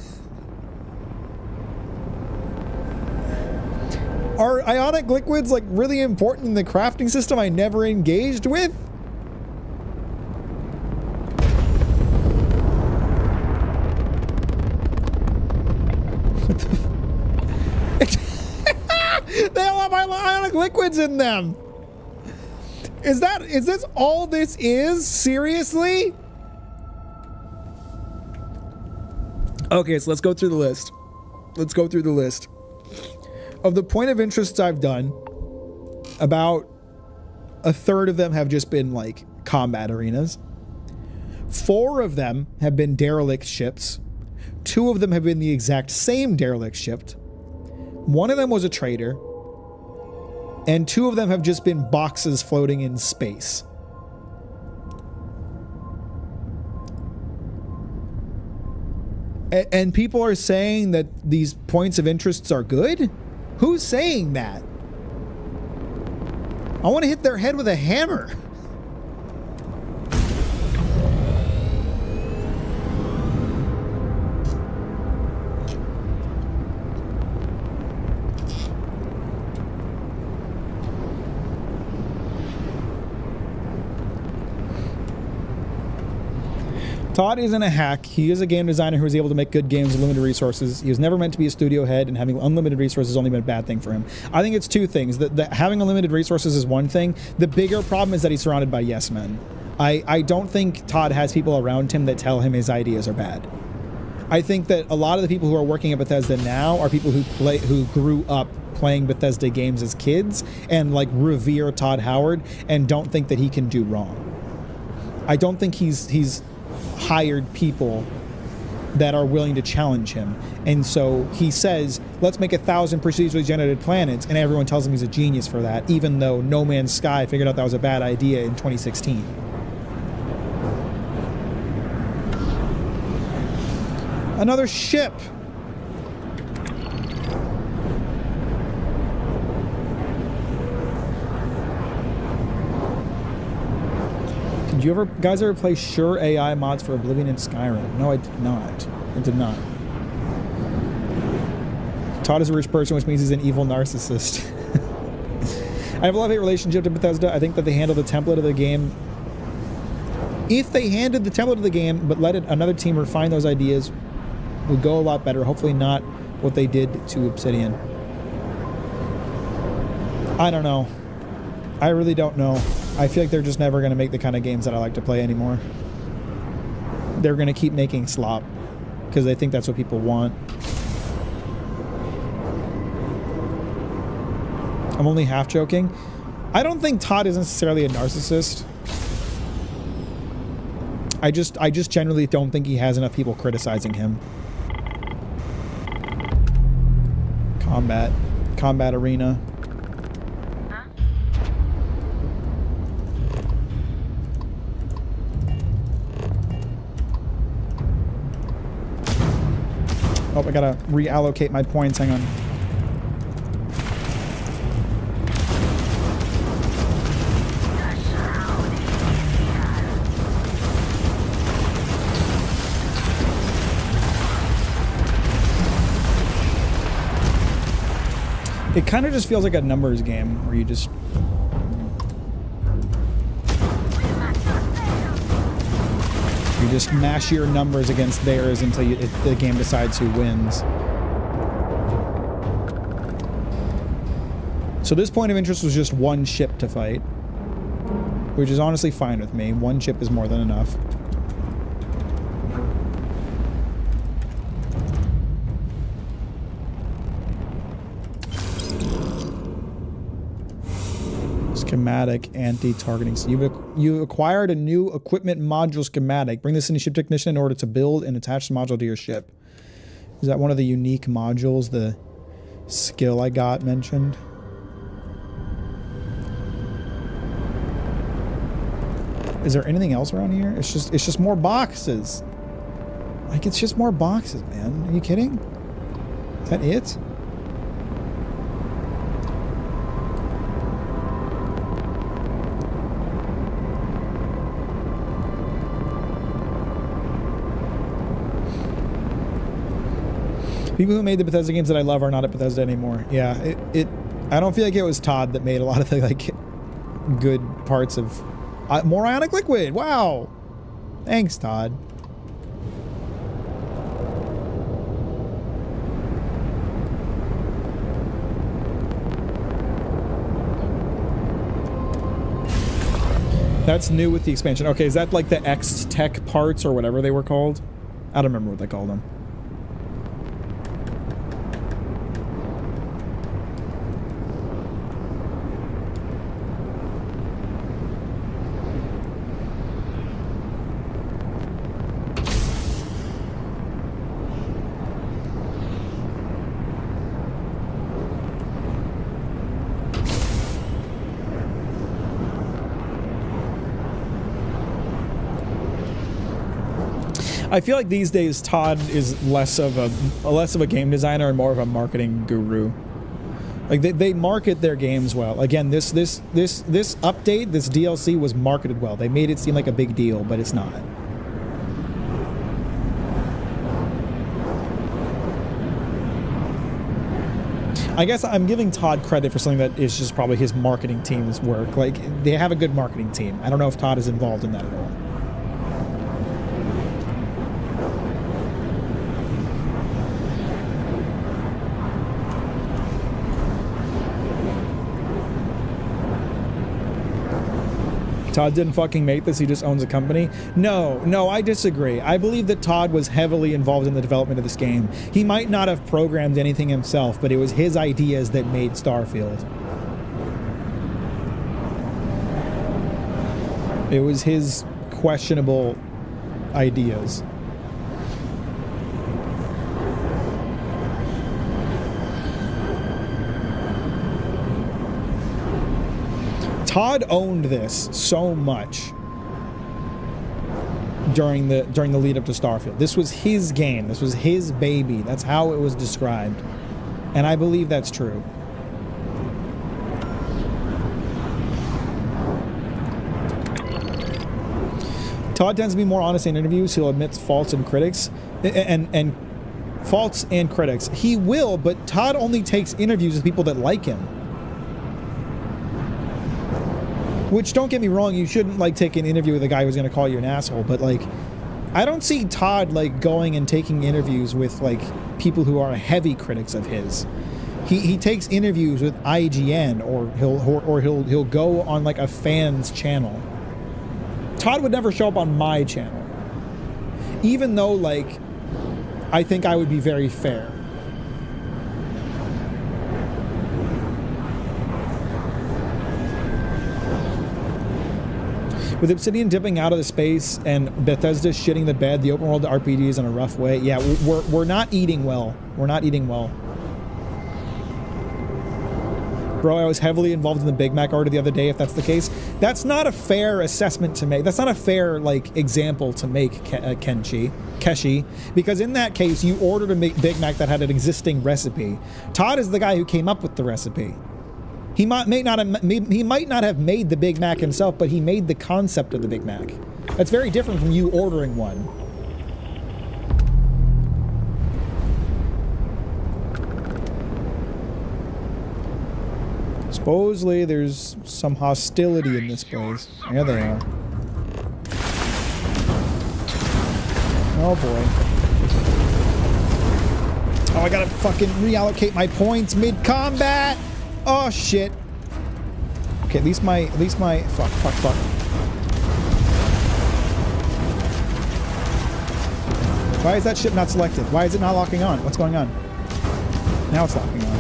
Are ionic liquids like really important in the crafting system I never engaged with? What the They all have ionic liquids in them. Is this all this is? Seriously? Okay, so let's go through the list. Let's go through the list. Of the point of interests I've done, about a third of them have just been like combat arenas. 4 of them have been derelict ships. 2 of them have been the exact same derelict ship. 1 of them was a trader. And 2 of them have just been boxes floating in space. And people are saying that these points of interests are good? Who's saying that? I want to hit their head with a hammer. Todd isn't a hack. He is a game designer who is able to make good games with limited resources. He was never meant to be a studio head, and having unlimited resources has only been a bad thing for him. I think it's 2 things. That having unlimited resources is one thing. The bigger problem is that he's surrounded by yes men. I don't think Todd has people around him that tell him his ideas are bad. I think that a lot of the people who are working at Bethesda now are people who grew up playing Bethesda games as kids and like revere Todd Howard and don't think that he can do wrong. I don't think he's hired people that are willing to challenge him. And so he says, let's make 1,000 procedurally generated planets, and everyone tells him he's a genius for that, even though No Man's Sky figured out that was a bad idea in 2016. Another ship. Did you guys ever play Sure AI mods for Oblivion and Skyrim? No, I did not. I did not. Todd is a rich person, which means he's an evil narcissist. I have a love-hate relationship to Bethesda. I think that they handled the template of the game. If they handed the template of the game, but let another team refine those ideas, would go a lot better. Hopefully not what they did to Obsidian. I don't know. I really don't know. I feel like they're just never going to make the kind of games that I like to play anymore. They're going to keep making slop because they think that's what people want. I'm only half joking. I don't think Todd is necessarily a narcissist. I just generally don't think he has enough people criticizing him. Combat arena. Oh, I gotta reallocate my points. Hang on. It kind of just feels like a numbers game where you just... You just mash your numbers against theirs until the game decides who wins. So this point of interest was just 1 ship to fight, which is honestly fine with me. 1 ship is more than enough. Schematic anti-targeting. So you acquired a new equipment module schematic. Bring this into ship technician in order to build and attach the module to your ship. Is that one of the unique modules, the skill I got mentioned? Is there anything else around here? It's just more boxes. Like, it's just more boxes, man. Are you kidding? Is that it? People who made the Bethesda games that I love are not at Bethesda anymore. Yeah, I don't feel like it was Todd that made a lot of the, like, good parts of more ionic liquid. Wow. Thanks, Todd. That's new with the expansion. Okay, is that like the X-Tech parts or whatever they were called? I don't remember what they called them. I feel like these days Todd is less of a game designer and more of a marketing guru. Like they market their games well. Again, this update, this DLC was marketed well. They made it seem like a big deal, but it's not. I guess I'm giving Todd credit for something that is just probably his marketing team's work. Like, they have a good marketing team. I don't know if Todd is involved in that at all. Todd didn't fucking make this, he just owns a company. No, I disagree. I believe that Todd was heavily involved in the development of this game. He might not have programmed anything himself, but it was his ideas that made Starfield. It was his questionable ideas. Todd owned this so much during the lead up to Starfield. This was his game. This was his baby. That's how it was described. And I believe that's true. Todd tends to be more honest in interviews. He'll admit faults and critics and faults and critics. He will, but Todd only takes interviews with people that like him. Which, don't get me wrong, you shouldn't, like, take an interview with a guy who's going to call you an asshole, but, like, I don't see Todd, like, going and taking interviews with, like, people who are heavy critics of his. He takes interviews with IGN, or he'll go on, like, a fan's channel. Todd would never show up on my channel. Even though, like, I think I would be very fair. With Obsidian dipping out of the space and Bethesda shitting the bed, the open world RPG is in a rough way. Yeah, we're not eating well. We're not eating well. Bro, I was heavily involved in the Big Mac order the other day, if that's the case. That's not a fair assessment to make. That's not a fair, like, example to make, Keshi. Because in that case, you ordered a Big Mac that had an existing recipe. Todd is the guy who came up with the recipe. He might not have made the Big Mac himself, but he made the concept of the Big Mac. That's very different from you ordering one. Supposedly, there's some hostility in this place. There they are. Oh boy. Oh, I gotta fucking reallocate my points mid-combat! Oh shit. Okay, at least my fuck. Why is that ship not selected? Why is it not locking on? What's going on? Now it's locking on.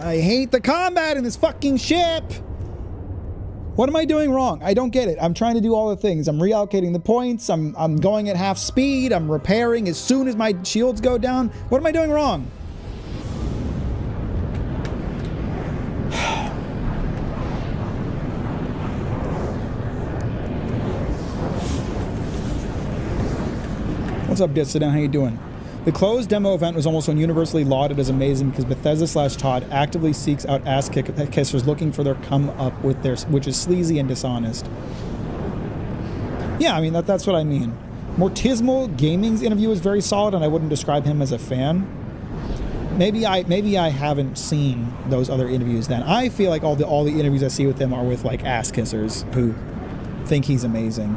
I hate the combat in this fucking ship. What am I doing wrong? I don't get it. I'm trying to do all the things. I'm reallocating the points. I'm going at half speed. I'm repairing as soon as my shields go down. What am I doing wrong? What's up, Dissident? How you doing? The closed demo event was almost universally lauded as amazing because Bethesda/Todd actively seeks out ass kissers looking for their come up with their, which is sleazy and dishonest. Yeah, I mean that's what I mean. Mortismal Gaming's interview is very solid, and I wouldn't describe him as a fan. Maybe I haven't seen those other interviews. Then I feel like all the interviews I see with him are with like ass kissers who think he's amazing.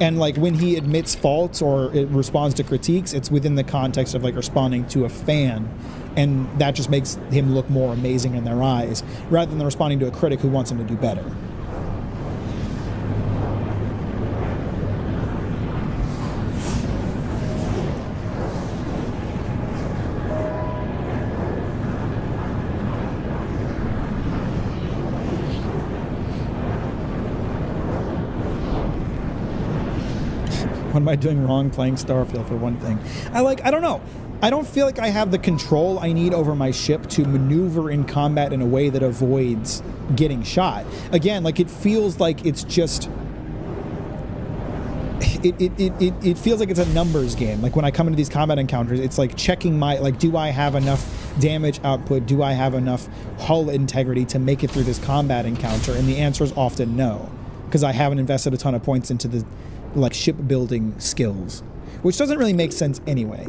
And like when he admits faults or it responds to critiques, it's within the context of like responding to a fan, and that just makes him look more amazing in their eyes rather than responding to a critic who wants him to do better. What am I doing wrong playing Starfield, for one thing? I don't know. I don't feel like I have the control I need over my ship to maneuver in combat in a way that avoids getting shot. Again, like it feels like it's just... It feels like it's a numbers game. Like when I come into these combat encounters, it's like checking my... Like, do I have enough damage output? Do I have enough hull integrity to make it through this combat encounter? And the answer is often no. Because I haven't invested a ton of points into the... like shipbuilding skills, which doesn't really make sense anyway.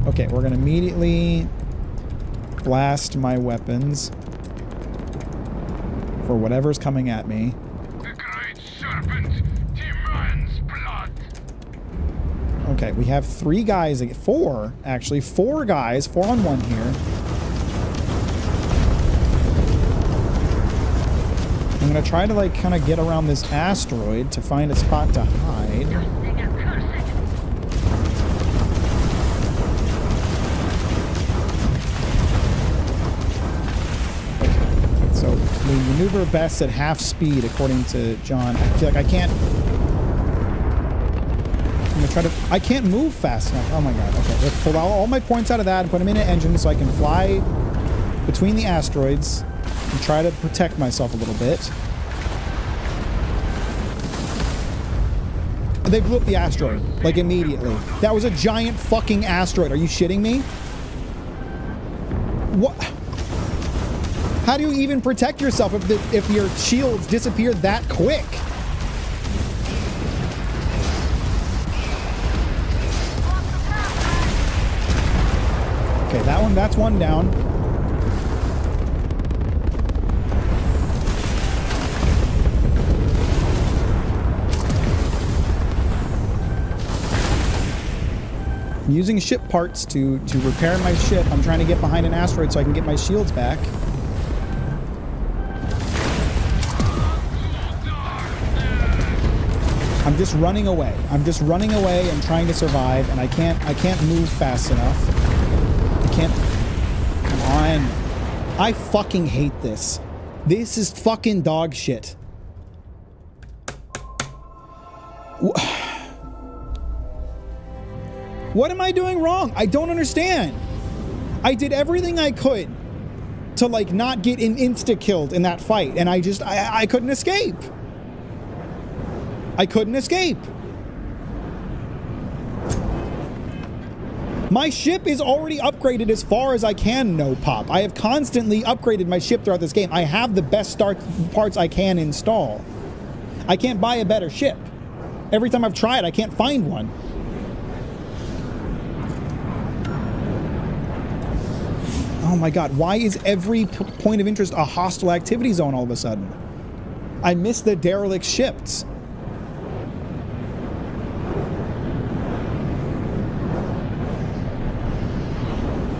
Okay, we're gonna immediately blast my weapons for whatever's coming at me. The great serpent demands blood. Okay, we have 3 guys, 4 actually, 4 guys, 4 on 1 here. I'm gonna try to like kind of get around this asteroid to find a spot to hide. So we maneuver best at half speed, according to John. I feel like I can't. I'm gonna try to. I can't move fast enough. Oh my god. Okay, let's pull all my points out of that and put them in an engine so I can fly between the asteroids and try to protect myself a little bit. They blew up the asteroid, like immediately. That was a giant fucking asteroid. Are you shitting me? What? How do you even protect yourself if your shields disappear that quick? Okay, that's one down. I'm using ship parts to repair my ship. I'm trying to get behind an asteroid so I can get my shields back. I'm just running away. I'm just running away and trying to survive, and I can't move fast enough. I can't. Come on. I fucking hate this. This is fucking dog shit. What am I doing wrong? I don't understand. I did everything I could to like not get insta-killed in that fight, and I couldn't escape. I couldn't escape. My ship is already upgraded as far as I can, no pop. I have constantly upgraded my ship throughout this game. I have the best start parts I can install. I can't buy a better ship. Every time I've tried, I can't find one. Oh my god, why is every point of interest a hostile activity zone all of a sudden? I miss the derelict ships.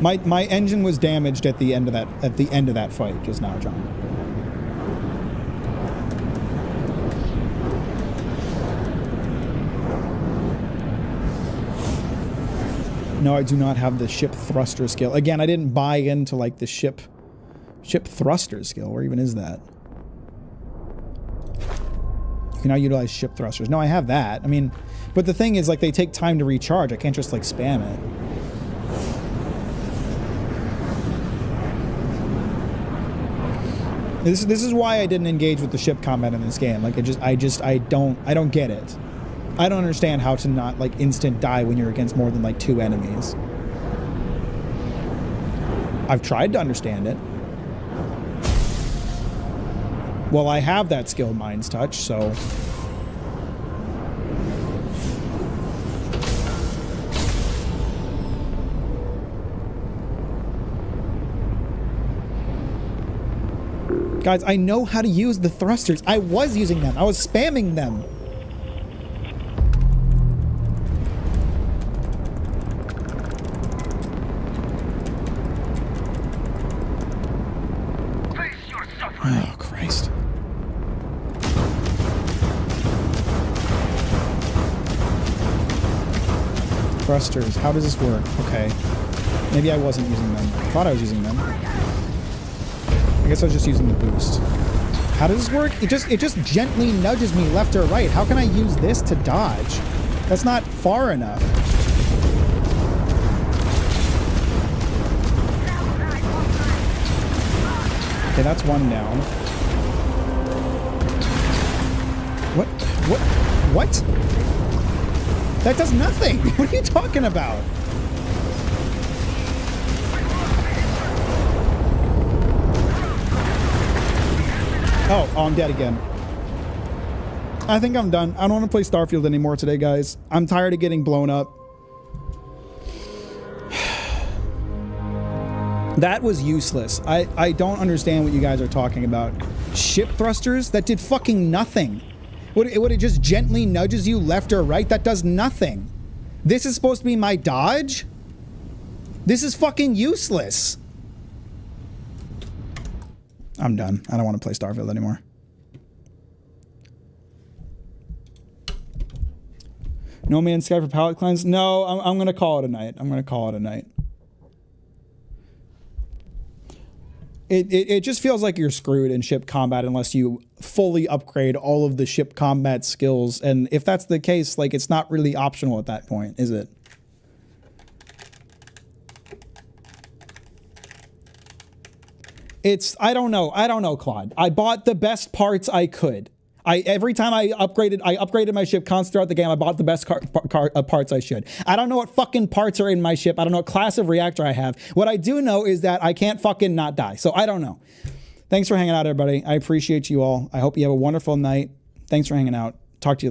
My engine was damaged at the end of that fight just now, John. No, I do not have the ship thruster skill. Again, I didn't buy into like the ship thruster skill. Where even is that? You can now utilize ship thrusters. No, I have that. I mean, but the thing is, like, they take time to recharge. I can't just like spam it. This is why I didn't engage with the ship combat in this game. Like, I don't get it. I don't understand how to not like instant die when you're against more than like 2 enemies. I've tried to understand it. Well, I have that skill, Mind's Touch, so... Guys, I know how to use the thrusters. I was using them. I was spamming them. Oh, Christ. Thrusters. How does this work? Okay. Maybe I wasn't using them. I thought I was using them. I guess I was just using the boost. How does this work? It just gently nudges me left or right. How can I use this to dodge? That's not far enough. Okay, that's one down. What? That does nothing. What are you talking about? Oh, I'm dead again. I think I'm done. I don't want to play Starfield anymore today, guys. I'm tired of getting blown up. That was useless. I don't understand what you guys are talking about. Ship thrusters? That did fucking nothing. Would it just gently nudges you left or right? That does nothing. This is supposed to be my dodge? This is fucking useless. I'm done. I don't want to play Starfield anymore. No Man's Sky for pallet cleanse? No, I'm going to call it a night. I'm going to call it a night. It just feels like you're screwed in ship combat unless you fully upgrade all of the ship combat skills. And if that's the case, like, it's not really optional at that point, is it? I don't know, Claude. I bought the best parts I could. Every time I upgraded my ship constantly throughout the game. I bought the best parts I should. I don't know what fucking parts are in my ship. I don't know what class of reactor I have. What I do know is that I can't fucking not die. So I don't know. Thanks for hanging out, everybody. I appreciate you all. I hope you have a wonderful night. Thanks for hanging out. Talk to you later.